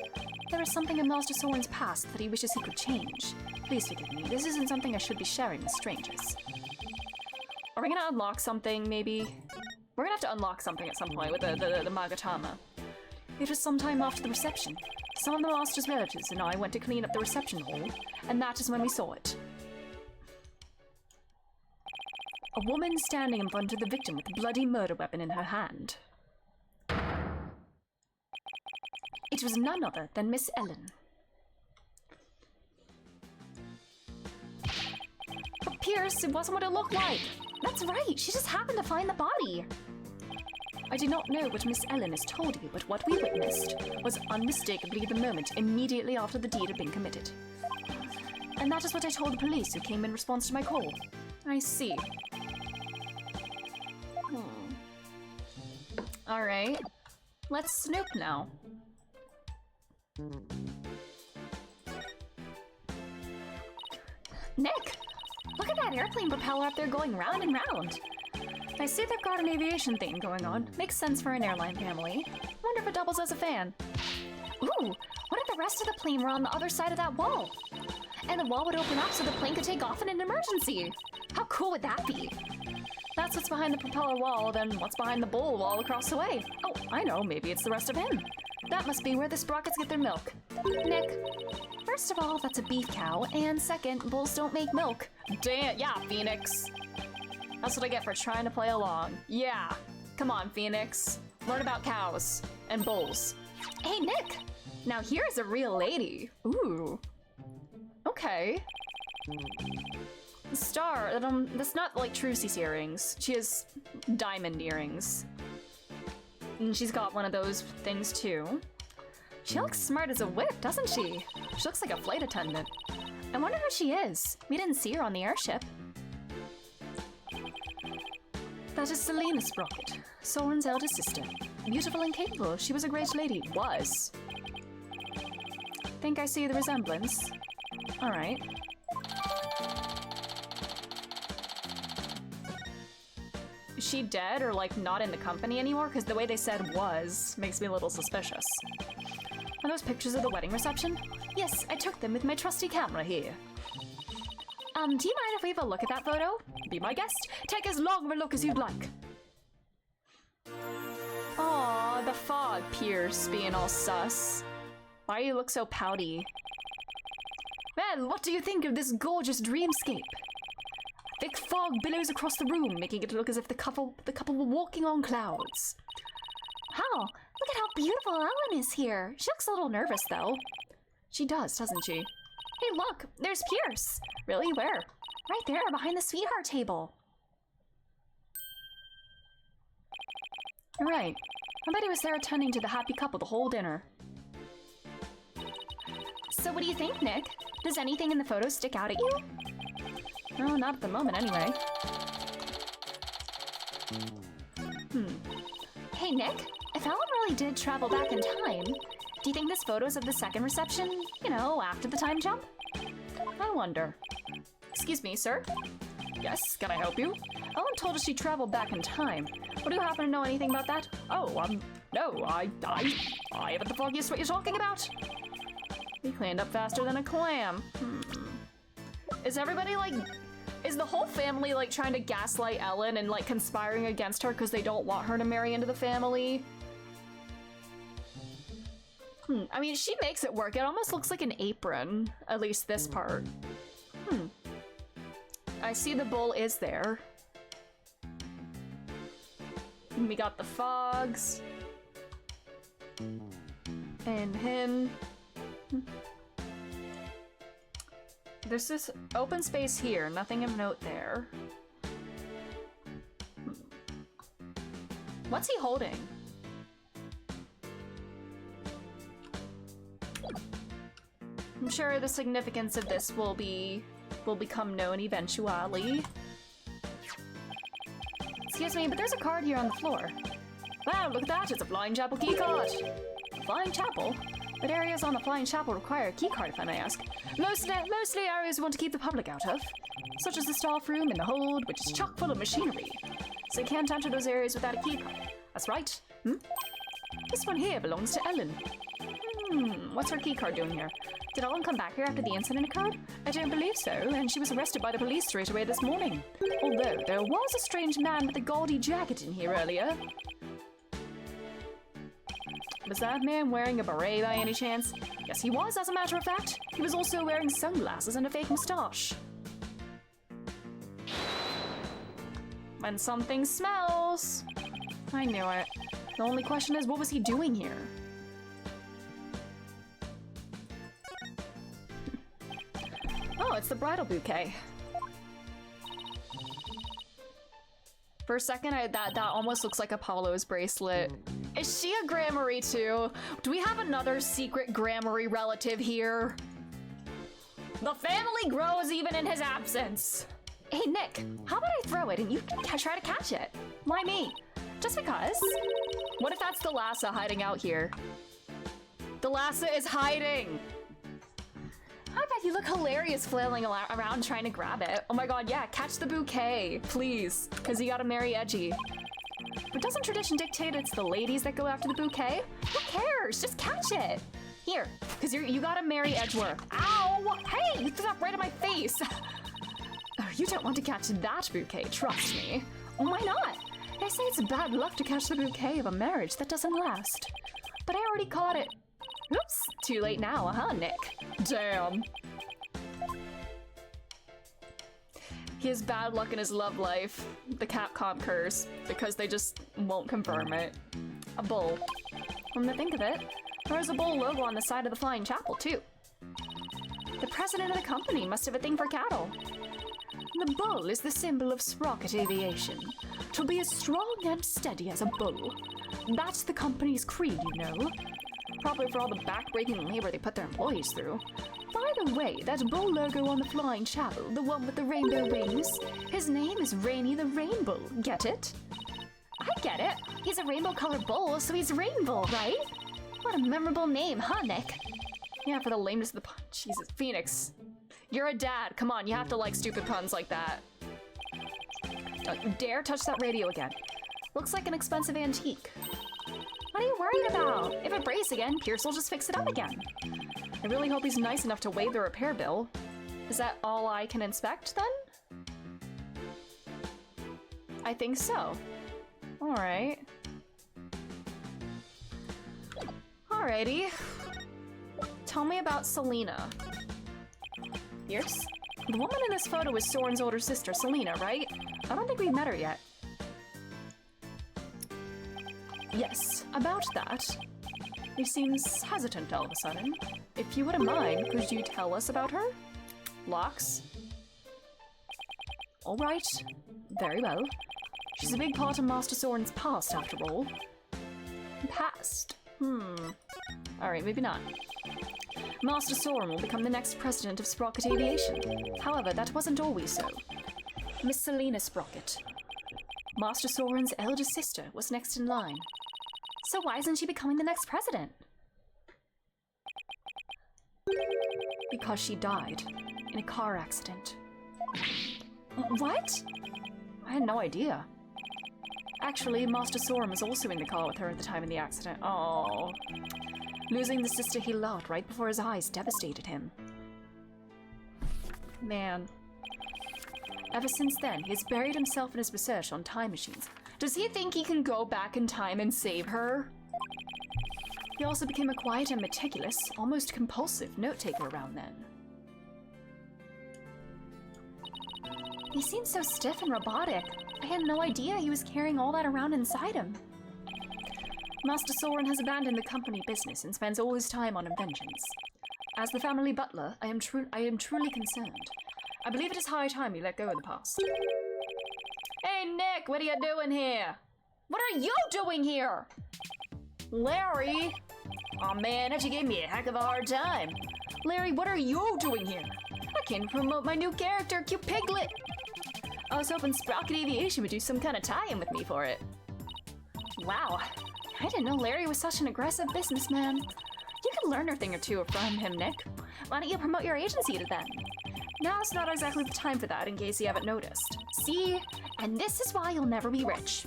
There is something in Master Soren's past that he wishes he could change. Please forgive me, this isn't something I should be sharing with strangers. Are we gonna unlock something, maybe? We're gonna have to unlock something at some point with the Magatama. It was sometime after the reception. Some of the Master's relatives and I went to clean up the reception hall, and that is when we saw it. A woman standing in front of the victim with a bloody murder weapon in her hand. It was none other than Miss Ellen. But Pierce, it wasn't what it looked like. That's right, she just happened to find the body. I do not know what Miss Ellen has told you, but what we witnessed was unmistakably the moment immediately after the deed had been committed. And that is what I told the police who came in response to my call. I see. Alright. Let's snoop now. Nick! Look at that airplane propeller up there going round and round. I see they've got an aviation theme going on. Makes sense for an airline family. Wonder if it doubles as a fan. Ooh, what if the rest of the plane were on the other side of that wall? And the wall would open up so the plane could take off in an emergency. How cool would that be? That's what's behind the propeller wall, then what's behind the bowl wall across the way? Oh, I know, maybe it's the rest of him. That must be where the sprockets get their milk. Nick, first of all, that's a beef cow, and second, bulls don't make milk. Damn, yeah, Phoenix. That's what I get for trying to play along. Yeah, come on, Phoenix. Learn about cows and bulls. Hey, Nick, now here's a real lady. Ooh. Okay. The star, that's not like Trucy's earrings. She has diamond earrings. And she's got one of those things too. She looks smart as a whip, doesn't she? She looks like a flight attendant. I wonder who she is. We didn't see her on the airship. That is Selena Sprocket, Soren's eldest sister. Beautiful and capable, she was a great lady. Was. Think I see the resemblance. Alright. she dead or like not in the company anymore? Because the way they said was makes me a little suspicious. Are those pictures of the wedding reception? Yes, I took them with my trusty camera here. Do you mind if we have a look at that photo? Be my guest. Take as long of a look as you'd like. Aw, the fog, Pierce, being all sus. Why do you look so pouty? Well, what do you think of this gorgeous dreamscape? Thick fog billows across the room, making it look as if the couple were walking on clouds. Wow, look at how beautiful Ellen is here. She looks a little nervous, though. She does, doesn't she? Hey, look, there's Pierce. Really? Where? Right there, behind the sweetheart table. Right. I bet he was there attending to the happy couple the whole dinner. So what do you think, Nick? Does anything in the photo stick out at you? No, not at the moment, anyway. Hey, Nick, if Ellen really did travel back in time, do you think this photo's of the second reception, you know, after the time jump? I wonder. Excuse me, sir? Yes, can I help you? Ellen told us she traveled back in time. Would you happen to know anything about that? Oh, no, I haven't the foggiest what you're talking about. He cleaned up faster than a clam. Is everybody like... Is the whole family like trying to gaslight Ellen and like conspiring against her because they don't want her to marry into the family? I mean, she makes it work. It almost looks like an apron, at least this part. I see the bull is there. We got the fogs. And him. There's this open space here, nothing of note there. What's he holding? I'm sure the significance of this will become known eventually. Excuse me, but there's a card here on the floor. Wow, look at that, it's a Flying Chapel key card. Flying Chapel? What areas on the Flying Chapel require a key card, if I may ask? Mostly areas we want to keep the public out of, such as the staff room and the hold, which is chock full of machinery. So you can't enter those areas without a key card. That's right. This one here belongs to Ellen. What's her key card doing here? Did Ellen come back here after the incident occurred? I don't believe so, and she was arrested by the police straight away this morning. Although there was a strange man with a gaudy jacket in here earlier. Was that man wearing a beret by any chance? Yes, he was, as a matter of fact. He was also wearing sunglasses and a fake moustache. When something smells. I knew it. The only question is, what was he doing here? Oh, it's the bridal bouquet. For a second, that almost looks like Apollo's bracelet. Is she a Gramarye too? Do we have another secret Gramarye relative here? The family grows even in his absence. Hey, Nick, how about I throw it and you try to catch it? Why me? Just because. What if that's the Lassa hiding out here? The Lassa is hiding! I bet you look hilarious flailing around trying to grab it. Oh my god, yeah, catch the bouquet, please. Because you gotta marry Edgy. But doesn't tradition dictate it's the ladies that go after the bouquet? Who cares? Just catch it. Here, because you gotta marry Edgeworth. Ow! Hey, you threw that right in my face. Oh, you don't want to catch that bouquet, trust me. Oh, why not? They say it's bad luck to catch the bouquet of a marriage that doesn't last. But I already caught it. Oops, too late now, huh, Nick? Damn. He has bad luck in his love life. The Capcom curse, because they just won't confirm it. A bull. Come to think of it, there's a bull logo on the side of the Flying Chapel, too. The president of the company must have a thing for cattle. The bull is the symbol of Sprocket Aviation. To be as strong and steady as a bull. That's the company's creed, you know. Probably for all the back-breaking labor they put their employees through. By the way, that bull logo on the Flying Chapel, the one with the rainbow wings, his name is Rainy the Rainbow. Get it? I get it. He's a rainbow-colored bull, so he's Rainbow, right? What a memorable name, huh, Nick? Yeah, for the lameness of the pun. Jesus, Phoenix. You're a dad. Come on, you have to like stupid puns like that. Don't you dare touch that radio again. Looks like an expensive antique. What are you worried about? If it breaks again, Pierce will just fix it up again. I really hope he's nice enough to waive the repair bill. Is that all I can inspect then? I think so. Alright. Alrighty. Tell me about Selena. Pierce? The woman in this photo is Soren's older sister, Selena, right? I don't think we've met her yet. Yes, about that. He seems hesitant all of a sudden. If you wouldn't mind, could you tell us about her? Locks? Alright. Very well. She's a big part of Master Soren's past, after all. Past? Alright, maybe not. Master Soren will become the next president of Sprocket Aviation. However, that wasn't always so. Miss Selena Sprocket, Master Soren's eldest sister, was next in line. So why isn't she becoming the next president? Because she died in a car accident. What? I had no idea. Actually, Master Soren was also in the car with her at the time of the accident. Oh, losing the sister he loved right before his eyes devastated him. Man. Ever since then, he has buried himself in his research on time machines. Does he think he can go back in time and save her? He also became a quiet and meticulous, almost compulsive note-taker around then. He seems so stiff and robotic. I had no idea he was carrying all that around inside him. Master Soren has abandoned the company business and spends all his time on inventions. As the family butler, I am truly concerned. I believe it is high time you let go of the past. Hey Nick, what are you doing here? What are you doing here? Larry? Oh man, that you gave me a heck of a hard time. Larry, what are you doing here? I came to promote my new character, Cute Piglet. I was hoping Sprocket Aviation would do some kind of tie-in with me for it. Wow, I didn't know Larry was such an aggressive businessman. You could learn a thing or two from him, Nick. Why don't you promote your agency to them? Now's not exactly the time for that, in case you haven't noticed. See? And this is why you'll never be rich.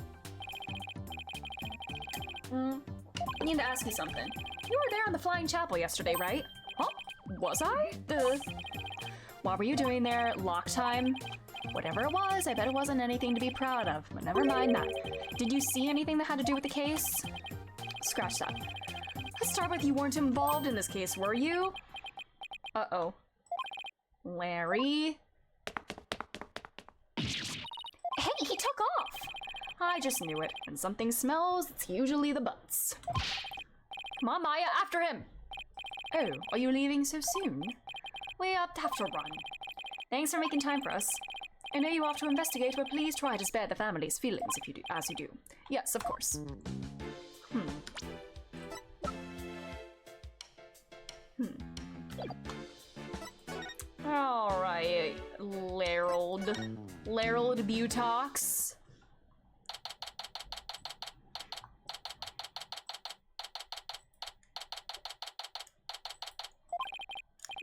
I need to ask you something. You were there in the Flying Chapel yesterday, right? Huh? Was I? What were you doing there? Lock time? Whatever it was, I bet it wasn't anything to be proud of, but never mind that. Did you see anything that had to do with the case? Scratch that. Let's start with you weren't involved in this case, were you? Uh-oh. Larry? Hey, he took off! I just knew it. When something smells, it's usually the butts. Come on, Maya, after him! Oh, are you leaving so soon? We have to run. Thanks for making time for us. I know you have to investigate, but please try to spare the family's feelings if you do, as you do. Yes, of course. Alright, Larold Butox.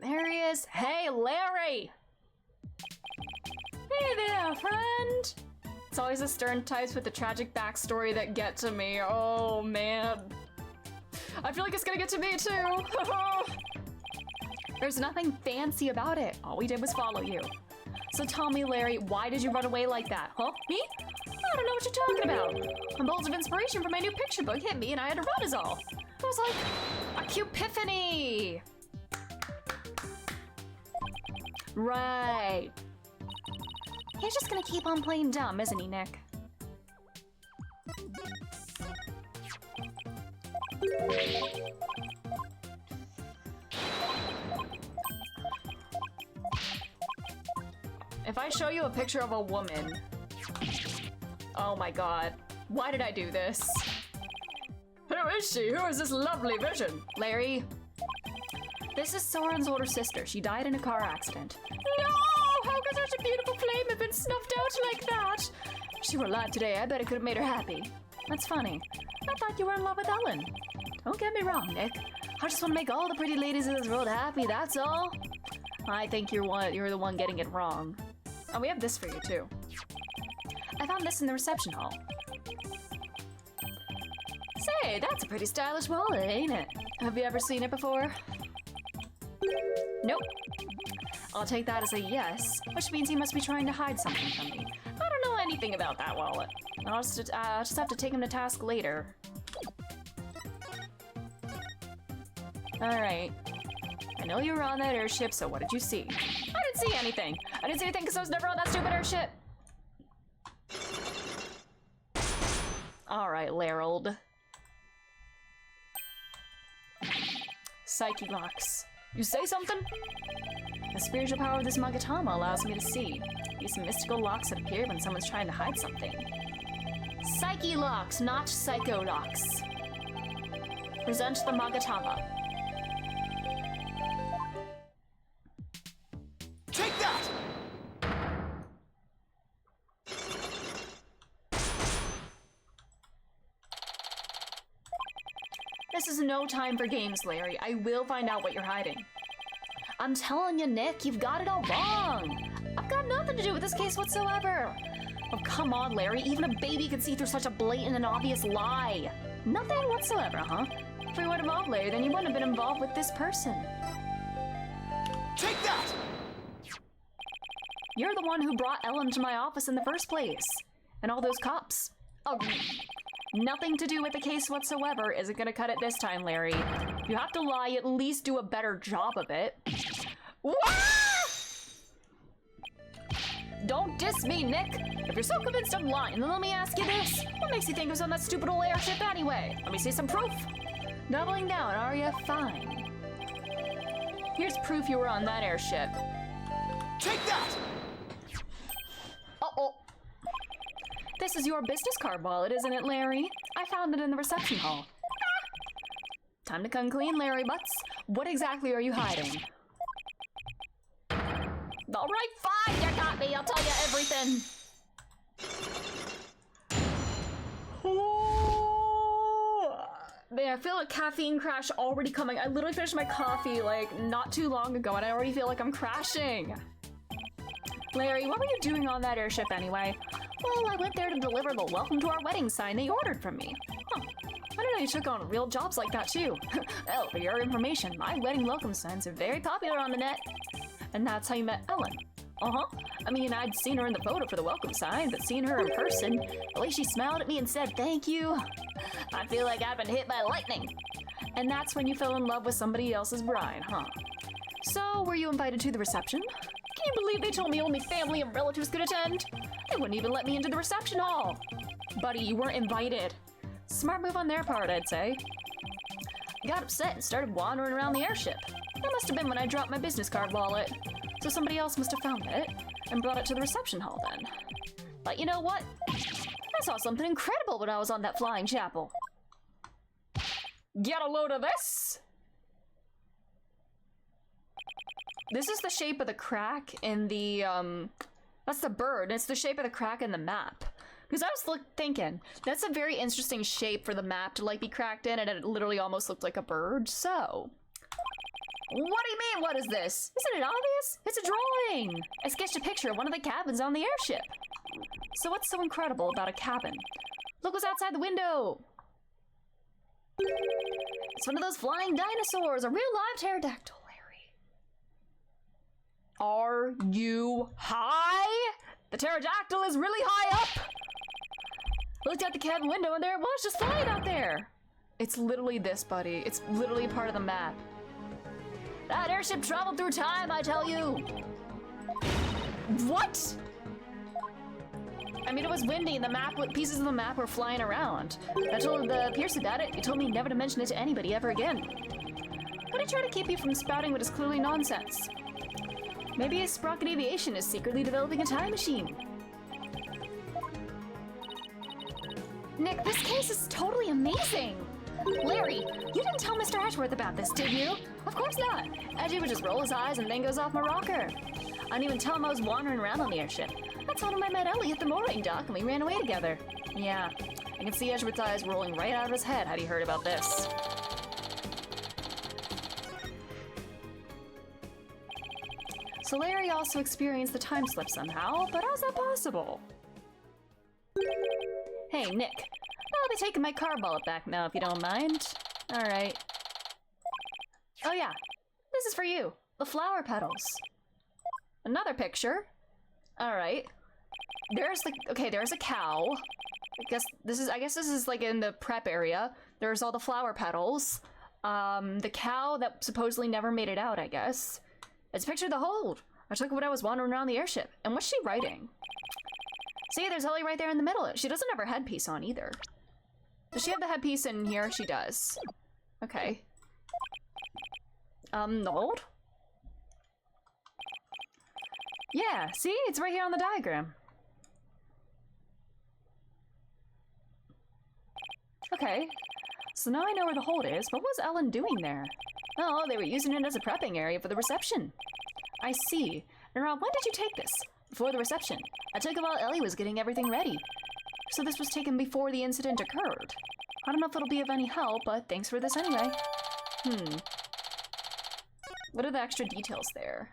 There he is. Hey, Larry! Hey there, friend! It's always the stern types with the tragic backstory that get to me. Oh, man. I feel like it's gonna get to me, too. There's nothing fancy about it. All we did was follow you. So tell me, Larry, why did you run away like that? Huh? Me? I don't know what you're talking about. A bolt of inspiration from my new picture book hit me and I had to run is all. It was like a cupiphany. Right. He's just gonna keep on playing dumb, isn't he, Nick? If I show you a picture of a woman... Oh my god. Why did I do this? Who is she? Who is this lovely vision? Larry? This is Soren's older sister. She died in a car accident. No! How could such a beautiful flame have been snuffed out like that? If she were alive today, I bet it could have made her happy. That's funny. I thought you were in love with Ellen. Don't get me wrong, Nick. I just want to make all the pretty ladies in this world happy, that's all. I think you're the one getting it wrong. Oh, we have this for you, too. I found this in the reception hall. Say, that's a pretty stylish wallet, ain't it? Have you ever seen it before? Nope. I'll take that as a yes, which means he must be trying to hide something from me. I don't know anything about that wallet. I'll just have to take him to task later. Alright. I know you were on that airship, so what did you see? I didn't see anything. I didn't see anything because I was never on that stupid airship. Alright, Larold. Psyche locks. You say something? The spiritual power of this Magatama allows me to see. These mystical locks that appear when someone's trying to hide something. Psyche locks, not psycho locks. Present the Magatama. Take that! This is no time for games, Larry. I will find out what you're hiding. I'm telling you, Nick, you've got it all wrong. I've got nothing to do with this case whatsoever. Oh, come on, Larry. Even a baby can see through such a blatant and obvious lie. Nothing whatsoever, huh? If we weren't involved, Larry, then you wouldn't have been involved with this person. Take that! You're the one who brought Ellen to my office in the first place. And all those cops. Oh, nothing to do with the case whatsoever isn't gonna cut it this time, Larry. If you have to lie, at least do a better job of it. Wah! Don't diss me, Nick. If you're so convinced I'm lying, then let me ask you this. What makes you think I was on that stupid old airship anyway? Let me see some proof. Doubling down, are you? Fine. Here's proof you were on that airship. Take that! Uh-oh. This is your business card wallet, isn't it, Larry? I found it in the reception hall. Ah! Time to come clean, Larry Butts. What exactly are you hiding? All right, fine, you got me. I'll tell you everything. Man, I feel a caffeine crash already coming. I literally finished my coffee like not too long ago and I already feel like I'm crashing. Larry, what were you doing on that airship anyway? Well, I went there to deliver the welcome to our wedding sign they ordered from me. Huh. I didn't know you took on real jobs like that too. Well, for your information, my wedding welcome signs are very popular on the net. And that's how you met Ellen. Uh-huh. I mean, I'd seen her in the photo for the welcome sign, but seeing her in person, the way she smiled at me and said thank you, I feel like I've been hit by lightning. And that's when you fell in love with somebody else's bride, huh? So, were you invited to the reception? Can you believe they told me only family and relatives could attend? They wouldn't even let me into the reception hall. Buddy, you weren't invited. Smart move on their part, I'd say. I got upset and started wandering around the airship. That must have been when I dropped my business card wallet. So somebody else must have found it and brought it to the reception hall then. But you know what? I saw something incredible when I was on that flying chapel. Get a load of this! This is the shape of the crack in the, that's the bird. It's the shape of the crack in the map. Because I was thinking, that's a very interesting shape for the map to like be cracked in, and it literally almost looked like a bird, so... What do you mean, what is this? Isn't it obvious? It's a drawing! I sketched a picture of one of the cabins on the airship. So what's so incredible about a cabin? Look what's outside the window! It's one of those flying dinosaurs, a real live pterodactyl, Larry. Are you high? The pterodactyl is really high up! I looked out the cabin window and there it was, just flying out there! It's literally this, buddy. It's literally part of the map. That airship traveled through time, I tell you! What? I mean, it was windy and the map, pieces of the map were flying around. I told Pierce about it. He told me never to mention it to anybody ever again. But I try to keep you from spouting what is clearly nonsense. Maybe Sprocket Aviation is secretly developing a time machine. Nick, this case is totally amazing! Larry, you didn't tell Mr. Edgeworth about this, did you? Of course not. Edgy would just roll his eyes and then goes off my rocker. I didn't even tell him I was wandering around on the airship. I told him I met Ellie at the mooring dock and we ran away together. Yeah, I can see Edgeworth's eyes rolling right out of his head had he heard about this. So Larry also experienced the time slip somehow, but how's that possible? Hey, Nick. I'll be taking my car bullet back now if you don't mind. Alright. Oh yeah, this is for you. The flower petals. Another picture. Alright. There's a cow. I guess this is like in the prep area. There's all the flower petals. The cow that supposedly never made it out, I guess. It's a picture of the hold. I took it when I was wandering around the airship. And what's she writing? See, there's Ellie right there in the middle. She doesn't have her headpiece on either. Does she have the headpiece in here? She does. Okay. The hold? Yeah, see? It's right here on the diagram. Okay. So now I know where the hold is, but what was Ellen doing there? Oh, they were using it as a prepping area for the reception. I see. And Rob, when did you take this? Before the reception. I took it while Ellie was getting everything ready. So this was taken before the incident occurred. I don't know if it'll be of any help, but thanks for this anyway. What are the extra details there?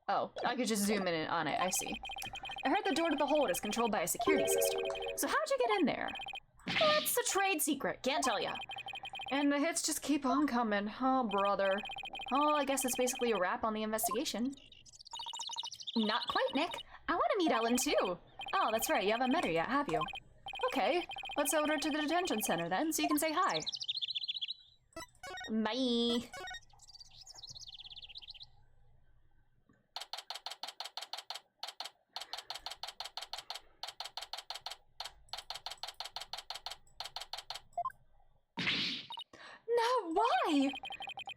Oh, I could just zoom in on it, I see. I heard the door to the hold is controlled by a security system. So how'd you get in there? That's a trade secret, can't tell ya. And the hits just keep on coming. Oh, brother. Oh, I guess it's basically a wrap on the investigation. Not quite, Nick. I want to meet Ellen, too. Oh, that's right. You haven't met her yet, have you? Okay. Let's order to the detention center, then, so you can say hi. Bye. No, why?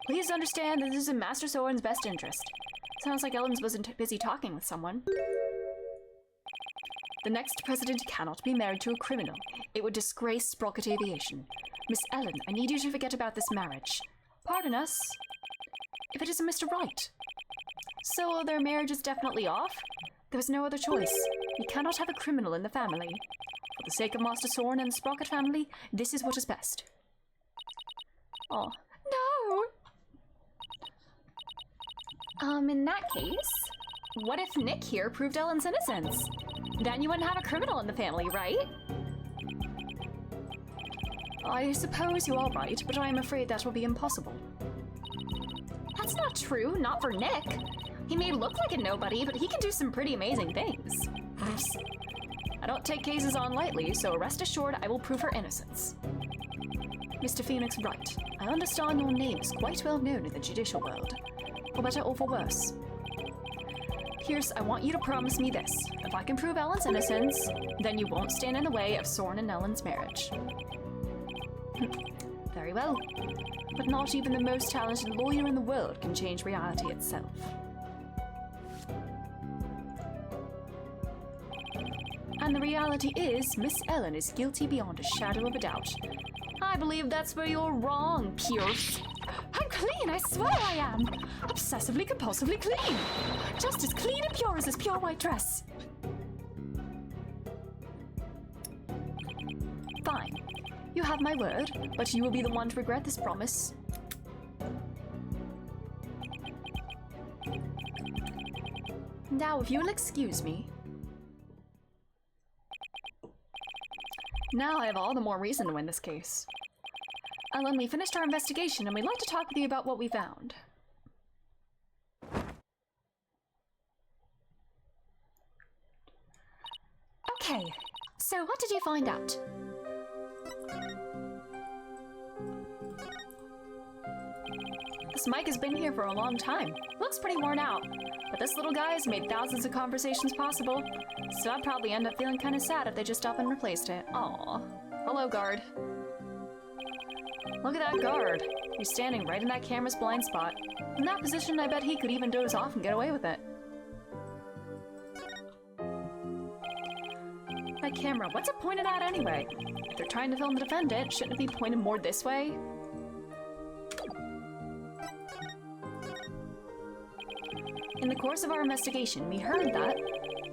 Please understand that this is in Master Soren's best interest. Sounds like Ellen's busy talking with someone. The next president cannot be married to a criminal. It would disgrace Sprocket Aviation. Miss Ellen, I need you to forget about this marriage. Pardon us? If it isn't Mr. Wright. So their marriage is definitely off? There was no other choice. You cannot have a criminal in the family. For the sake of Master Soren and the Sprocket family, this is what is best. Oh, no! In that case, what if Nick here proved Ellen's innocence? Then you wouldn't have a criminal in the family, right? I suppose you're all right, but I'm afraid that will be impossible. That's not true, not for Nick. He may look like a nobody, but he can do some pretty amazing things. I don't take cases on lightly, so rest assured I will prove her innocence. Mr. Phoenix Wright, I understand your name is quite well known in the judicial world, for better or for worse. Pierce, I want you to promise me this. If I can prove Ellen's innocence, then you won't stand in the way of Soren and Ellen's marriage. Very well. But not even the most talented lawyer in the world can change reality itself. And the reality is, Miss Ellen is guilty beyond a shadow of a doubt. I believe that's where you're wrong, Pierce. I'm clean, I swear I am. Obsessively, compulsively clean. Just as clean and pure as this pure white dress. Fine. You have my word, but you will be the one to regret this promise. Now, if you will excuse me. Now I have all the more reason to win this case. Ellen, we finished our investigation and we'd like to talk with you about what we found. Okay, so what did you find out? This mic has been here for a long time. Looks pretty worn out, but this little guy has made thousands of conversations possible, so I'd probably end up feeling kind of sad if they just up and replaced it. Aww. Hello, guard. Look at that guard. He's standing right in that camera's blind spot. In that position, I bet he could even doze off and get away with it. That camera, what's it pointed at anyway? If they're trying to film the defendant, shouldn't it be pointed more this way? In the course of our investigation, we heard that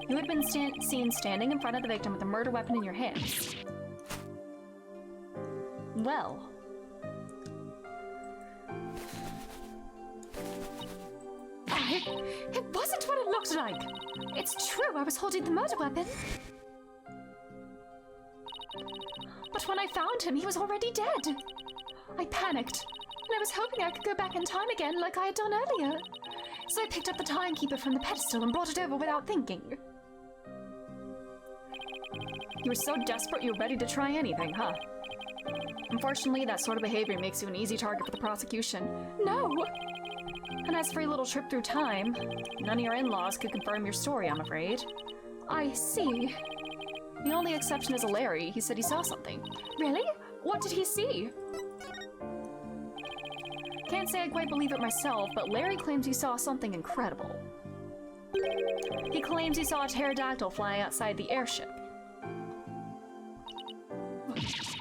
you had been seen standing in front of the victim with a murder weapon in your hands. Well. It wasn't what it looked like. It's true, I was holding the murder weapon. But when I found him, he was already dead. I panicked, and I was hoping I could go back in time again like I had done earlier. So I picked up the timekeeper from the pedestal and brought it over without thinking. You were so desperate you were ready to try anything, huh? Unfortunately, that sort of behavior makes you an easy target for the prosecution. No! And as for your little trip through time, none of your in-laws could confirm your story, I'm afraid. I see. The only exception is Larry. He said he saw something. Really? What did he see? Can't say I quite believe it myself, but Larry claims he saw something incredible. He claims he saw a pterodactyl flying outside the airship.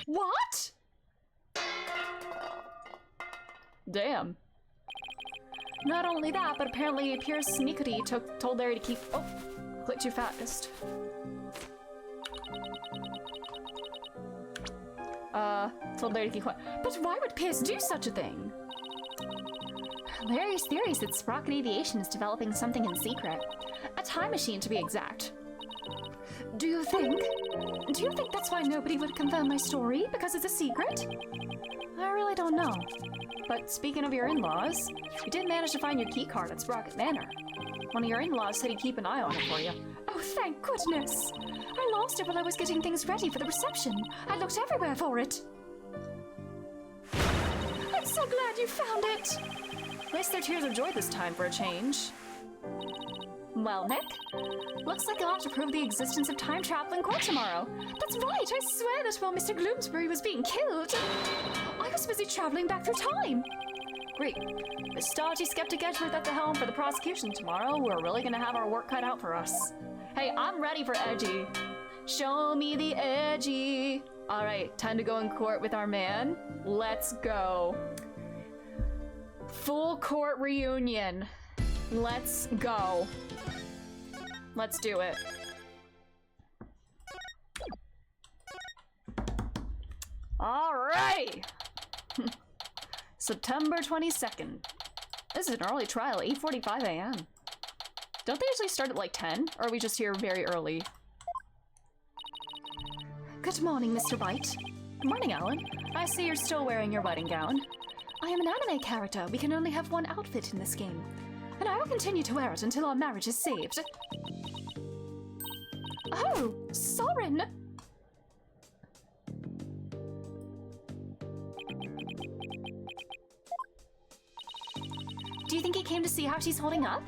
What? Damn. Not only that, but apparently it appears Sneakity told Larry to keep— oh, click too fast. Told Larry to keep quiet. But why would Pierce do such a thing? Larry's theory is that Sprocket Aviation is developing something in secret. A time machine, to be exact. Do you think that's why nobody would confirm my story? Because it's a secret? I really don't know. But speaking of your in-laws, you did manage to find your key card at Sprocket Manor. One of your in-laws said he'd keep an eye on it for you. Oh, thank goodness! I lost it while I was getting things ready for the reception. I looked everywhere for it. I'm so glad you found it! At least their tears of joy this time for a change. Well, Nick, looks like you'll have to prove the existence of time travel in court tomorrow. That's right! I swear that while Mr. Gloomsbury was being killed, I was busy traveling back through time. Great. With stodgy skeptic Edgeworth at the helm for the prosecution tomorrow, we're really gonna have our work cut out for us. Hey, I'm ready for edgy. Show me the edgy. All right, time to go in court with our man. Let's go. Full court reunion. Let's go. Let's do it. All right. September 22nd. This is an early trial, 8:45 a.m. Don't they usually start at like 10? Or are we just here very early? Good morning, Mr. White. Good morning, Alan. I see you're still wearing your wedding gown. I am an anime character. We can only have one outfit in this game. And I will continue to wear it until our marriage is saved. Oh, Soren! Do you think he came to see how she's holding up?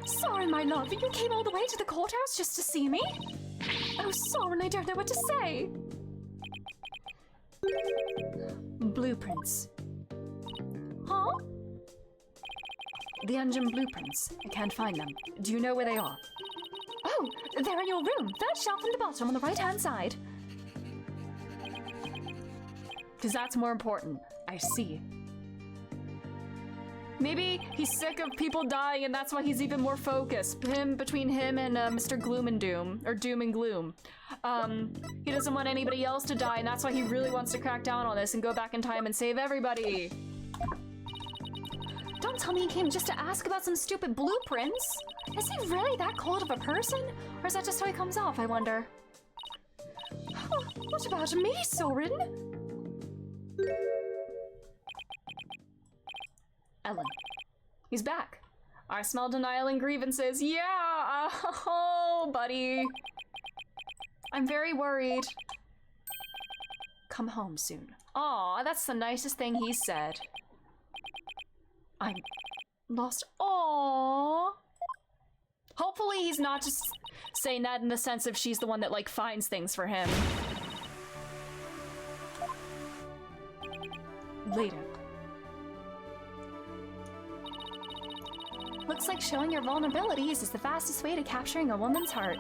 Soren, my love, you came all the way to the courthouse just to see me? Oh, Soren, I don't know what to say. Blueprints. Huh? The engine blueprints. I can't find them. Do you know where they are? Oh, they're in your room. Third shelf from the bottom on the right-hand side. Because that's more important. I see. Maybe he's sick of people dying and that's why he's even more focused. Between him and Mr. Gloom and Doom. Or Doom and Gloom. He doesn't want anybody else to die and that's why he really wants to crack down on this and go back in time and save everybody. Don't tell me he came just to ask about some stupid blueprints. Is he really that cold of a person? Or is that just how he comes off, I wonder? Oh, what about me, Soren? Ellen. He's back. I smell denial and grievances. Yeah! Oh, buddy. I'm very worried. Come home soon. Aw, that's the nicest thing he said. I'm lost. Aww. Hopefully he's not just saying that in the sense of she's the one that like finds things for him. Later. Looks like showing your vulnerabilities is the fastest way to capturing a woman's heart.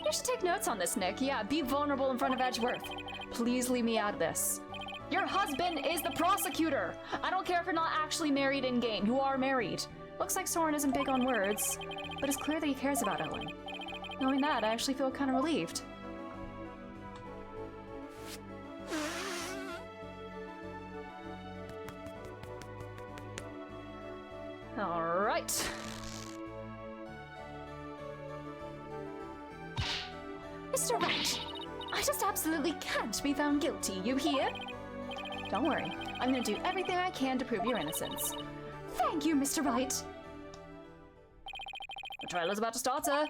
You should take notes on this, Nick. Yeah, be vulnerable in front of Edgeworth. Please leave me out of this. Your husband is the prosecutor. I don't care if you're not actually married in-game. You are married. Looks like Soren isn't big on words, but it's clear that he cares about Ellen. Knowing that, I actually feel kind of relieved. Alright. Mr. Wright, I just absolutely can't be found guilty, you hear? Don't worry. I'm gonna do everything I can to prove your innocence. Thank you, Mr. Wright. The trial is about to start, sir.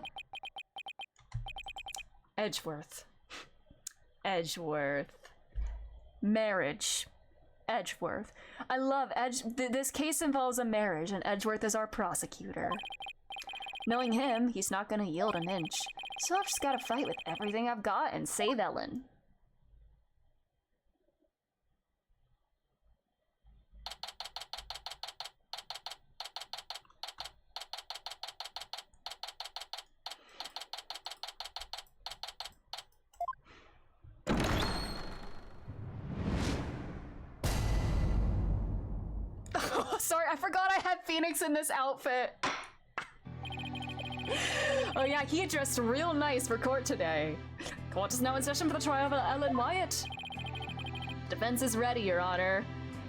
Edgeworth. Edgeworth. Marriage. Edgeworth. I love this case involves a marriage, and Edgeworth is our prosecutor. Knowing him, he's not gonna yield an inch. So I've just gotta fight with everything I've got and save Ellen. Sorry, I forgot I had Phoenix in this outfit. Oh yeah, he dressed real nice for court today. Court is now in session for the trial of Ellen Wyatt. Defense is ready, Your Honor.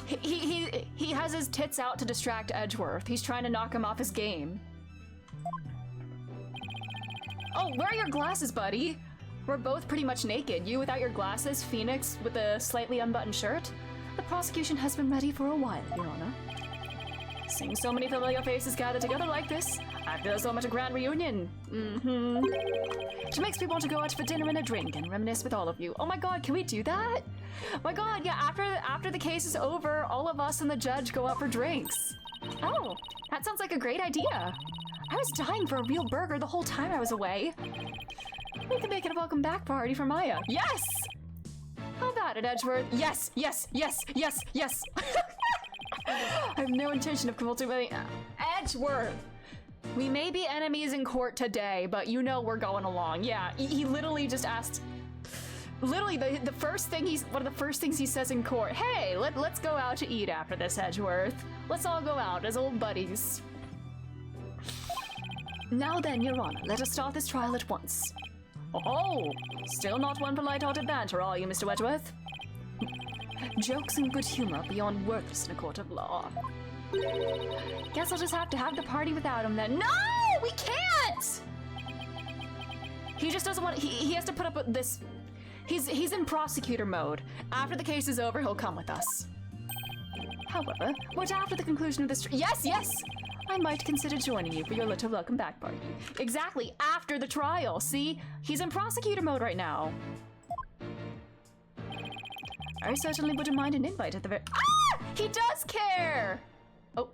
He has his tits out to distract Edgeworth. He's trying to knock him off his game. Oh, where are your glasses, buddy? We're both pretty much naked. You without your glasses, Phoenix with a slightly unbuttoned shirt. The prosecution has been ready for a while, Your Honor. Seeing so many familiar faces gathered together like this, I feel so much a grand reunion. It makes me want to go out for dinner and a drink and reminisce with all of you. Oh my god, can we do that? My god, yeah, after the case is over, all of us and the judge go out for drinks. Oh, That sounds like a great idea. I was dying for a real burger the whole time I was away. We can make it a welcome back party for Maya. Yes! How about it, Edgeworth? Yes, yes, yes, yes, yes. I have no intention of cultivating Edgeworth. We may be enemies in court today, but you know we're going along. Yeah, he literally just asked. Literally, the first thing one of the first things he says in court. Hey, let's go out to eat after this, Edgeworth. Let's all go out as old buddies. Now then, Your Honor, let us start this trial at once. Oh, still not one for light-hearted banter, are you, Mr. Edgeworth? Jokes and good humor beyond worthless in a court of law. Guess I'll just have to have the party without him then. No, we can't! He just doesn't want, he has to put up with this. He's in prosecutor mode. After the case is over, he'll come with us. However, What after the conclusion of this, yes, yes! I might consider joining you for your little welcome back party. Exactly, after the trial. See? He's in prosecutor mode right now. I certainly wouldn't mind an invite at the very— Ah! He does care! Oh.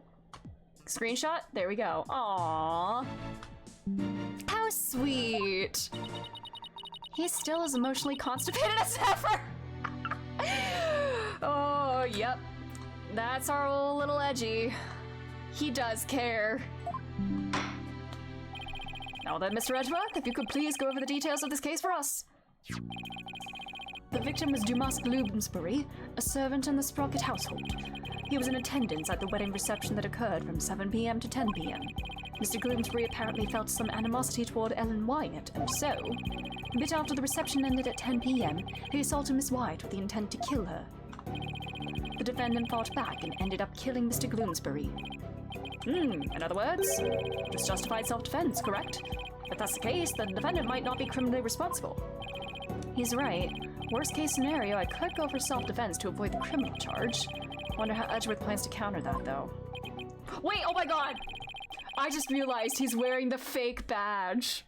Screenshot? There we go. Aww. How sweet. He's still as emotionally constipated as ever. Oh, yep. That's our old little Edgy. He does care. Now then, Mr. Edgeworth, if you could please go over the details of this case for us. the victim was Dumas Bloomsbury, a servant in the Sprocket household. He was in attendance at the wedding reception that occurred from 7 p.m. to 10 p.m. Mr. Bloomsbury apparently felt some animosity toward Ellen Wyatt, and so, a bit after the reception ended at 10 p.m., he assaulted Miss Wyatt with the intent to kill her. The defendant fought back and ended up killing Mr. Bloomsbury. In other words, just justified self-defense, correct? If that's the case, then the defendant might not be criminally responsible. He's right. Worst case scenario, I could go for self-defense to avoid the criminal charge. Wonder how Edgeworth plans to counter that, though. Wait, oh my god! I just realized he's wearing the fake badge.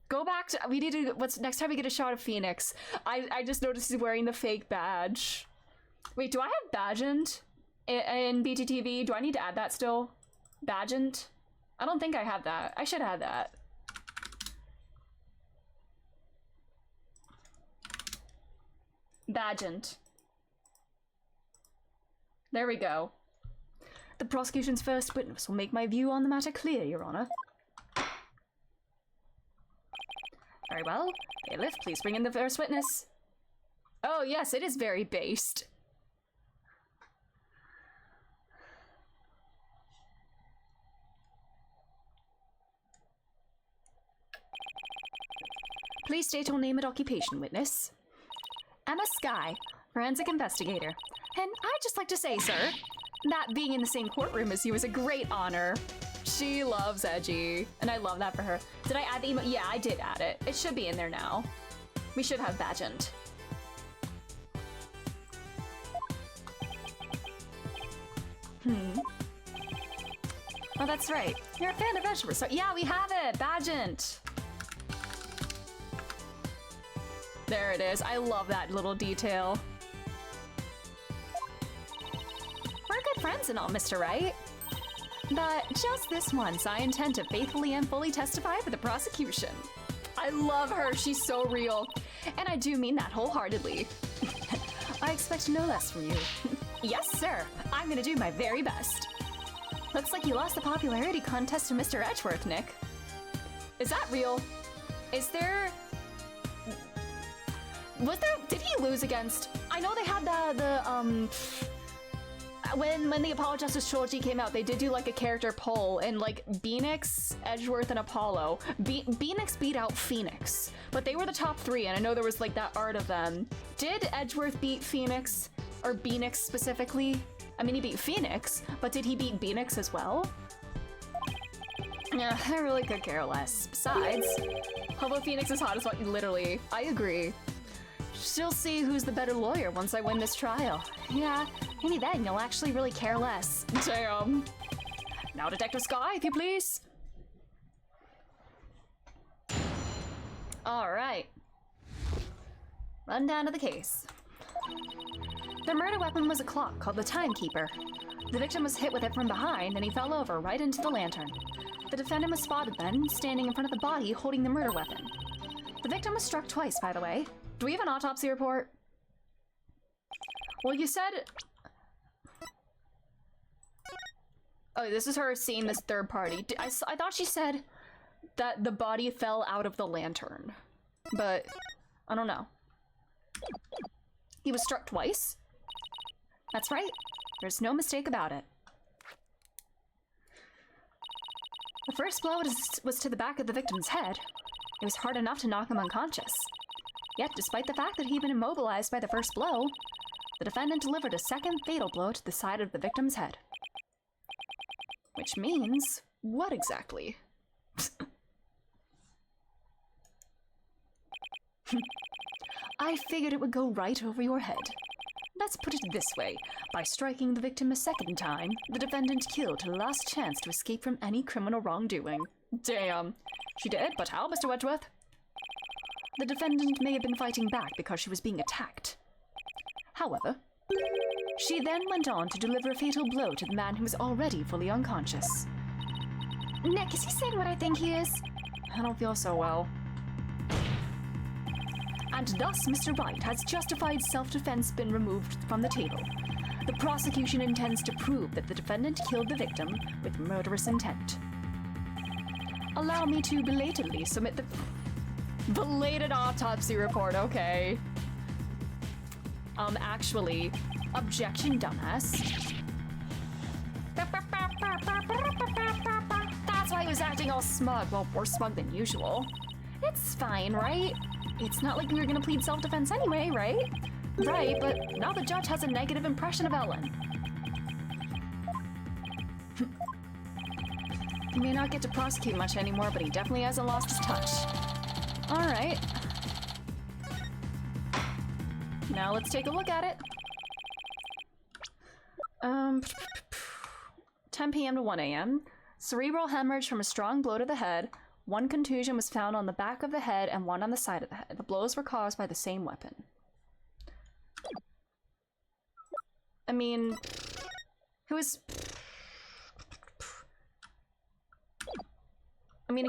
Go back to, we need to, next time we get a shot of Phoenix, I just noticed he's wearing the fake badge. Wait, do I have Badgent in BTTV? Do I need to add that still? Badgent? I don't think I have that. I should add that. Badgent. There we go. The prosecution's first witness will make my view on the matter clear, Your Honor. Very well. Bailiff, please bring in the first witness. Oh yes, it is very based. Please state your name and occupation, witness. Emma Skye, forensic investigator. And I'd just like to say, sir, that being in the same courtroom as you is a great honor. She loves Edgy, and I love that for her. Did I add the emote? Yeah, I did add it. It should be in there now. We should have Badgent. Oh, that's right. You're a fan of Edgeworth, so yeah, we have it! Badgent! There it is. I love that little detail. We're good friends and all, Mr. Wright. But just this once, I intend to faithfully and fully testify for the prosecution. I love her. She's so real. And I do mean that wholeheartedly. I expect no less from you. Yes, sir. I'm gonna do my very best. Looks like you lost the popularity contest to Mr. Edgeworth, Nick. Is that real? Is there... Did he lose against... I know they had when the Apollo Justice Trilogy came out, they did do like a character poll, and like Beanix, Edgeworth, and Apollo. Beanix beat out Phoenix, but they were the top 3, and I know there was like that art of them. Did Edgeworth beat Phoenix, or Beanix specifically? I mean, he beat Phoenix, but did he beat Beanix as well? Yeah, I really could care less. Besides, although Phoenix is hot as fuck, literally, I agree. She'll see who's the better lawyer once I win this trial. Yeah, maybe then you'll actually really care less. Damn. Now, Detective Sky, if you please. All right. Run down to the case. The murder weapon was a clock called the Timekeeper. The victim was hit with it from behind, and he fell over right into the lantern. The defendant was spotted then, standing in front of the body holding the murder weapon. The victim was struck twice, by the way. Do we have an autopsy report? Well, you said... Oh, this is her seeing this third party. I thought she said that the body fell out of the lantern. But, I don't know. He was struck twice? That's right. There's no mistake about it. The first blow was to the back of the victim's head. It was hard enough to knock him unconscious. Yet, despite the fact that he'd been immobilized by the first blow, the defendant delivered a second fatal blow to the side of the victim's head. Which means, what exactly? I figured it would go right over your head. Let's put it this way. By striking the victim a second time, the defendant killed her last chance to escape from any criminal wrongdoing. Damn. She did, but how, Mr. Wedgeworth? The defendant may have been fighting back because she was being attacked. However, she then went on to deliver a fatal blow to the man who was already fully unconscious. Nick, is he saying what I think he is? I don't feel so well. And thus, Mr. Wright has justified self-defense been removed from the table. The prosecution intends to prove that the defendant killed the victim with murderous intent. Allow me to belatedly submit the... Belated autopsy report, okay. Actually, objection, dumbass. That's why he was acting all smug. Well, more smug than usual. It's fine, right? It's not like we were gonna plead self-defense anyway, right? Right, but now the judge has a negative impression of Ellen. He may not get to prosecute much anymore, but he definitely hasn't lost his touch. Alright. Now let's take a look at it. 10 p.m. to 1 a.m. Cerebral hemorrhage from a strong blow to the head. 1 contusion was found on the back of the head and 1 on the side of the head. The blows were caused by the same weapon. I mean, if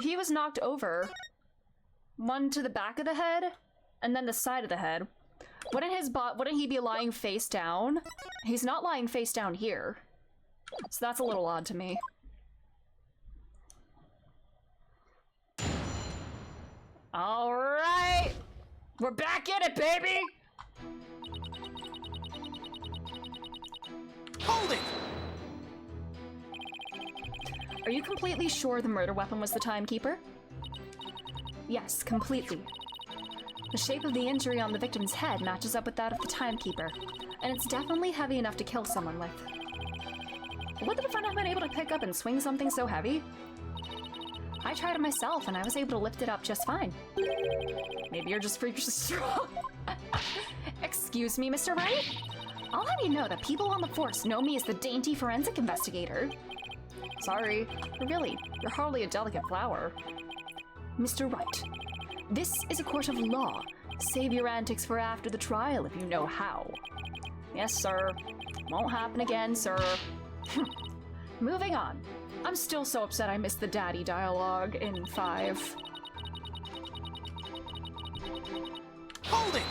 he was knocked over, 1 to the back of the head, and then the side of the head, wouldn't he be lying face down? He's not lying face down here. So that's a little odd to me. All right, we're back in it, baby. Hold it! Are you completely sure the murder weapon was the Timekeeper? Yes, completely. The shape of the injury on the victim's head matches up with that of the Timekeeper, and it's definitely heavy enough to kill someone with. Would the defendant have been able to pick up and swing something so heavy? I tried it myself, and I was able to lift it up just fine. Maybe you're just freakishly strong. Excuse me, Mr. Wright? I'll have you know that people on the force know me as the dainty forensic investigator. Sorry, but really, you're hardly a delicate flower. Mr. Wright, this is a court of law. Save your antics for after the trial if you know how. Yes, sir. Won't happen again, sir. Moving on. I'm still so upset I missed the daddy dialogue in 5. Hold it!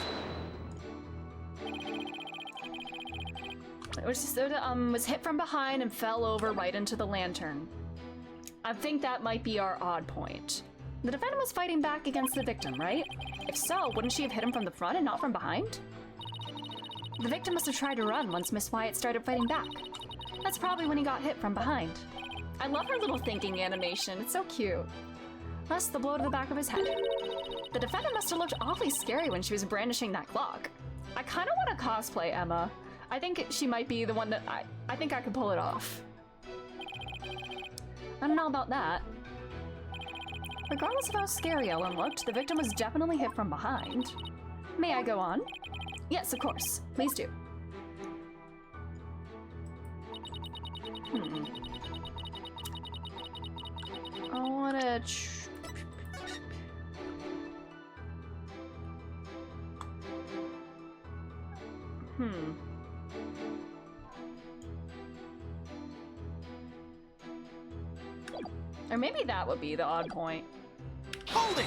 Was hit from behind and fell over right into the lantern. I think that might be our odd point. The defendant was fighting back against the victim, right? If so, wouldn't she have hit him from the front and not from behind? The victim must have tried to run once Miss Wyatt started fighting back. That's probably when he got hit from behind. I love her little thinking animation, it's so cute. Thus, the blow to the back of his head. The defendant must have looked awfully scary when she was brandishing that clock. I kind of want to cosplay Emma. I think she might be the one that I think I could pull it off. I don't know about that. Regardless of how scary Ellen looked, the victim was definitely hit from behind. May I go on? Yes, of course. Please do. I wanna... Or maybe that would be the odd point. Hold it!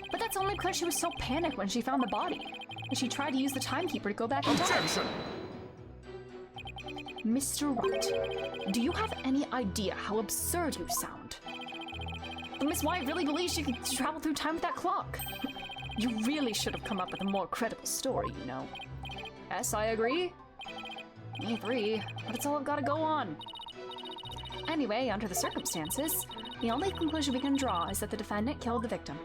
But that's only because she was so panicked when she found the body. And she tried to use the timekeeper to go back in time. Objection! Mr. Wright, do you have any idea how absurd you sound? But Miss Wyatt really believes she could travel through time with that clock. You really should have come up with a more credible story, you know. Yes, I agree. Me three, but it's all I've got to go on. Anyway, under the circumstances, the only conclusion we can draw is that the defendant killed the victim.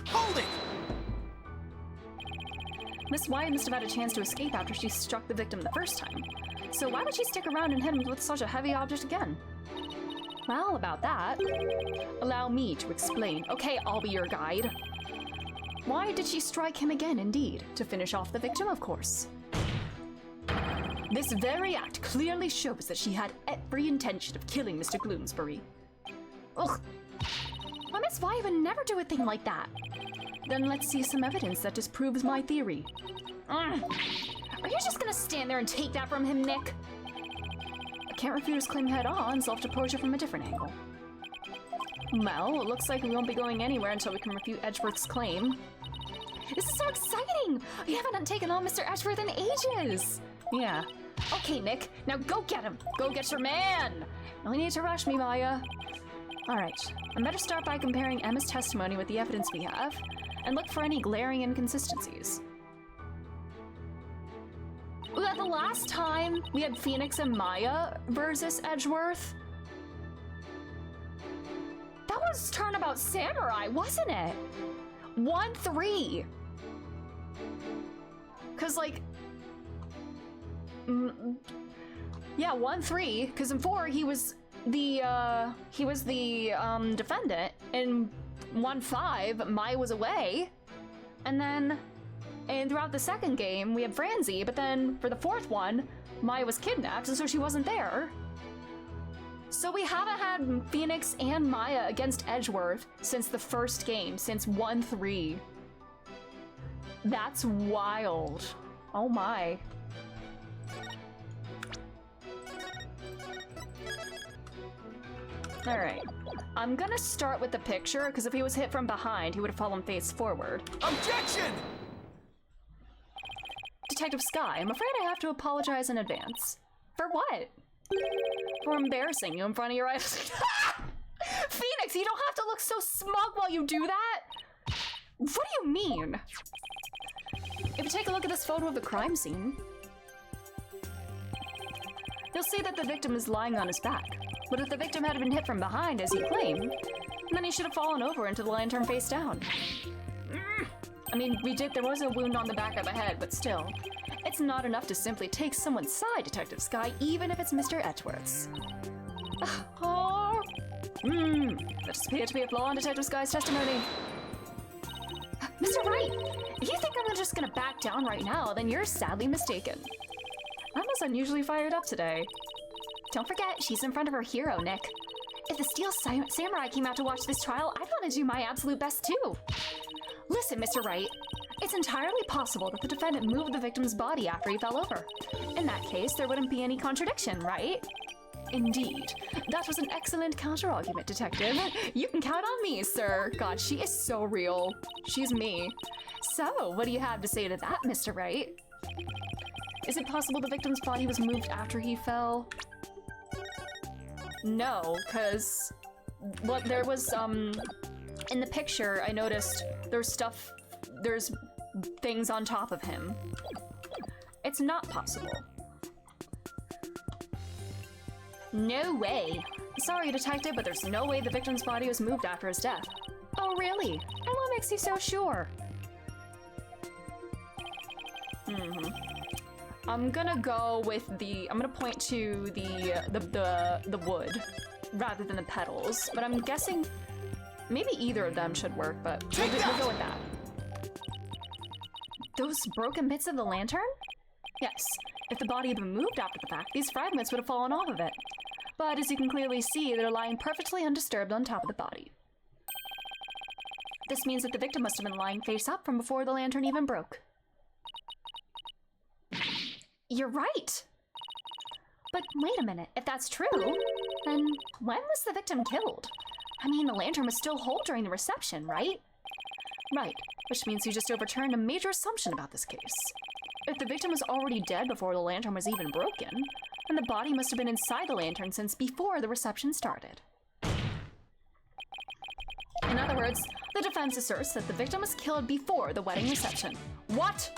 Hold it! Miss Wyatt must have had a chance to escape after she struck the victim the first time. So why would she stick around and hit him with such a heavy object again? Well, about that, allow me to explain. Okay, I'll be your guide. Why did she strike him again, indeed? To finish off the victim, of course. This very act clearly shows that she had every intention of killing Mr. Gloomsbury. Ugh. Why, Miss Wyatt would never do a thing like that. Then let's see some evidence that disproves my theory. Are you just gonna stand there and take that from him, Nick? I can't refute his claim head on, so I'll have to approach it from a different angle. Well, it looks like we won't be going anywhere until we can refute Edgeworth's claim. This is so exciting! We haven't taken on Mr. Edgeworth in ages! Yeah. Okay, Nick, now go get him! Go get your man! No need to rush me, Maya. Alright, I better start by comparing Emma's testimony with the evidence we have, and look for any glaring inconsistencies. The last time we had Phoenix and Maya versus Edgeworth, that was Turnabout Samurai, wasn't it? 1-3. Cause like, yeah, 1-3. Cause in 4 he was the defendant. In 1-5, Maya was away, and then. And throughout the second game, we had Franzi, but then for the fourth one, Maya was kidnapped, and so she wasn't there. So we haven't had Phoenix and Maya against Edgeworth since the first game, since 1-3. That's wild. Oh my. Alright. I'm gonna start with the picture, because if he was hit from behind, he would have fallen face forward. Objection! Detective Sky, I'm afraid I have to apologize in advance. For what? For embarrassing you in front of your eyes. Phoenix, you don't have to look so smug while you do that! What do you mean? If you take a look at this photo of the crime scene, you'll see that the victim is lying on his back. But if the victim had been hit from behind, as you claim, then he should have fallen over into the lantern face down. I mean, there was a wound on the back of the head, but still. It's not enough to simply take someone's side, Detective Sky, even if it's Mr. Edgeworth's. Oh. That does appear to be a flaw in Detective Sky's testimony. Mr. Wright, if you think I'm just gonna back down right now, then you're sadly mistaken. Emma's unusually fired up today. Don't forget, she's in front of her hero, Nick. If the Steel Samurai came out to watch this trial, I'd want to do my absolute best too. Listen, Mr. Wright, it's entirely possible that the defendant moved the victim's body after he fell over. In that case, there wouldn't be any contradiction, right? Indeed. That was an excellent counter-argument, Detective. You can count on me, sir. God, she is so real. She's me. So, what do you have to say to that, Mr. Wright? Is it possible the victim's body was moved after he fell? No, because there was, in the picture, I noticed there's things on top of him. It's not possible. No way. Sorry, Detective, but there's no way the victim's body was moved after his death. Oh, really? And what makes you so sure? I'm gonna go with I'm gonna point to the wood rather than the petals, but I'm guessing maybe either of them should work, but we'll go with that. Those broken bits of the lantern? Yes. If the body had been moved after the fact, these fragments would have fallen off of it. But as you can clearly see, they're lying perfectly undisturbed on top of the body. This means that the victim must have been lying face up from before the lantern even broke. You're right! But wait a minute, if that's true, then when was the victim killed? I mean, the lantern was still whole during the reception, right? Right, which means you just overturned a major assumption about this case. If the victim was already dead before the lantern was even broken, then the body must have been inside the lantern since before the reception started. In other words, the defense asserts that the victim was killed before the wedding reception. What?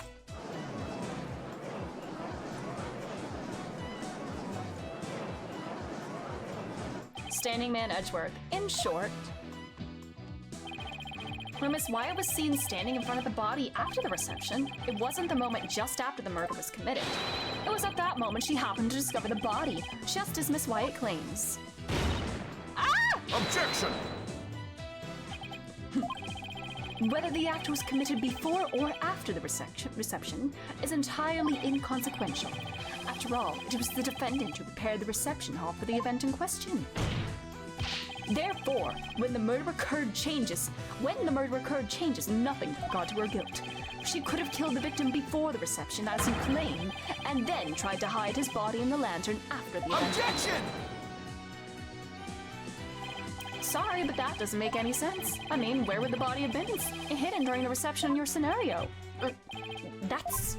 Standing man Edgeworth. In short, when Miss Wyatt was seen standing in front of the body after the reception, it wasn't the moment just after the murder was committed. It was at that moment she happened to discover the body, just as Miss Wyatt claims. Ah! Objection! Whether the act was committed before or after the reception is entirely inconsequential. After all, it was the defendant who prepared the reception hall for the event in question. Therefore, when the murder occurred changes nothing with regard to her guilt. She could have killed the victim before the reception, as you claim, and then tried to hide his body in the lantern after the event. Objection! Sorry, but that doesn't make any sense. I mean, where would the body have been hidden during the reception in your scenario? That's...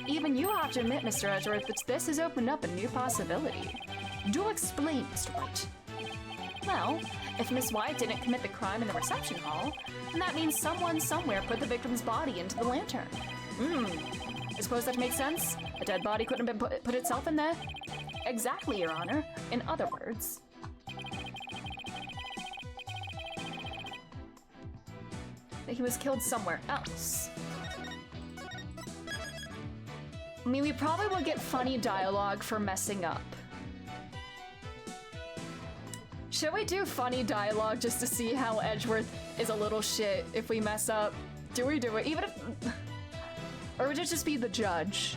Even you have to admit, Mr. Edgeworth, that this has opened up a new possibility. Do explain, Mr. White. Well, if Miss Wyatt didn't commit the crime in the reception hall, then that means someone somewhere put the victim's body into the lantern. I suppose that makes sense? A dead body couldn't have been put itself in there? Exactly, Your Honor. In other words... that he was killed somewhere else. I mean, we probably will get funny dialogue for messing up. Should we do funny dialogue just to see how Edgeworth is a little shit if we mess up? Do we do it? Even if... or would it just be the judge?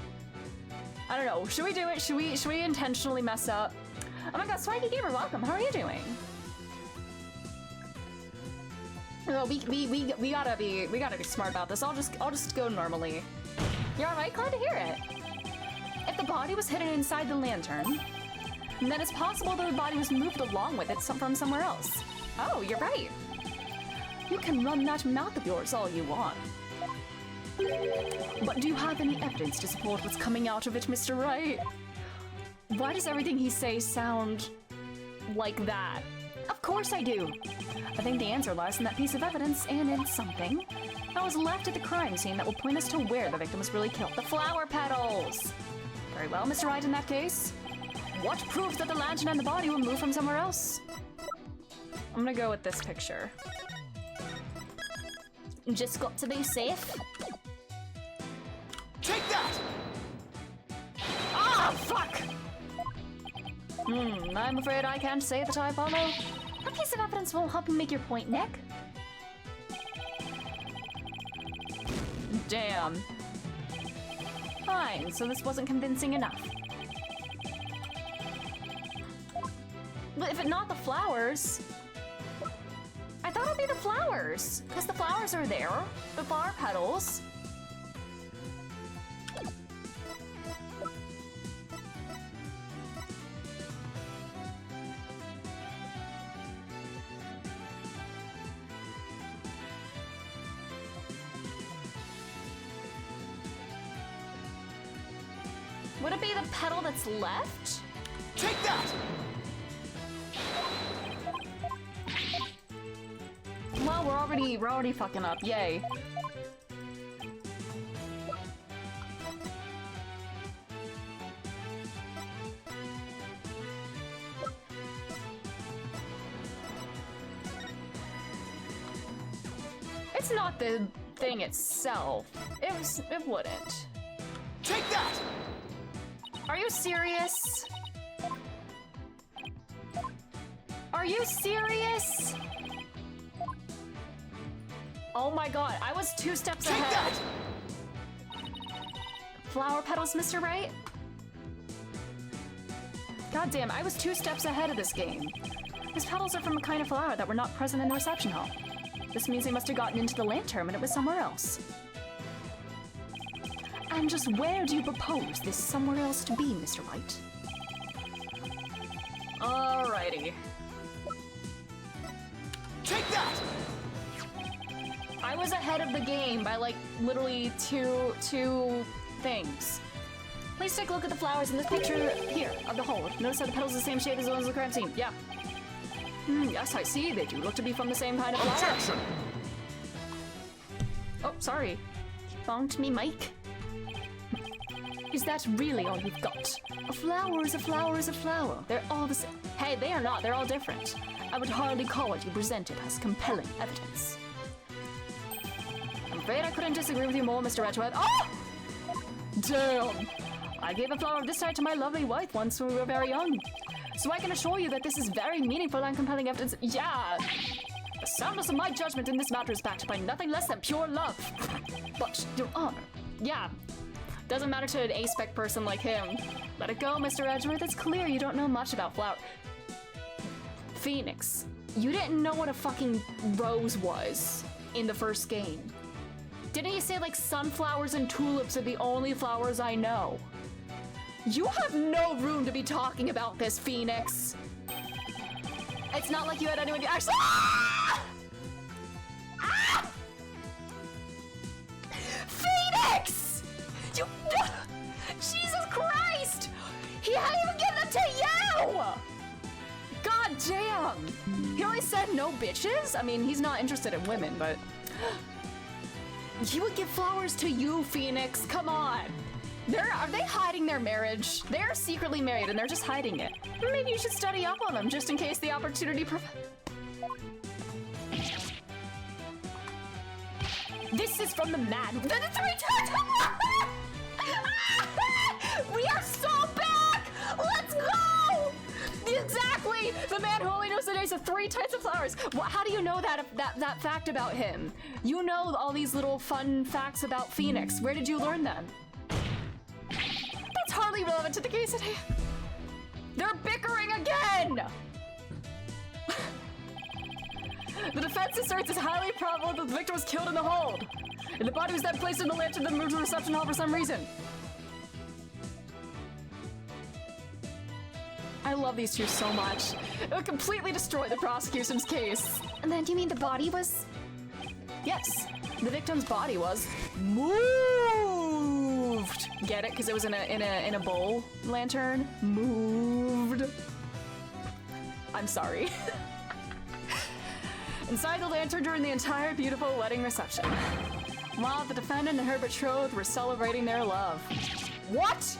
I don't know. Should we do it? Should we intentionally mess up? Oh my god, Swaggy Gamer, welcome. How are you doing? Well, we gotta be smart about this. I'll just go normally. You're alright? Glad to hear it. If the body was hidden inside the lantern, then it's possible that the body was moved along with it from somewhere else. Oh, you're right. You can run that mouth of yours all you want. But do you have any evidence to support what's coming out of it, Mr. Wright? Why does everything he says sound like that? Of course I do. I think the answer lies in that piece of evidence and in something that was left at the crime scene that will point us to where the victim was really killed. The flower petals! Very well, Mr. Wright, in that case. What proves that the lantern and the body were moved from somewhere else? I'm gonna go with this picture. Just got to be safe. Take that! Ah, fuck! I'm afraid I can't say that I follow. A piece of evidence won't help you make your point, Nick. Damn. Fine, so this wasn't convincing enough. But if it's not the flowers... I thought it'd be the flowers, because the flowers are there. The flower petals. Would it be the petal that's left? Take that! Well, we're already fucking up. Yay. It's not the thing itself. It wouldn't. Take that! Are you serious? Are you serious? Oh my god, I was 2 steps Take ahead. that! Flower petals, Mr. Right? God damn, I was 2 steps ahead of this game. These petals are from a kind of flower that were not present in the reception hall. This means they must have gotten into the lantern when it was somewhere else. And just where do you propose this somewhere else to be, Mr. White? Alrighty. Take that! I was ahead of the game by like literally two things. Please take a look at the flowers in this picture here of the hole. Notice how the petals are the same shape as the ones in the crime scene. Yeah. Yes, I see. They do look to be from the same kind of flower. Objection! Oh, sorry. Bonked me, Mike. Is that really all you've got? A flower is a flower is a flower. They're all the same. Hey, they are not. They're all different. I would hardly call what you presented as compelling evidence. I'm afraid I couldn't disagree with you more, Mr. Edgeworth. Oh! Damn! I gave a flower of this type to my lovely wife once when we were very young. So I can assure you that this is very meaningful and compelling evidence. Yeah! The soundness of my judgment in this matter is backed by nothing less than pure love. But, Your Honor, yeah. Doesn't matter to an A-spec person like him. Let it go, Mr. Edgeworth. It's clear you don't know much about flower. Phoenix, you didn't know what a fucking rose was in the first game. Didn't you say like sunflowers and tulips are the only flowers I know? You have no room to be talking about this, Phoenix. It's not like you had anyone to actually— Ah! Ah! Phoenix! You— Jesus Christ! He hadn't even given it to you! God damn! He always said no bitches? I mean, he's not interested in women, but... He would give flowers to you, Phoenix. Come on. Are they hiding their marriage? They're secretly married and they're just hiding it. Maybe you should study up on them just in case the opportunity This is from the man who— The 3 times! We are so back! Let's go! Exactly! The man who only knows the names of 3 types of flowers. How do you know that fact about him? You know all these little fun facts about Phoenix. Where did you learn them? That's hardly relevant to the case at hand. They're bickering again! The defense asserts it's highly probable that the victim was killed in the hold. And the body was then placed in the lantern and then moved to the reception hall for some reason. I love these two so much. It would completely destroy the prosecution's case. And then do you mean the body was... Yes, the victim's body was moved. Get it? Because it was in a bowl lantern. Moved. I'm sorry. Inside the lantern during the entire beautiful wedding reception, while the defendant and her betrothed were celebrating their love. What?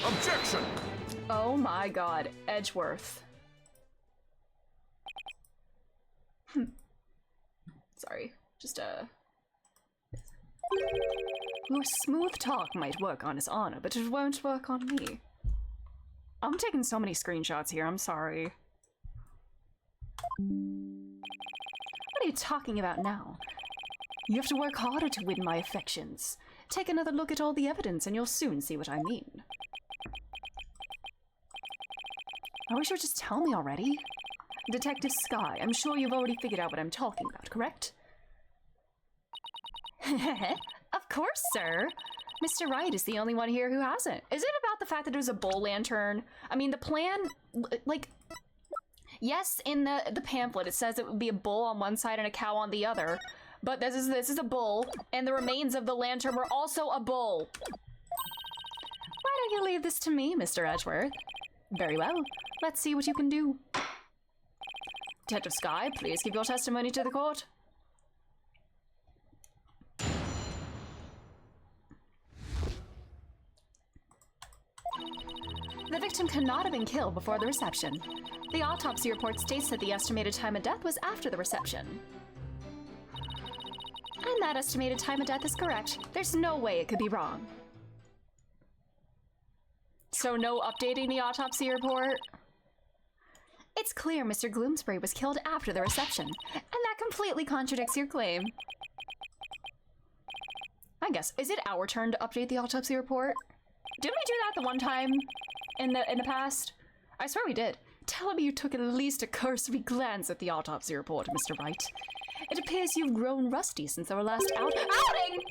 Objection! Oh my god, Edgeworth. Sorry, just your smooth talk might work on his honor, but it won't work on me. I'm taking so many screenshots here, I'm sorry. What are you talking about now? You have to work harder to win my affections. Take another look at all the evidence and you'll soon see what I mean. I wish you would just tell me already. Detective Sky, I'm sure you've already figured out what I'm talking about, correct? Of course, sir. Mr. Wright is the only one here who hasn't. Is it about the fact that it was a bull lantern? I mean, the plan, like, yes, in the pamphlet it says it would be a bull on one side and a cow on the other, but this is a bull, and the remains of the lantern were also a bull. Why don't you leave this to me, Mr. Edgeworth? Very well. Let's see what you can do. Detective Sky, please give your testimony to the court. The victim could not have been killed before the reception. The autopsy report states that the estimated time of death was after the reception. And that estimated time of death is correct. There's no way it could be wrong. So no updating the autopsy report? It's clear Mr. Gloomsbury was killed after the reception, and that completely contradicts your claim. I guess, is it our turn to update the autopsy report? Didn't we do that the one time in the past? I swear we did. Tell me you took at least a cursory glance at the autopsy report, Mr. Wright. It appears you've grown rusty since our last outing!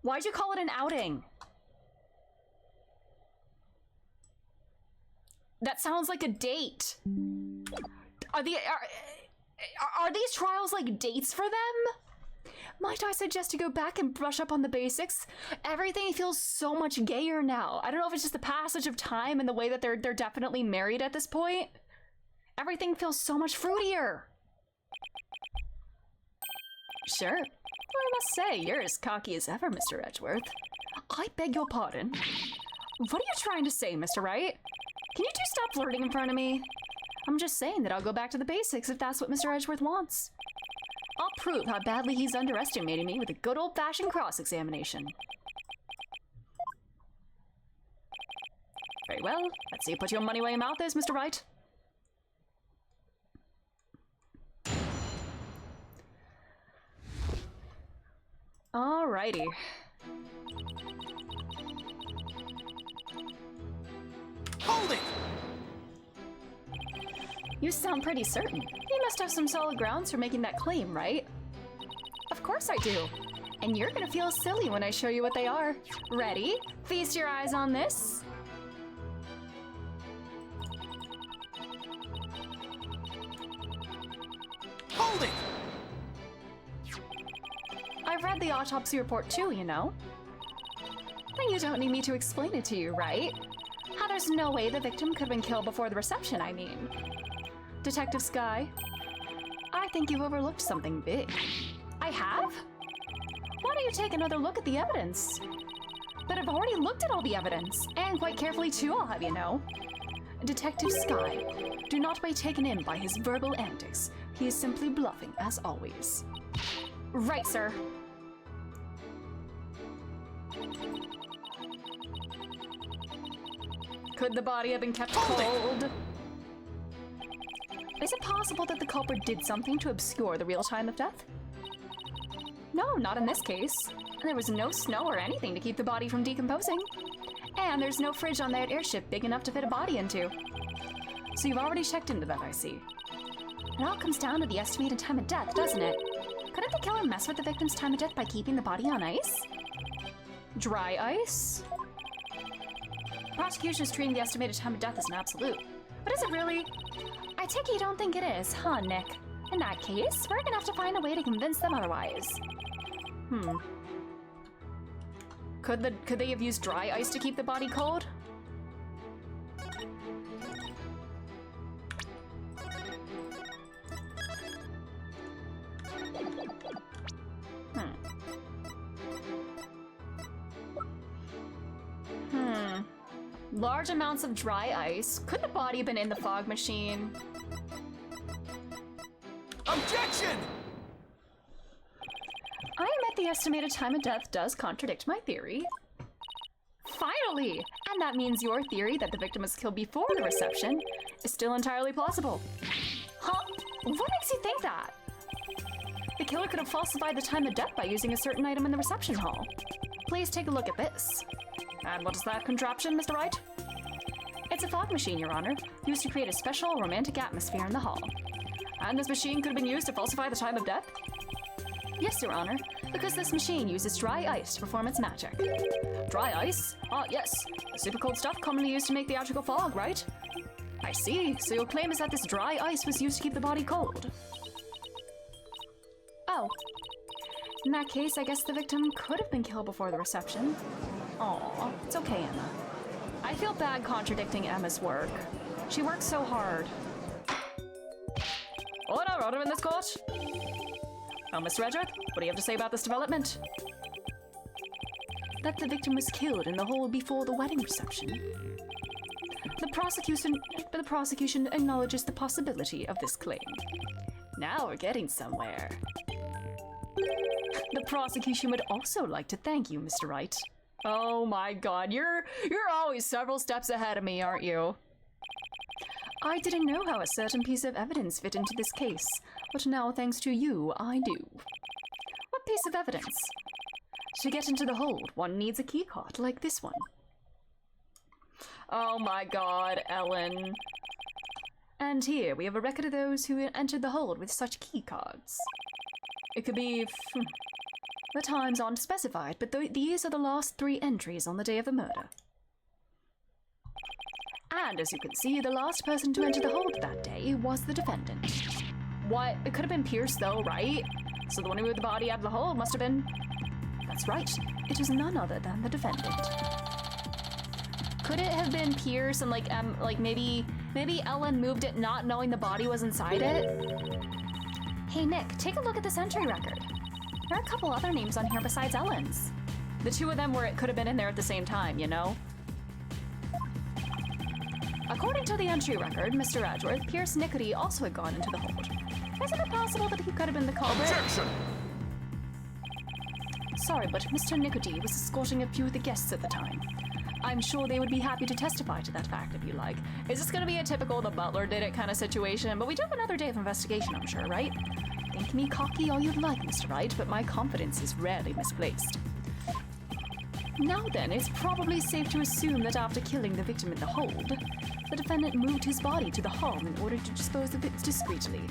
Why'd you call it an outing? That sounds like a date. Are these trials like dates for them? Might I suggest you go back and brush up on the basics? Everything feels so much gayer now. I don't know if it's just the passage of time and the way that they're definitely married at this point. Everything feels so much fruitier. Sure. Well, I must say, you're as cocky as ever, Mr. Edgeworth. I beg your pardon. What are you trying to say, Mr. Wright? Can you two stop flirting in front of me? I'm just saying that I'll go back to the basics if that's what Mr. Edgeworth wants. I'll prove how badly he's underestimating me with a good old-fashioned cross-examination. Very well. Let's see you put your money where your mouth is, Mr. Wright. Alrighty. Hold it! You sound pretty certain. You must have some solid grounds for making that claim, right? Of course I do. And you're gonna feel silly when I show you what they are. Ready? Feast your eyes on this. Hold it! I've read the autopsy report too, you know. Then you don't need me to explain it to you, right? How there's no way the victim could have been killed before the reception, I mean. Detective Sky, I think you've overlooked something big. I have? Why don't you take another look at the evidence? But I've already looked at all the evidence, and quite carefully too, I'll have you know. Detective Sky, do not be taken in by his verbal antics. He is simply bluffing, as always. Right, sir. Could the body have been kept cold? Is it possible that the culprit did something to obscure the real time of death? No, not in this case. There was no snow or anything to keep the body from decomposing. And there's no fridge on that airship big enough to fit a body into. So you've already checked into that, I see. It all comes down to the estimated time of death, doesn't it? Couldn't the killer mess with the victim's time of death by keeping the body on ice? Dry ice? The prosecution is treating the estimated time of death as an absolute. But is it really? I take it you don't think it is, huh, Nick? In that case, we're gonna have to find a way to convince them otherwise. Could they have used dry ice to keep the body cold? Large amounts of dry ice. Could the body have been in the fog machine? Objection! I admit the estimated time of death does contradict my theory. Finally! And that means your theory that the victim was killed before the reception is still entirely plausible. Huh? What makes you think that? The killer could have falsified the time of death by using a certain item in the reception hall. Please take a look at this. And what is that contraption, Mr. Wright? It's a fog machine, Your Honor, used to create a special romantic atmosphere in the hall. And this machine could have been used to falsify the time of death? Yes, Your Honor, because this machine uses dry ice to perform its magic. Dry ice? Ah, yes. The super cold stuff commonly used to make theatrical fog, right? I see. So your claim is that this dry ice was used to keep the body cold. Oh. In that case, I guess the victim could have been killed before the reception. Aw, it's okay, Emma. I feel bad contradicting Emma's work. She works so hard. Order in this court. Oh, Mr. Edgeworth, what do you have to say about this development? That the victim was killed in the hall before the wedding reception. The prosecution acknowledges the possibility of this claim. Now we're getting somewhere. The prosecution would also like to thank you, Mr. Wright. Oh my god, you're always several steps ahead of me, aren't you? I didn't know how a certain piece of evidence fit into this case, but now thanks to you, I do. What piece of evidence? To get into the hold, one needs a keycard like this one. Oh my god, Ellen. And here we have a record of those who entered the hold with such keycards. It could be... the times aren't specified, but these are the last 3 entries on the day of the murder. And as you can see, the last person to enter the hold that day was the defendant. What? It could have been Pierce though, right? So the one who moved the body out of the hold must have been... That's right. It was none other than the defendant. Could it have been Pierce and like maybe Ellen moved it not knowing the body was inside it? Hey Nick, take a look at this entry record. There are a couple other names on here besides Ellen's. The 2 of them where it could have been in there at the same time, you know? According to the entry record, Mr. Edgeworth, Pierce Nickety also had gone into the hold. Isn't it possible that he could have been the culprit? Objection! Sorry, but Mr. Nickety was escorting a few of the guests at the time. I'm sure they would be happy to testify to that fact if you like. Is this gonna be a typical the butler did it kind of situation? But we do have another day of investigation, I'm sure, right? Think me cocky all you'd like, Mr. Wright, but my confidence is rarely misplaced. Now then, it's probably safe to assume that after killing the victim in the hold, the defendant moved his body to the hall in order to dispose of it discreetly.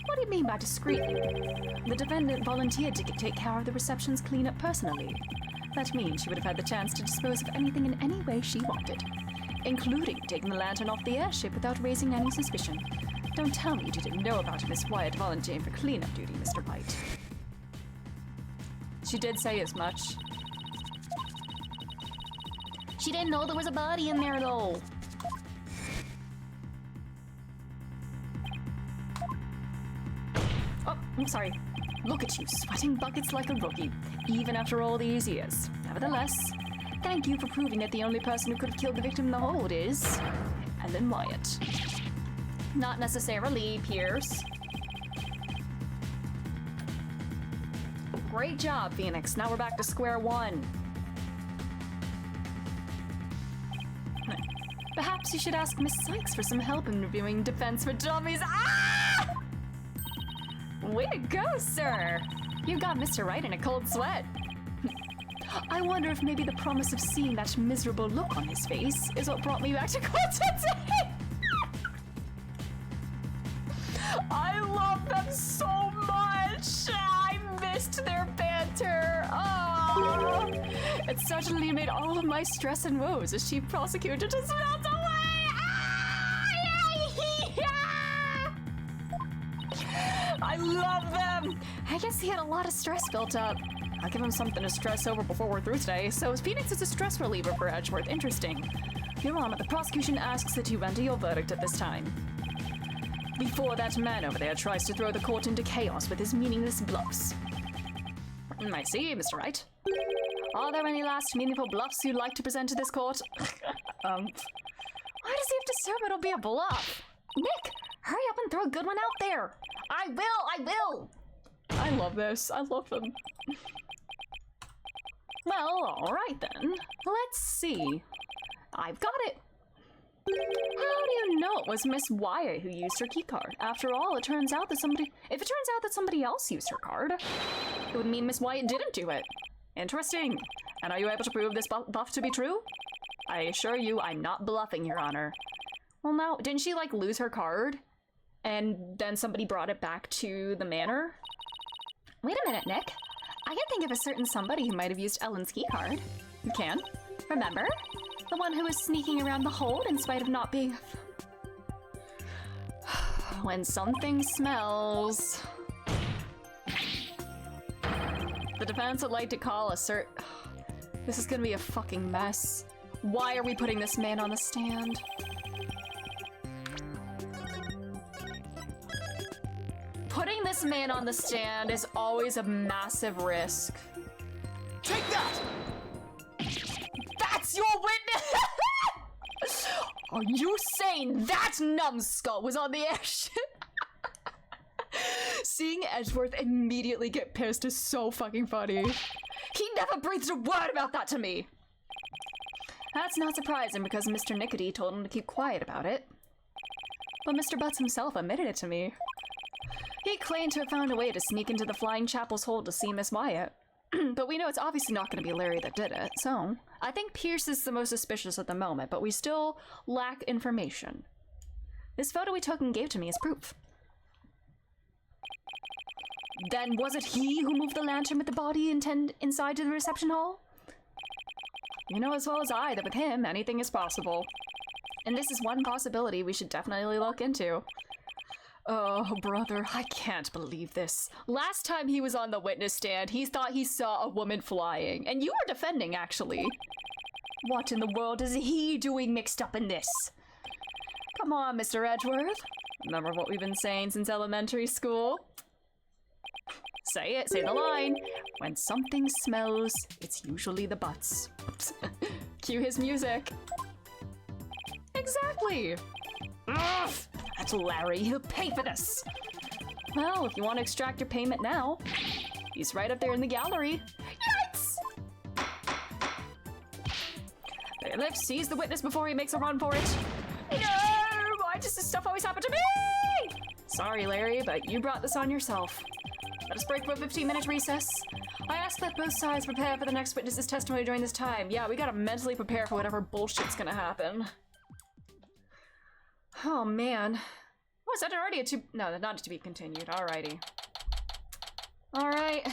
What do you mean by discreetly? The defendant volunteered to take care of the reception's cleanup personally. That means she would have had the chance to dispose of anything in any way she wanted, including taking the lantern off the airship without raising any suspicion. Don't tell me you didn't know about Miss Wyatt volunteering for cleanup duty, Mr. White. She did say as much. She didn't know there was a body in there, though. Oh, I'm sorry. Look at you, sweating buckets like a rookie, even after all these years. Nevertheless, thank you for proving that the only person who could have killed the victim in the hold is... Ellen Wyatt. Not necessarily Pierce. Great job, Phoenix. Now we're back to square one. Perhaps you should ask Miss Sykes for some help in reviewing Defense for Dummies. Ah! Way to go, sir! You got Mr. Wright in a cold sweat. I wonder if maybe the promise of seeing that miserable look on his face is what brought me back to court today. I love them so much! I missed their banter! Oh! It certainly made all of my stress and woes as chief prosecutor just melt away! Ah! I love them! I guess he had a lot of stress built up. I'll give him something to stress over before we're through today. So Phoenix is a stress reliever for Edgeworth. Interesting. Your Honor, the prosecution asks that you render your verdict at this time. Before that man over there tries to throw the court into chaos with his meaningless bluffs. I see, Mr. Wright. Are there any last meaningful bluffs you'd like to present to this court? Why does he have to assume it'll be a bluff? Nick, hurry up and throw a good one out there. I will! I love this. I love them. Well, alright then. Let's see. I've got it. How do you know it was Miss Wyatt who used her keycard? After all, if it turns out that somebody else used her card, it would mean Miss Wyatt didn't do it. Interesting. And are you able to prove this bluff to be true? I assure you, I'm not bluffing, Your Honor. Well, now, didn't she, like, lose her card? And then somebody brought it back to the manor? Wait a minute, Nick. I can think of a certain somebody who might have used Ellen's keycard. You can? Remember? The one who was sneaking around the hold in spite of not being... When something smells... The defense would like to call a This is gonna be a fucking mess. Why are we putting this man on the stand? Putting this man on the stand is always a massive risk. Take that! That's your witness! Are you saying that numbskull was on the airship? Seeing Edgeworth immediately get pissed is so fucking funny. He never breathed a word about that to me! That's not surprising because Mr. Nickety told him to keep quiet about it. But Mr. Butts himself admitted it to me. He claimed to have found a way to sneak into the Flying Chapel's hold to see Miss Wyatt. But we know it's obviously not going to be Larry that did it, so I think Pierce is the most suspicious at the moment, but we still lack information. This photo he took and gave to me is proof. Then was it he who moved the lantern with the body inside to the reception hall? You know as well as I that with him, anything is possible. And this is one possibility we should definitely look into. Oh, brother, I can't believe this. Last time he was on the witness stand, he thought he saw a woman flying. And you were defending, actually. What in the world is he doing mixed up in this? Come on, Mr. Edgeworth. Remember what we've been saying since elementary school? Say it, say the line. When something smells, it's usually the butts. Cue his music. Exactly. Ugh, that's Larry, he'll pay for this. Well, if you want to extract your payment now, he's right up there in the gallery. Yikes! Bailiff sees the witness before he makes a run for it. No! Why does this stuff always happen to me? Sorry, Larry, but you brought this on yourself. Let us break for a 15-minute recess. I ask that both sides prepare for the next witness's testimony during this time. Yeah, we gotta mentally prepare for whatever bullshit's gonna happen. Oh, man. Oh, is that already a two... No, not to be continued. Alrighty. Alright.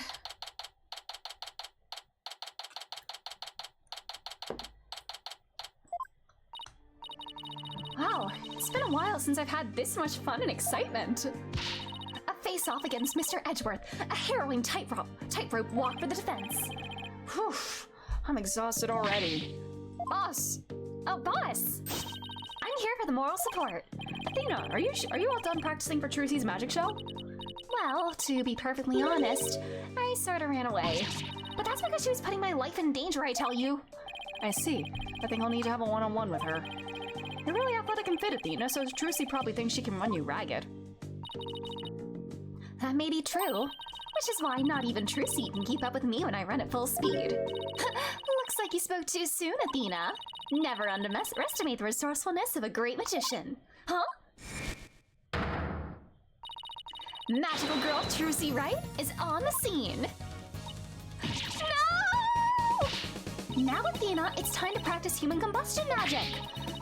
Wow, it's been a while since I've had this much fun and excitement. A face-off against Mr. Edgeworth, a harrowing tightrope walk for the defense. Whew. I'm exhausted already. Boss! Oh, boss! I'm here for the moral support. Athena, are you all done practicing for Trucy's magic show? Well, to be perfectly honest, I sort of ran away. But that's because she was putting my life in danger, I tell you. I see. I think I'll need to have a one-on-one with her. You're really athletic and fit, Athena, so Trucy probably thinks she can run you ragged. That may be true, which is why not even Trucy can keep up with me when I run at full speed. Looks like you spoke too soon, Athena. Never underestimate the resourcefulness of a great magician. Huh? Magical girl Trucy Wright is on the scene. No! Now, Athena, it's time to practice human combustion magic.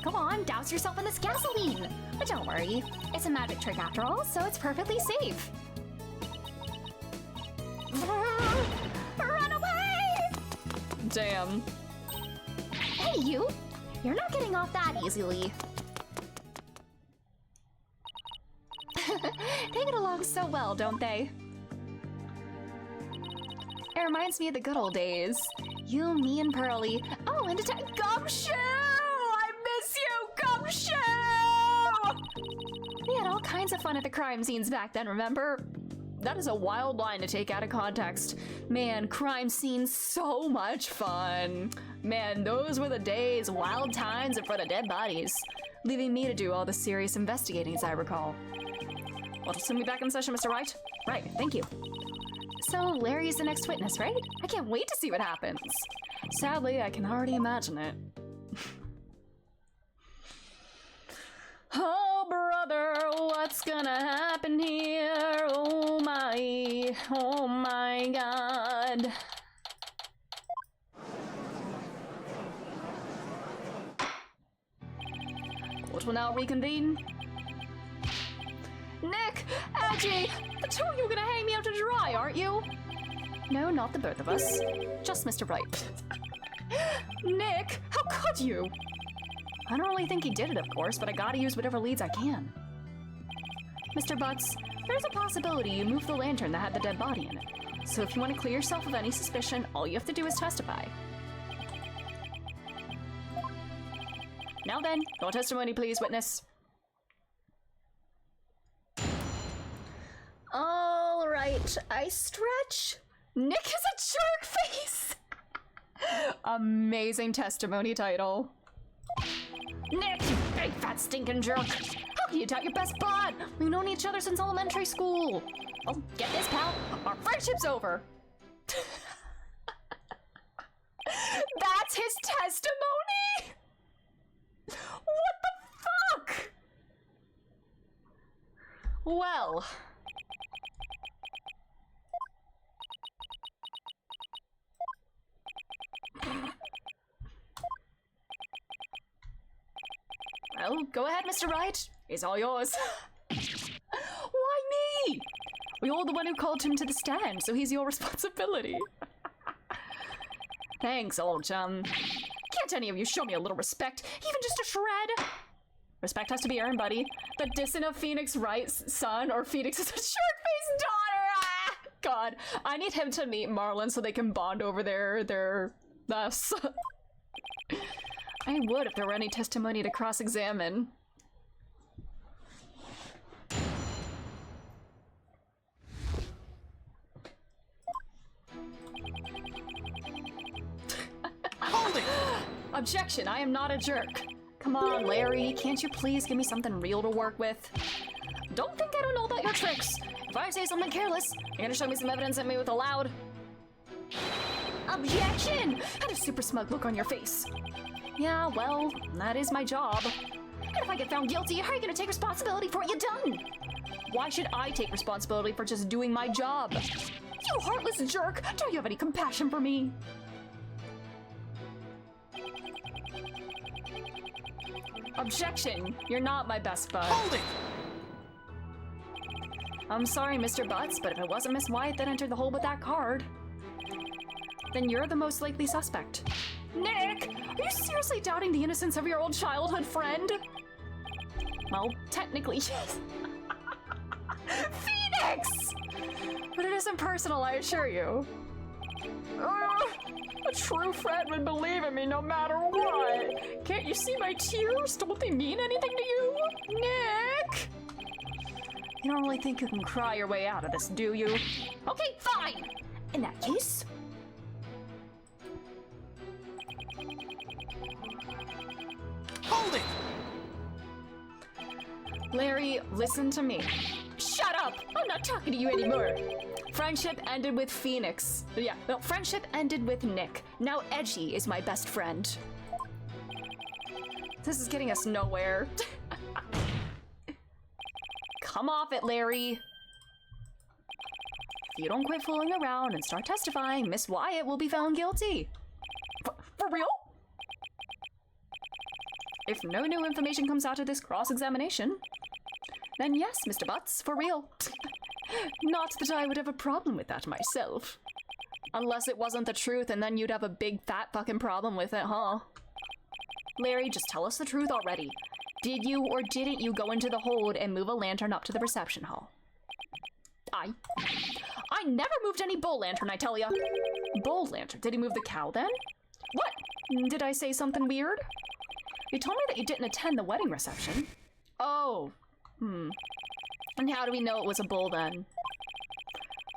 Go on, douse yourself in this gasoline. But don't worry, it's a magic trick after all, so it's perfectly safe. Run away! Damn. Hey, you! You're not getting off that easily. They get along so well, don't they? It reminds me of the good old days. You, me, and Pearly. Oh, and Gumshoe! I miss you, Gumshoe! We had all kinds of fun at the crime scenes back then, remember? That is a wild line to take out of context. Man, crime scene, so much fun. Man, those were the days, wild times in front of dead bodies, leaving me to do all the serious investigating, as I recall. Well, send me back in session, Mr. Wright. Right, thank you. So, Larry's the next witness, right? I can't wait to see what happens. Sadly, I can already imagine it. Oh, brother, what's gonna happen here? Oh my God. Court will now reconvene. Nick! Edgy! The two of you are gonna hang me out to dry, aren't you? No, not the both of us. Just Mr. Wright. Nick! How could you? I don't really think he did it, of course, but I gotta use whatever leads I can. Mr. Butts, there's a possibility you moved the lantern that had the dead body in it. So if you want to clear yourself of any suspicion, all you have to do is testify. Now then, your testimony, please, witness. All right, I stretch. Nick is a jerk face. Amazing testimony title. Nick, you big fat stinking jerk. How can you doubt your best bud? We've known each other since elementary school. Well, get this, pal. Our friendship's over. That's his testimony? What the fuck? Well. Well, go ahead, Mr. Wright. It's all yours. Why me? Well, you're the one who called him to the stand, so he's your responsibility. Thanks, old chum. Can't any of you show me a little respect, even just a shred? Respect has to be earned, buddy. The dissent of Phoenix Wright's son, or Phoenix's short-faced daughter! Ah! God, I need him to meet Marlon so they can bond over their thus. I would if there were any testimony to cross-examine. Hold it! Objection, I am not a jerk. Come on, Larry, can't you please give me something real to work with? Don't think I don't know about your tricks. If I say something careless, you're gonna show me some evidence at me with a loud objection! And a super smug look on your face. Yeah, well, that is my job. And if I get found guilty, how are you gonna take responsibility for what you've done? Why should I take responsibility for just doing my job? You heartless jerk! Do you have any compassion for me? Objection! You're not my best bud. Hold it! I'm sorry, Mr. Butts, but if it wasn't Miss White that entered the hole with that card, then you're the most likely suspect. Nick! Are you seriously doubting the innocence of your old childhood friend? Well, technically, yes. Phoenix! But it isn't personal, I assure you. A true friend would believe in me no matter what. Can't you see my tears? Don't they mean anything to you? Nick! You don't really think you can cry your way out of this, do you? Okay, fine! In that case... Hold it! Larry, listen to me. Shut up! I'm not talking to you anymore. Friendship ended with Phoenix. Yeah, no, friendship ended with Nick. Now Edgy is my best friend. This is getting us nowhere. Come off it, Larry. If you don't quit fooling around and start testifying, Miss Wyatt will be found guilty. For real? If no new information comes out of this cross-examination, then yes, Mr. Butts, for real. Not that I would have a problem with that myself. Unless it wasn't the truth, and then you'd have a big fat fucking problem with it, huh? Larry, just tell us the truth already. Did you or didn't you go into the hold and move a lantern up to the reception hall? I never moved any bull lantern, I tell ya. Bull lantern? Did he move the cow then? What? Did I say something weird? You told me that you didn't attend the wedding reception. Oh. And how do we know it was a bull then?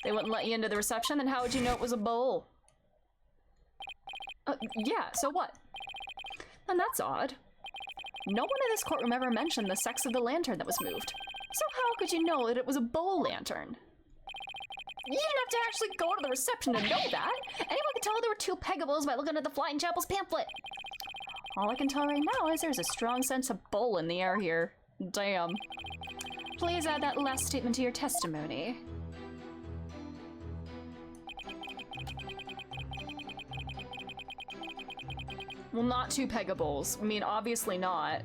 They wouldn't let you into the reception, then how would you know it was a bowl? Yeah, so what? And that's odd. No one in this courtroom ever mentioned the sex of the lantern that was moved. So how could you know that it was a bowl lantern? You didn't have to actually go to the reception to know that. Anyone could tell there were two Pegables by looking at the Flying Chapel's pamphlet. All I can tell right now is there's a strong sense of bowl in the air here. Damn. Please add that last statement to your testimony. Well, not two Pegables. I mean, obviously not.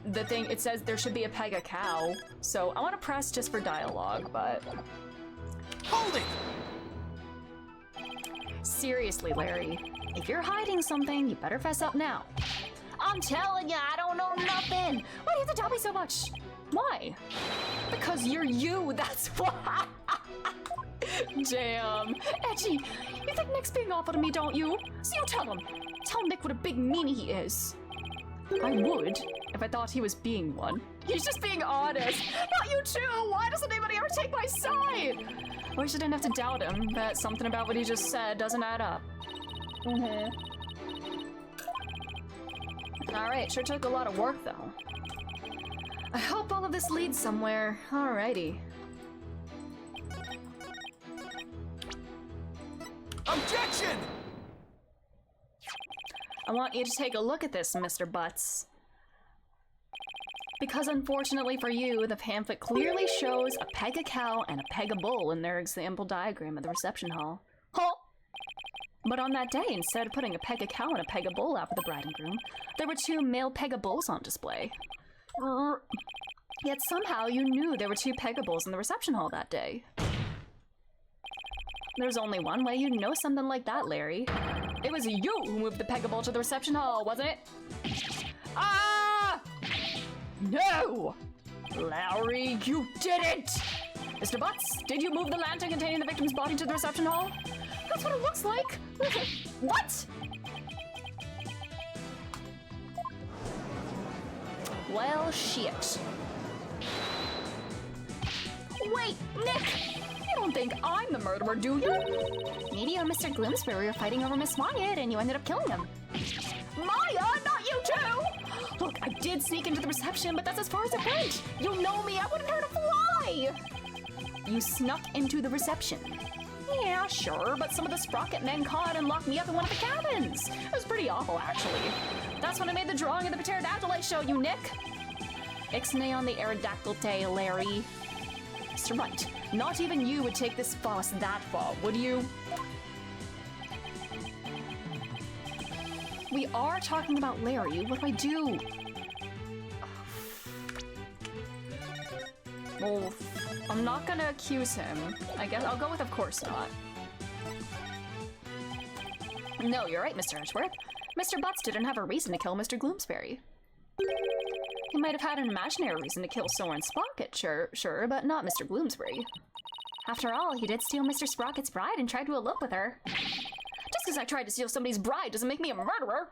The thing, it says there should be a Pega cow, so I want to press just for dialogue, but... Hold it! Seriously, Larry. If you're hiding something, you better fess up now. I'm telling you, I don't know nothing! Why do you have to tell me so much? Why? Because you're you, that's why! Damn. Edgy, you think Nick's being awful to me, don't you? So you tell him. Tell Nick what a big meanie he is. I would, if I thought he was being one. He's just being honest. Not you too! Why doesn't anybody ever take my side? I wish I didn't have to doubt him, but something about what he just said doesn't add up. Alright, sure took a lot of work though. I hope all of this leads somewhere. Alrighty. Objection! I want you to take a look at this, Mr. Butts. Because unfortunately for you, the pamphlet clearly shows a Pega cow and a Pega bull in their example diagram at the reception hall. Huh? But on that day, instead of putting a Pega cow and a Pega bull out for the bride and groom, there were two male Pega bulls on display. Yet somehow you knew there were two Pega bulls in the reception hall that day. There's only one way you'd know something like that, Larry. It was you who moved the Pega bull to the reception hall, wasn't it? Ah! No! Larry, you didn't! Mr. Butts, did you move the lantern containing the victim's body to the reception hall? That's what it looks like! What? Well, shit. Wait, Nick! You don't think I'm the murderer, do you? Maybe you and Mr. Gloomsbury were fighting over Miss Wyatt and you ended up killing him. Maya, not you too! Look, I did sneak into the reception, but that's as far as it went. You know me, I wouldn't hurt a fly! You snuck into the reception. Yeah, sure, but some of the Sprocket men caught and locked me up in one of the cabins. It was pretty awful, actually. That's when I made the drawing of the pterodactyl I showed you, Nick. Ixnay on the Aerodactyl, Larry. Mr. Wright, not even you would take this farce that far, would you? We are talking about Larry. What do I do? Well, I'm not gonna accuse him. I guess I'll go with of course not. No, you're right, Mr. Edgeworth. Mr. Butts didn't have a reason to kill Mr. Gloomsbury. He might have had an imaginary reason to kill Soren Sprocket, sure, but not Mr. Gloomsbury. After all, he did steal Mr. Sprocket's bride and tried to elope with her. Just because I tried to steal somebody's bride doesn't make me a murderer!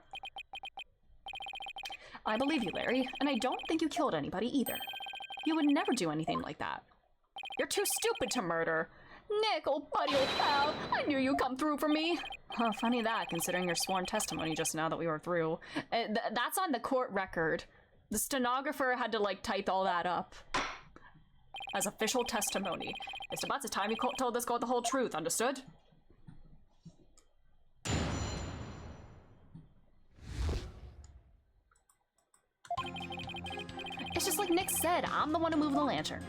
I believe you, Larry, and I don't think you killed anybody either. You would never do anything like that. You're too stupid to murder. Nick, old buddy, old pal, I knew you'd come through for me. Huh, funny that, considering your sworn testimony just now that we were through. That's on the court record. The stenographer had to, like, type all that up as official testimony. Mr. Butts, it's time you told this court the whole truth, understood? It's just like Nick said, I'm the one who moved the lantern.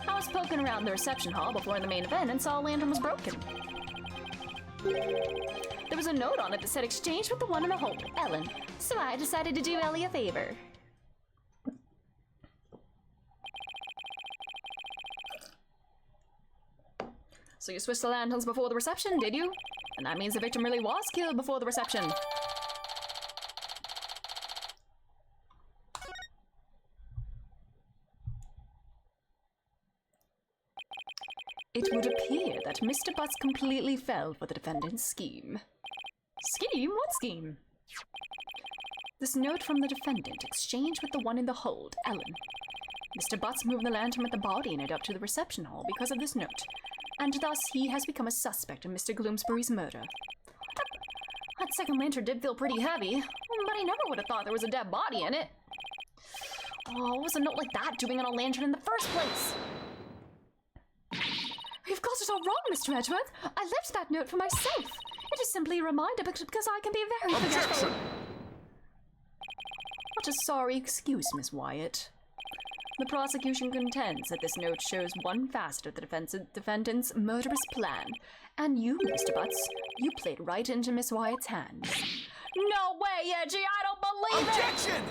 I was poking around the reception hall before the main event and saw a lantern was broken. There was a note on it that said exchange with the one in the hole, Ellen, so I decided to do Ellie a favor. So you switched the lanterns before the reception, did you? And that means the victim really was killed before the reception. It would appear that Mr. Butts completely fell for the defendant's scheme. Scheme? What scheme? This note from the defendant, exchanged with the one in the hold, Ellen. Mr. Butts moved the lantern with the body in it up to the reception hall because of this note, and thus he has become a suspect in Mr. Gloomsbury's murder. That second lantern did feel pretty heavy, but I never would have thought there was a dead body in it. Oh, what was a note like that doing on a lantern in the first place? You've got it all wrong, Mr. Edgeworth. I left that note for myself. It is simply a reminder because I can be very forgetful. Objection! What a sorry excuse, Miss Wyatt. The prosecution contends that this note shows one facet of the defendant's murderous plan, and you, Mr. Butts, you played right into Miss Wyatt's hands. No way, Edgy! I don't believe it! Objection!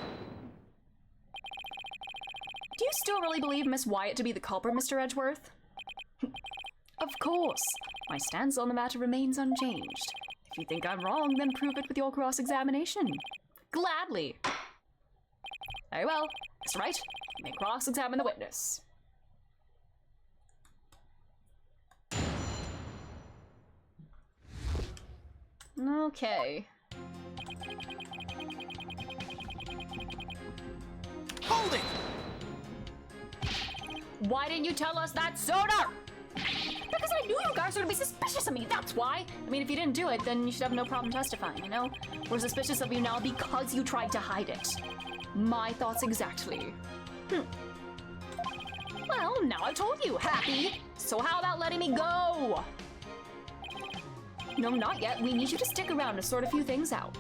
Do you still really believe Miss Wyatt to be the culprit, Mr. Edgeworth? Of course. My stance on the matter remains unchanged. If you think I'm wrong, then prove it with your cross-examination. Gladly. Very well. That's right. You may cross-examine the witness. Okay. Holding! Why didn't you tell us that sooner? Because I knew you guys were gonna be suspicious of me, that's why. I mean, if you didn't do it, then you should have no problem testifying, you know? We're suspicious of you now because you tried to hide it. My thoughts exactly. Well, now I've told you, happy. So how about letting me go? No, not yet. We need you to stick around to sort a few things out.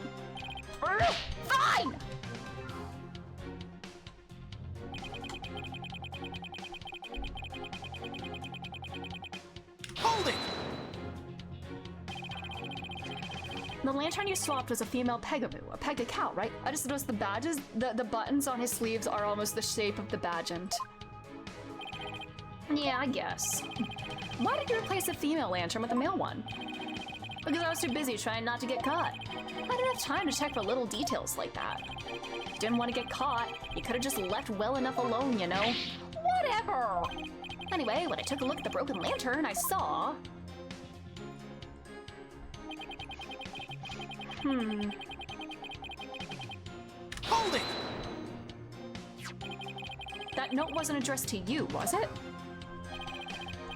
Fine! Holding! The lantern you swapped was a female pegamoo, a pega cow, right? I just noticed the badges, the buttons on his sleeves are almost the shape of the badgent. Yeah, I guess. Why did you replace the female lantern with a male one? Because I was too busy trying not to get caught. I didn't have time to check for little details like that. If you didn't want to get caught, you could have just left well enough alone, you know? Whatever! Anyway, when I took a look at the broken lantern, I saw... Holding! That note wasn't addressed to you, was it?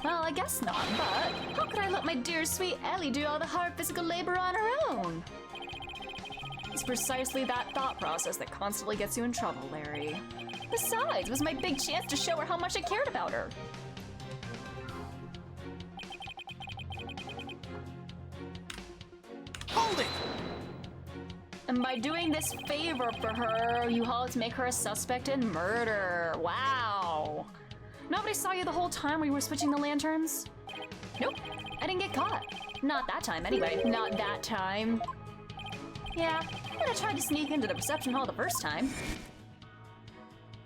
Well, I guess not, but how could I let my dear sweet Ellie do all the hard physical labor on her own? It's precisely that thought process that constantly gets you in trouble, Larry. Besides, it was my big chance to show her how much I cared about her. Holding! And by doing this favor for her, you helped make her a suspect in murder. Wow. Nobody saw you the whole time when you were switching the lanterns? Nope, I didn't get caught. Not that time, anyway. Not that time. Yeah, and I tried to sneak into the reception hall the first time.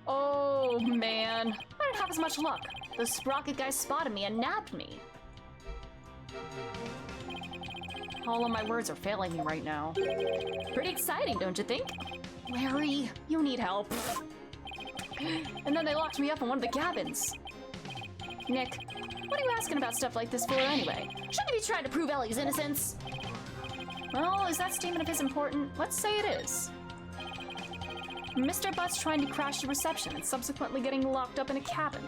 Oh, man. I didn't have as much luck. The sprocket guy spotted me and nabbed me. All of my words are failing me right now. Pretty exciting, don't you think? Larry, you need help. And then they locked me up in one of the cabins. Nick, what are you asking about stuff like this for anyway? Shouldn't you be trying to prove Ellie's innocence? Well, is that statement of his important? Let's say it is. Mr. Butts trying to crash the reception and subsequently getting locked up in a cabin.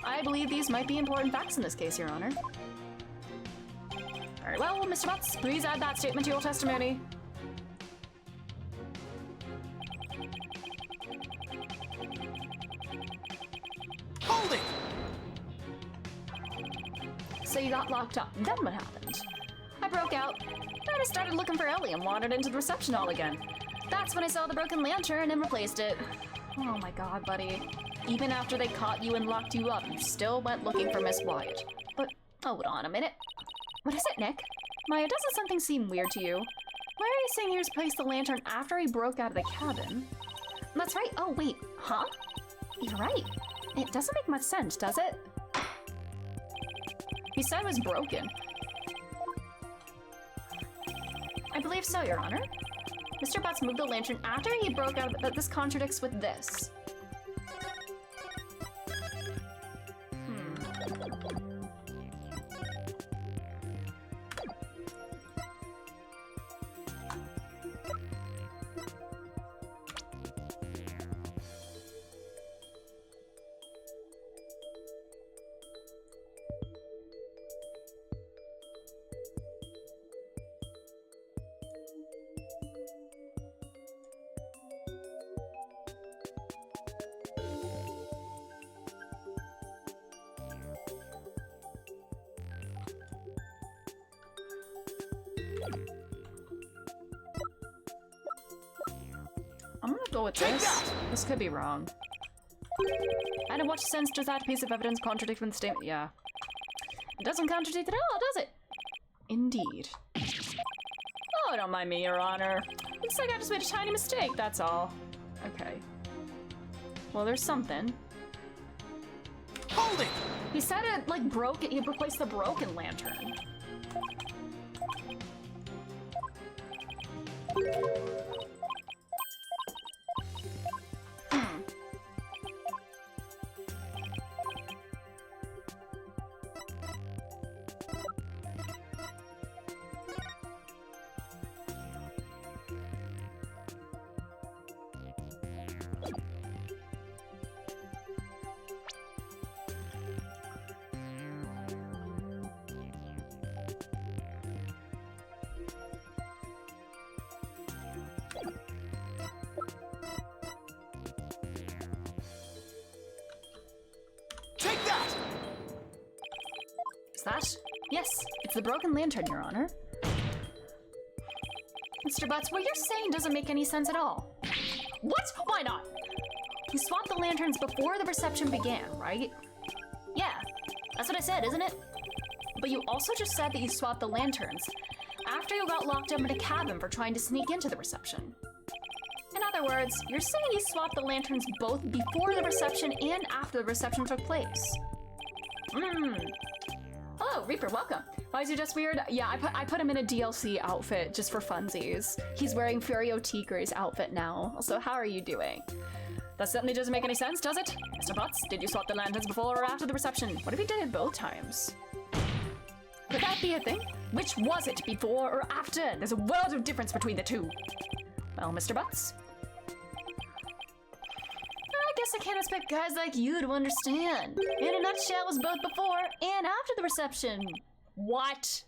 I believe these might be important facts in this case, Your Honor. Very well, Mr. Butts, please add that statement to your testimony. Holding! So you got locked up. Then what happened? I broke out. Then I started looking for Ellie and wandered into the reception hall again. That's when I saw the broken lantern and replaced it. Oh my god, buddy. Even after they caught you and locked you up, you still went looking for Miss Wyatt. But hold on a minute. What is it, Nick? Maya, doesn't something seem weird to you? Why are you saying he replaced the lantern after he broke out of the cabin? That's right. Oh, wait. Huh? You're right. It doesn't make much sense, does it? He said it was broken. I believe so, Your Honor. Mr. Butts moved the lantern after he broke out, but this contradicts with this. I'm gonna go with this. This could be wrong. And in what sense does that piece of evidence contradict with the statement? Yeah. It doesn't contradict at all, does it? Indeed. Oh, don't mind me, Your Honor. Looks like I just made a tiny mistake, that's all. Okay. Well, there's something. Hold it! He said it, like, broke it. He replaced the broken lantern. Take that! Is that? Yes, it's the broken lantern, Your Honor. Mr. Butts, what you're saying doesn't make any sense at all. What? Why not? You swapped the lanterns before the reception began, right? Yeah, that's what I said, isn't it? But you also just said that you swapped the lanterns after you got locked up in a cabin for trying to sneak into the reception. In other words, you're saying you swapped the lanterns both before the reception and after the reception took place. Hello, Reaper, welcome. Why is he just weird? Yeah, I put him in a DLC outfit just for funsies. He's wearing Furio Tigre's outfit now. So how are you doing? That certainly doesn't make any sense, does it? Mr. Butts, did you swap the lanterns before or after the reception? What if he did it both times? Could that be a thing? Which was it, before or after? There's a world of difference between the two. Well, Mr. Butts? I guess I can't expect guys like you to understand. In a nutshell, it was both before and after the reception. What?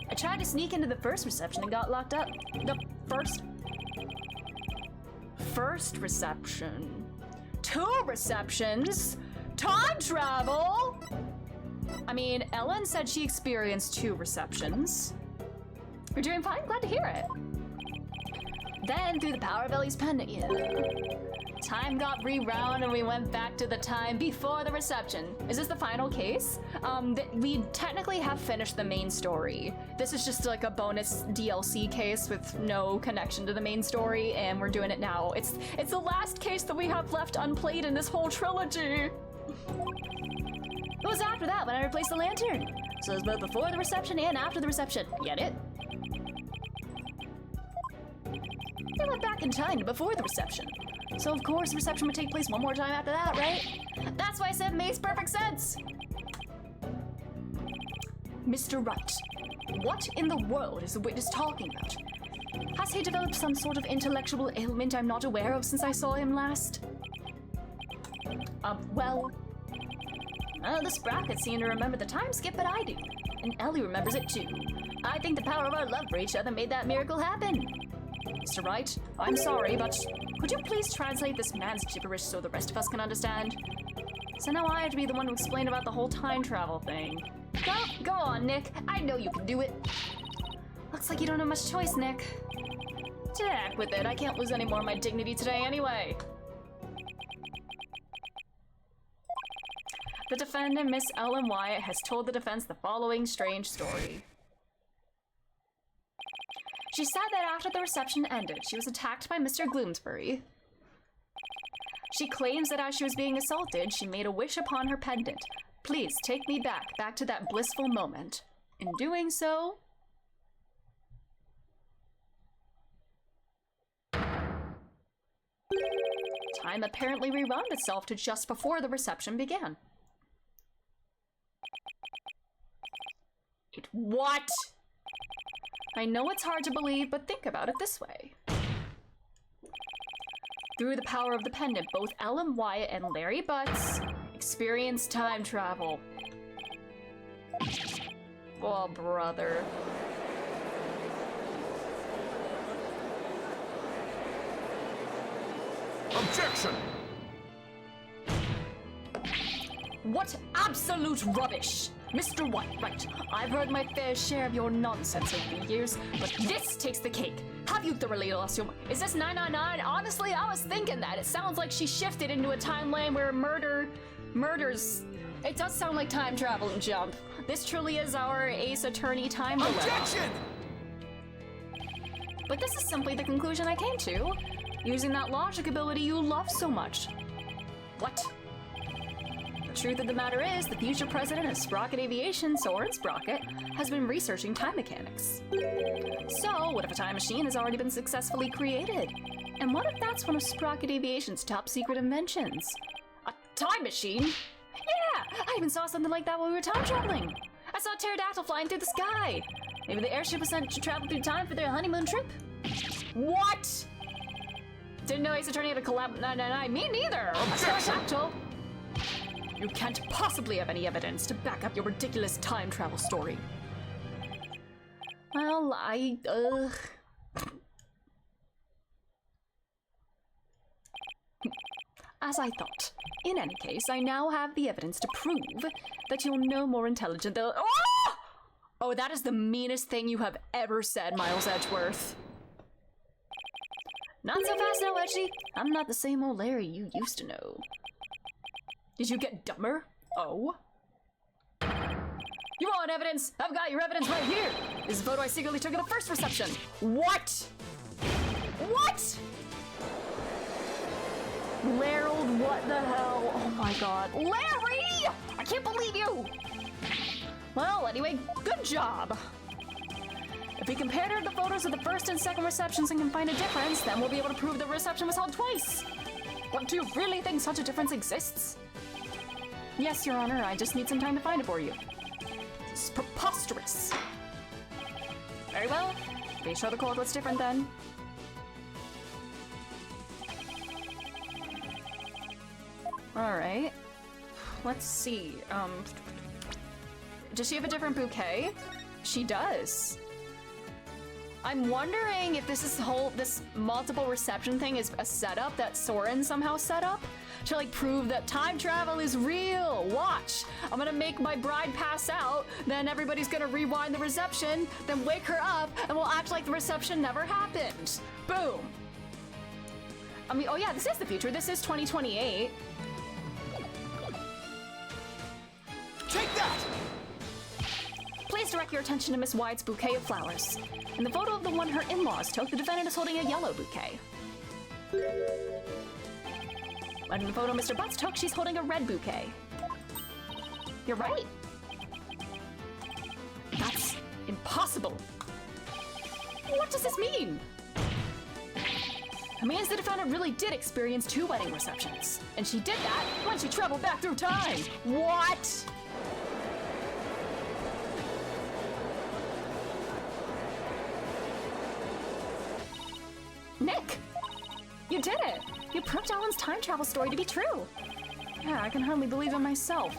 I tried to sneak into the first reception and got locked up. The first reception. 2 receptions? Time travel? I mean, Ellen said she experienced 2 receptions. You're doing fine, glad to hear it. Then, through the power of Ellie's pendant, time got rewound and we went back to the time before the reception. Is this the final case? We technically have finished the main story. This is just like a bonus DLC case with no connection to the main story, and we're doing it now. It's the last case that we have left unplayed in this whole trilogy. It was after that when I replaced the lantern. So it was both before the reception and after the reception. Get it? They went back in time to before the reception. So of course the reception would take place one more time after that, right? That's why I said it makes perfect sense. Mr. Wright, what in the world is the witness talking about? Has he developed some sort of intellectual ailment I'm not aware of since I saw him last? Well, the sprockets seem to remember the time skip, but I do. And Ellie remembers it too. I think the power of our love for each other made that miracle happen. Mr. Wright, I'm sorry, but could you please translate this man's gibberish so the rest of us can understand? So now I have to be the one to explain about the whole time travel thing. Go on, Nick. I know you can do it. Looks like you don't have much choice, Nick. To heck with it. I can't lose any more of my dignity today anyway. The defendant, Miss Ellen Wyatt, has told the defense the following strange story. She said that after the reception ended, she was attacked by Mr. Gloomsbury. She claims that as she was being assaulted, she made a wish upon her pendant. Please take me back to that blissful moment. In doing so, time apparently rewound itself to just before the reception began. What? I know it's hard to believe, but think about it this way. Through the power of the pendant, both Ellen Wyatt and Larry Butts experienced time travel. Oh, brother. Objection! What absolute rubbish! Mr. White, right. I've heard my fair share of your nonsense over the years, but this takes the cake. Have you thoroughly lost your mind? Is this 999? Honestly, I was thinking that. It sounds like she shifted into a timeline where murders. It does sound like time travel and jump. This truly is our Ace Attorney time dilemma. Objection! But this is simply the conclusion I came to, using that logic ability you love so much. What? The truth of the matter is, the future president of Sprocket Aviation, Soren Sprocket, has been researching time mechanics. So, what if a time machine has already been successfully created? And what if that's one of Sprocket Aviation's top secret inventions? A time machine? Yeah! I even saw something like that while we were time traveling! I saw a pterodactyl flying through the sky! Maybe the airship was sent to travel through time for their honeymoon trip? What? Didn't know Ace Attorney had a collab with 999. Me neither! A pterodactyl! You can't possibly have any evidence to back up your ridiculous time travel story. Well, As I thought. In any case, I now have the evidence to prove that you're no more intelligent than— Oh! Oh, that is the meanest thing you have ever said, Miles Edgeworth. Not so fast now, Edgy. I'm not the same old Larry you used to know. Did you get dumber? Oh. You want evidence? I've got your evidence right here. This is a photo I secretly took at the first reception. What? What? Larold, what the hell? Oh my god. Larry! I can't believe you! Well, anyway, good job. If we compare the photos of the first and second receptions and can find a difference, then we'll be able to prove the reception was held twice. What, do you really think such a difference exists? Yes, Your Honor, I just need some time to find it for you. This is preposterous. Very well. Be sure the code what's different then. Alright. Let's see. Does she have a different bouquet? She does. I'm wondering if this multiple reception thing is a setup that Soren somehow set up to like prove that time travel is real. Watch. I'm gonna make my bride pass out, then everybody's gonna rewind the reception, then wake her up, and we'll act like the reception never happened. Boom. I mean, oh yeah, this is the future. This is 2028. Take that! Please direct your attention to Miss White's bouquet of flowers. In the photo of the one her in-laws took, the defendant is holding a yellow bouquet. But in the photo Mr. Butts took, she's holding a red bouquet. You're right. That's impossible. What does this mean? It means the defendant really did experience 2 wedding receptions. And she did that when she traveled back through time. What? Nick! You did it! You proved Alan's time travel story to be true! Yeah, I can hardly believe it myself.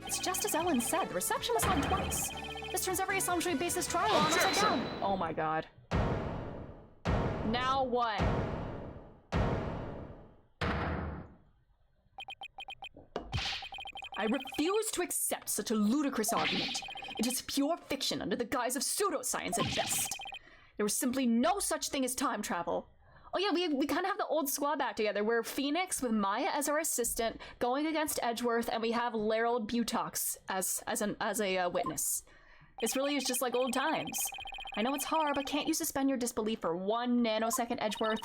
It's just as Ellen said, the reception was held twice. This turns every assumption we base this trial on upside down. Oh my god. Now what? I refuse to accept such a ludicrous argument. It is pure fiction under the guise of pseudoscience at best. There was simply no such thing as time travel. Oh yeah, we kind of have the old squad back together. We're Phoenix with Maya as our assistant, going against Edgeworth, and we have Larold Butox as a witness. This really is just like old times. I know it's hard, but can't you suspend your disbelief for 1 nanosecond, Edgeworth?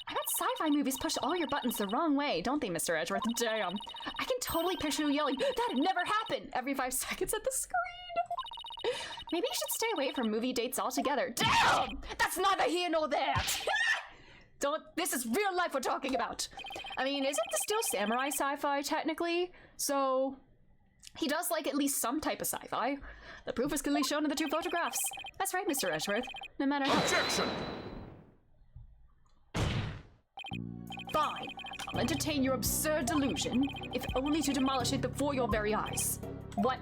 I bet sci-fi movies push all your buttons the wrong way, don't they, Mr. Edgeworth? Damn. I can totally picture you yelling, "That never happened!" every 5 seconds at the screen. Maybe you should stay away from movie dates altogether. Damn! That's neither here nor there! This is real life we're talking about. I mean, isn't this still samurai sci-fi, technically? So, he does like at least some type of sci-fi. The proof is clearly shown in the 2 photographs. That's right, Mr. Edgeworth. No matter how— Objection! Fine. I'll entertain your absurd delusion, if only to demolish it before your very eyes. What?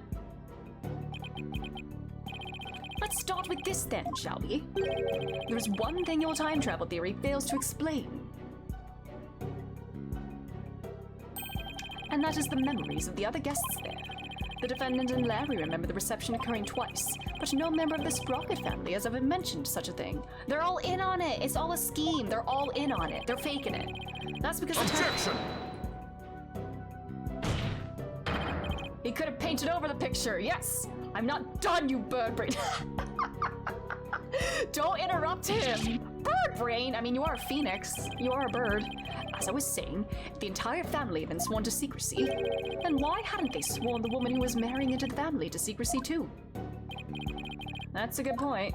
Let's start with this then, shall we? There's one thing your time travel theory fails to explain. And that is the memories of the other guests there. The defendant and Larry remember the reception occurring twice, but no member of the Sprocket family has ever mentioned such a thing. They're all in on it. It's all a scheme. They're all in on it. They're faking it. That's because Objection! He could have painted over the picture. Yes, I'm not done, you bird brain. Don't interrupt him. Bird brain? I mean, you are a phoenix. You are a bird. As I was saying, if the entire family had been sworn to secrecy, then why hadn't they sworn the woman who was marrying into the family to secrecy too? That's a good point.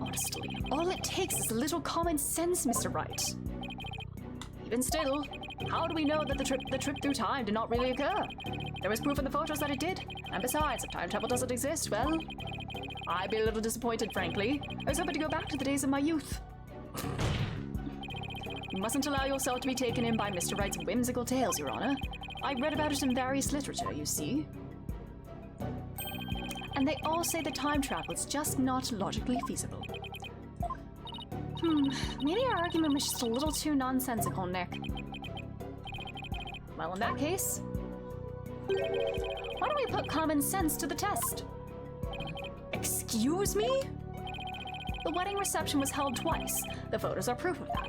Honestly, all it takes is a little common sense, Mr. Wright. Even still, how do we know that the trip through time did not really occur? There was proof in the photos that it did. And besides, if time travel doesn't exist, well, I'd be a little disappointed, frankly. I was hoping to go back to the days of my youth. You mustn't allow yourself to be taken in by Mr. Wright's whimsical tales, Your Honor. I've read about it in various literature, you see. And they all say that time travel is just not logically feasible. Maybe our argument was just a little too nonsensical, Nick. Well, in that case, why don't we put common sense to the test? Excuse me? The wedding reception was held twice. The photos are proof of that.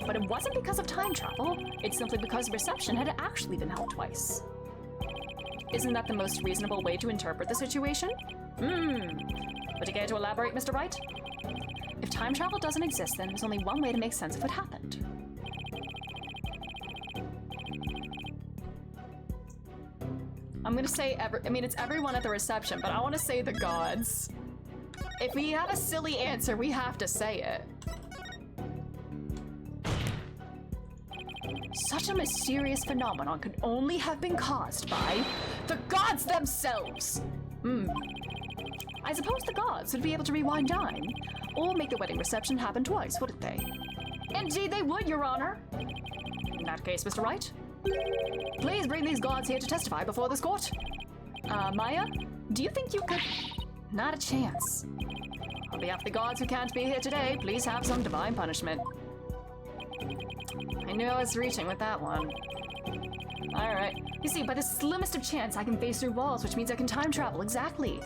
But it wasn't because of time travel. It's simply because the reception had actually been held twice. Isn't that the most reasonable way to interpret the situation? Would you care to elaborate, Mr. Wright? If time travel doesn't exist, then there's only one way to make sense of what happened. I'm gonna say it's everyone at the reception, but I want to say the gods. If we have a silly answer, we have to say it. Such a mysterious phenomenon could only have been caused by the gods themselves. I suppose the gods would be able to rewind time, or make the wedding reception happen twice, wouldn't they? Indeed they would, Your Honor. In that case, Mr. Wright, please bring these gods here to testify before this court. Maya, do you think you could... Not a chance. On behalf of the gods who can't be here today, please have some divine punishment. I knew I was reaching with that one. Alright. You see, by the slimmest of chance, I can phase through walls, which means I can time travel, exactly.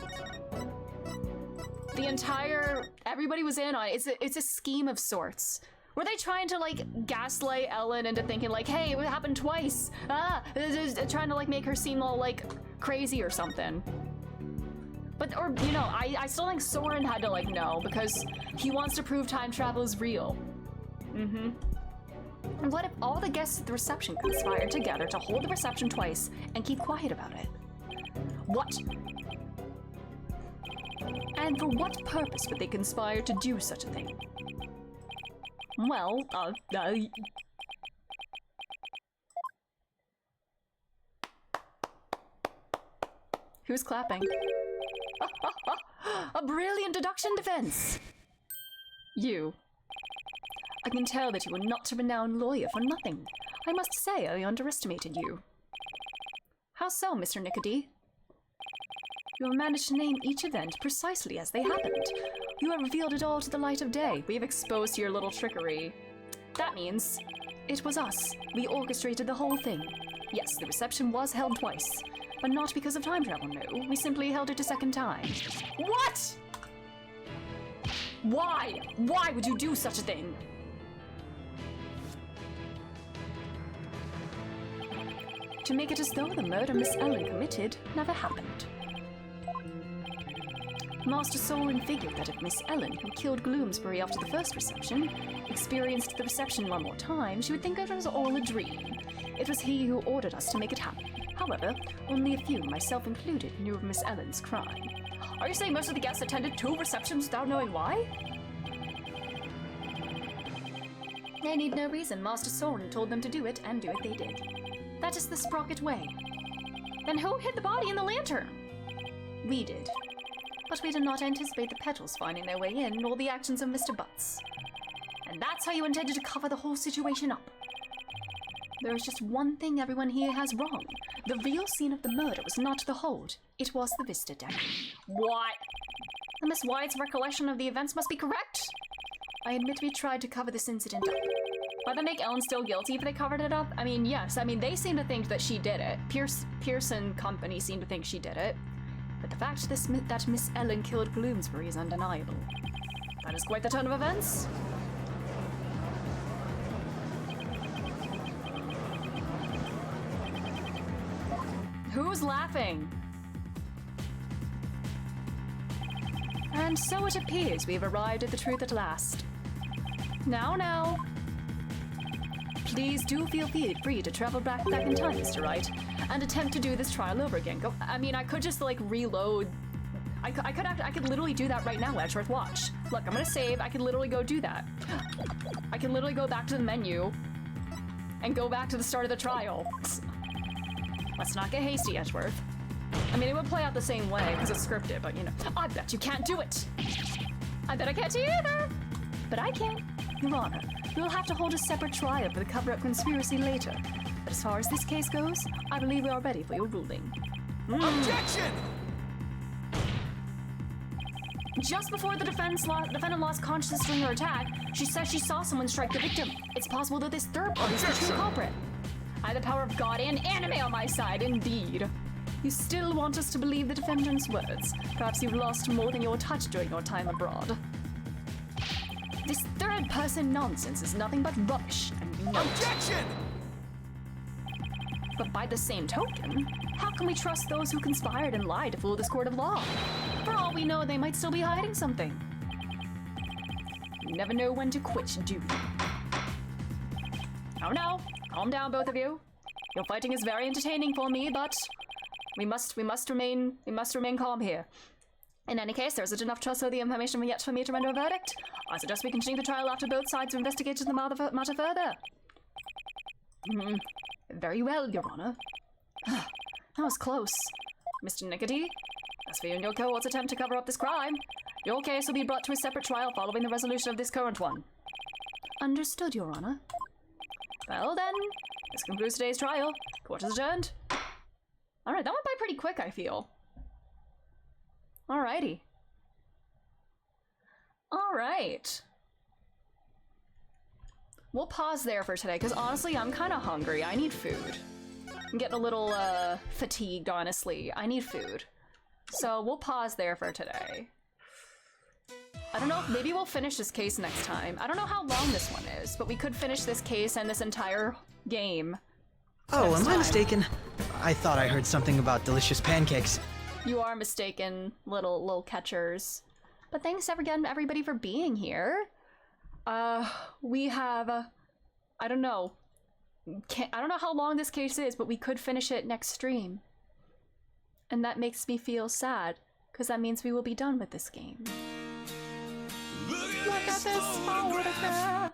The entire... Everybody was in on it. It's a scheme of sorts. Were they trying to, like, gaslight Ellen into thinking, like, hey, it happened twice? Trying to, like, make her seem all, like, crazy or something. But, or, you know, I still think Soren had to, like, know, because he wants to prove time travel is real. And what if all the guests at the reception conspired together to hold the reception twice and keep quiet about it? What? And for what purpose would they conspire to do such a thing? Well, who's clapping? A brilliant deduction defense! You. I can tell that you are not a renowned lawyer for nothing. I must say I underestimated you. How so, Mr. Nickady? You have managed to name each event precisely as they happened. You have revealed it all to the light of day. We have exposed your little trickery. That means it was us. We orchestrated the whole thing. Yes, the reception was held twice, but not because of time travel, no. We simply held it a second time. What? Why? Why would you do such a thing? To make it as though the murder Miss Ellen committed never happened. Master Soren figured that if Miss Ellen, who killed Gloomsbury after the first reception, experienced the reception one more time, she would think it was all a dream. It was he who ordered us to make it happen. However, only a few, myself included, knew of Miss Ellen's crime. Are you saying most of the guests attended 2 receptions without knowing why? They need no reason. Master Soren told them to do it, and do it they did. That is the Sprocket way. Then who hid the body in the lantern? We did. But we did not anticipate the petals finding their way in, nor the actions of Mr. Butts. And that's how you intended to cover the whole situation up. There is just one thing everyone here has wrong. The real scene of the murder was not the hold. It was the Vista deck. What? And Miss Wyatt's recollection of the events must be correct? I admit we tried to cover this incident up. Why they make Ellen still guilty if they covered it up? I mean, yes. I mean, they seem to think that she did it. Pearson Company seem to think she did it. But the fact that Miss Ellen killed Bloomsbury is undeniable. That is quite the turn of events. Who's laughing? And so it appears we've arrived at the truth at last. Now. Please do feel free to travel back in time, Mr. Wright, and attempt to do this trial over again. I mean, I could just, like, reload. I could literally do that right now, Edgeworth. Watch. Look, I'm gonna save. I could literally go do that. I can literally go back to the menu and go back to the start of the trial. Let's not get hasty, Edgeworth. I mean, it would play out the same way because it's scripted, but you know. I bet you can't do it. I bet I can't either. But I can. Your Honor, we'll have to hold a separate trial for the cover-up conspiracy later. But as far as this case goes, I believe we are ready for your ruling. Objection! Just before the defendant lost consciousness during her attack, she says she saw someone strike the victim. It's possible that this third party is the true culprit. I have the power of God and anime on my side, indeed. You still want us to believe the defendant's words. Perhaps you've lost more than your touch during your time abroad. This third-person nonsense is nothing but rubbish, and you know it. Objection! But by the same token, how can we trust those who conspired and lied to fool this court of law? For all we know, they might still be hiding something. You never know when to quit, do you? Oh no, calm down, both of you. Your fighting is very entertaining for me, but we must remain calm here. In any case, there isn't enough trustworthy information yet for me to render a verdict. I suggest we continue the trial after both sides have investigated the matter further. Very well, Your Honor. That was close. Mr. Nickety, as for you and your cohort's attempt to cover up this crime, your case will be brought to a separate trial following the resolution of this current one. Understood, Your Honor. Well then, this concludes today's trial. Court is adjourned. Alright, that went by pretty quick, I feel. Alrighty. Alright. We'll pause there for today, because honestly, I'm kind of hungry. I need food. I'm getting a little, fatigued, honestly. I need food. So we'll pause there for today. I don't know, maybe we'll finish this case next time. I don't know how long this one is, but we could finish this case and this entire game. Oh, am I mistaken? I thought I heard something about delicious pancakes. You are mistaken, little catchers. But thanks again, everybody, for being here. We have, I don't know. I don't know how long this case is, but we could finish it next stream. And that makes me feel sad, because that means we will be done with this game. Look at this photograph!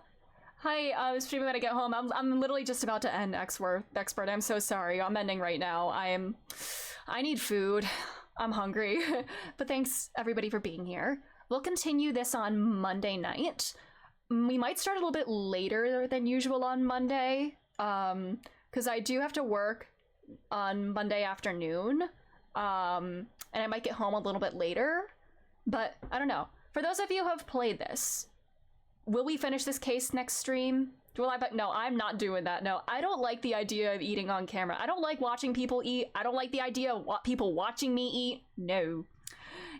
Hi, I was streaming when I get home. I'm literally just about to end Expert. I'm so sorry. I'm ending right now. I need food. I'm hungry. But thanks, everybody, for being here. We'll continue this on Monday night. We might start a little bit later than usual on Monday, because I do have to work on Monday afternoon, and I might get home a little bit later, but I don't know. For those of you who have played this, will we finish this case next stream? No, I'm not doing that. No, I don't like the idea of eating on camera. I don't like watching people eat. I don't like the idea of people watching me eat. No.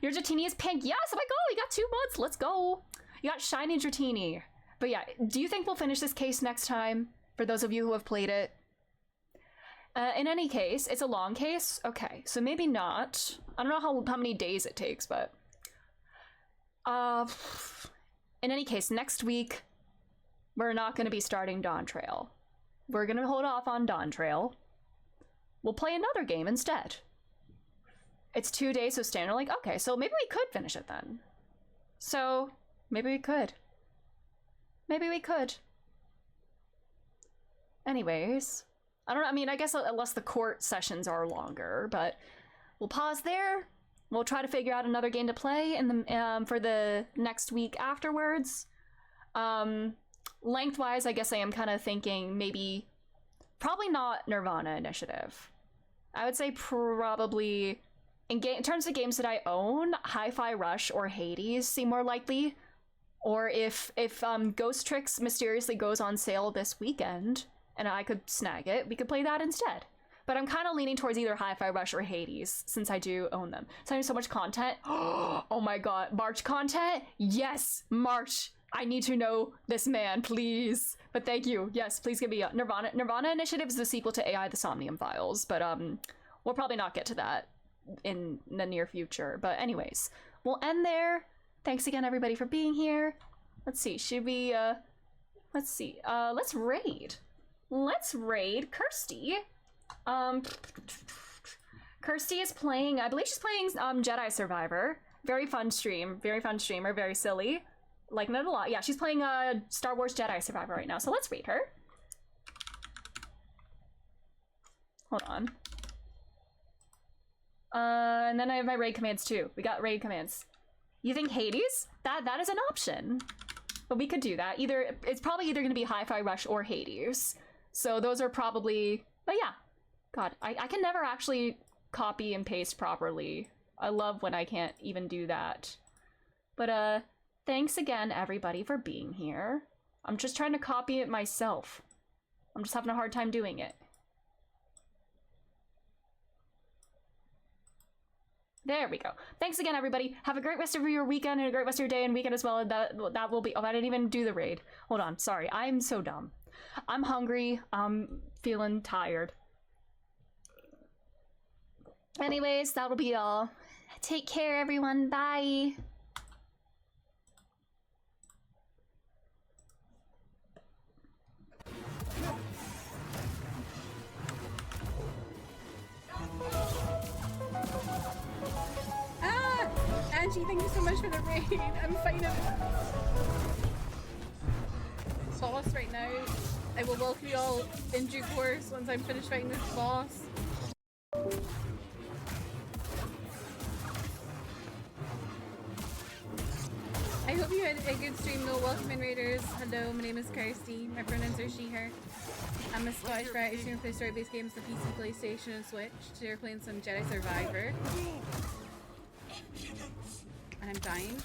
Your Dratini is pink. Yes, oh my god, you got 2 months. Let's go. You got shiny Dratini. But yeah, do you think we'll finish this case next time? For those of you who have played it? In any case, it's a long case. Okay, so maybe not. I don't know how many days it takes, but... in any case, next week, we're not going to be starting Dawn Trail. We're going to hold off on Dawn Trail. We'll play another game instead. It's 2 days, so standard, like, okay, so maybe we could finish it then. So, maybe we could. Maybe we could. Anyways, I don't know, I mean, I guess unless the court sessions are longer, but we'll pause there. We'll try to figure out another game to play in the for the next week afterwards. Lengthwise, I guess I am kind of thinking maybe, probably not Nirvana Initiative. I would say probably, in terms of games that I own, Hi-Fi Rush or Hades seem more likely. Or if Ghost Tricks mysteriously goes on sale this weekend and I could snag it, we could play that instead. But I'm kind of leaning towards either Hi-Fi Rush or Hades, since I do own them. So I have so much content. Oh my god, March content? Yes, March. I need to know this man, please. But thank you. Yes, please give me a Nirvana. Nirvana Initiative is the sequel to AI: The Somnium Files, but we'll probably not get to that in the near future. But anyways, we'll end there. Thanks again, everybody, for being here. Let's see, should we, let's see, let's raid. Let's raid Kirsty. Kirsty is playing, I believe she's playing Jedi Survivor. Very fun stream, very fun streamer, very silly. Liking it a lot. Yeah, she's playing Star Wars Jedi Survivor right now, so let's raid her. Hold on. And then I have my raid commands too. We got raid commands. You think Hades? That is an option. But we could do that. It's probably either gonna be Hi-Fi Rush or Hades. So those are probably, but yeah. God, I can never actually copy and paste properly. I love when I can't even do that. But thanks again, everybody, for being here. I'm just trying to copy it myself. I'm just having a hard time doing it. There we go. Thanks again, everybody. Have a great rest of your weekend and a great rest of your day and weekend as well. That will be, oh, I didn't even do the raid. Hold on, sorry. I'm so dumb. I'm hungry. I'm feeling tired. Anyways, that'll be all. Take care, everyone. Bye. Angie, thank you so much for the raid. I'm fighting a boss right now. I will welcome you all in due course once I'm finished fighting this boss. I hope you had a good stream though. Welcome in, Raiders. Hello, my name is Kirsty. My pronouns are she, her. I'm a Scottish variety streamer who plays story-based games on PC, PlayStation, and Switch. Today we're playing some Jedi Survivor. And I'm dying.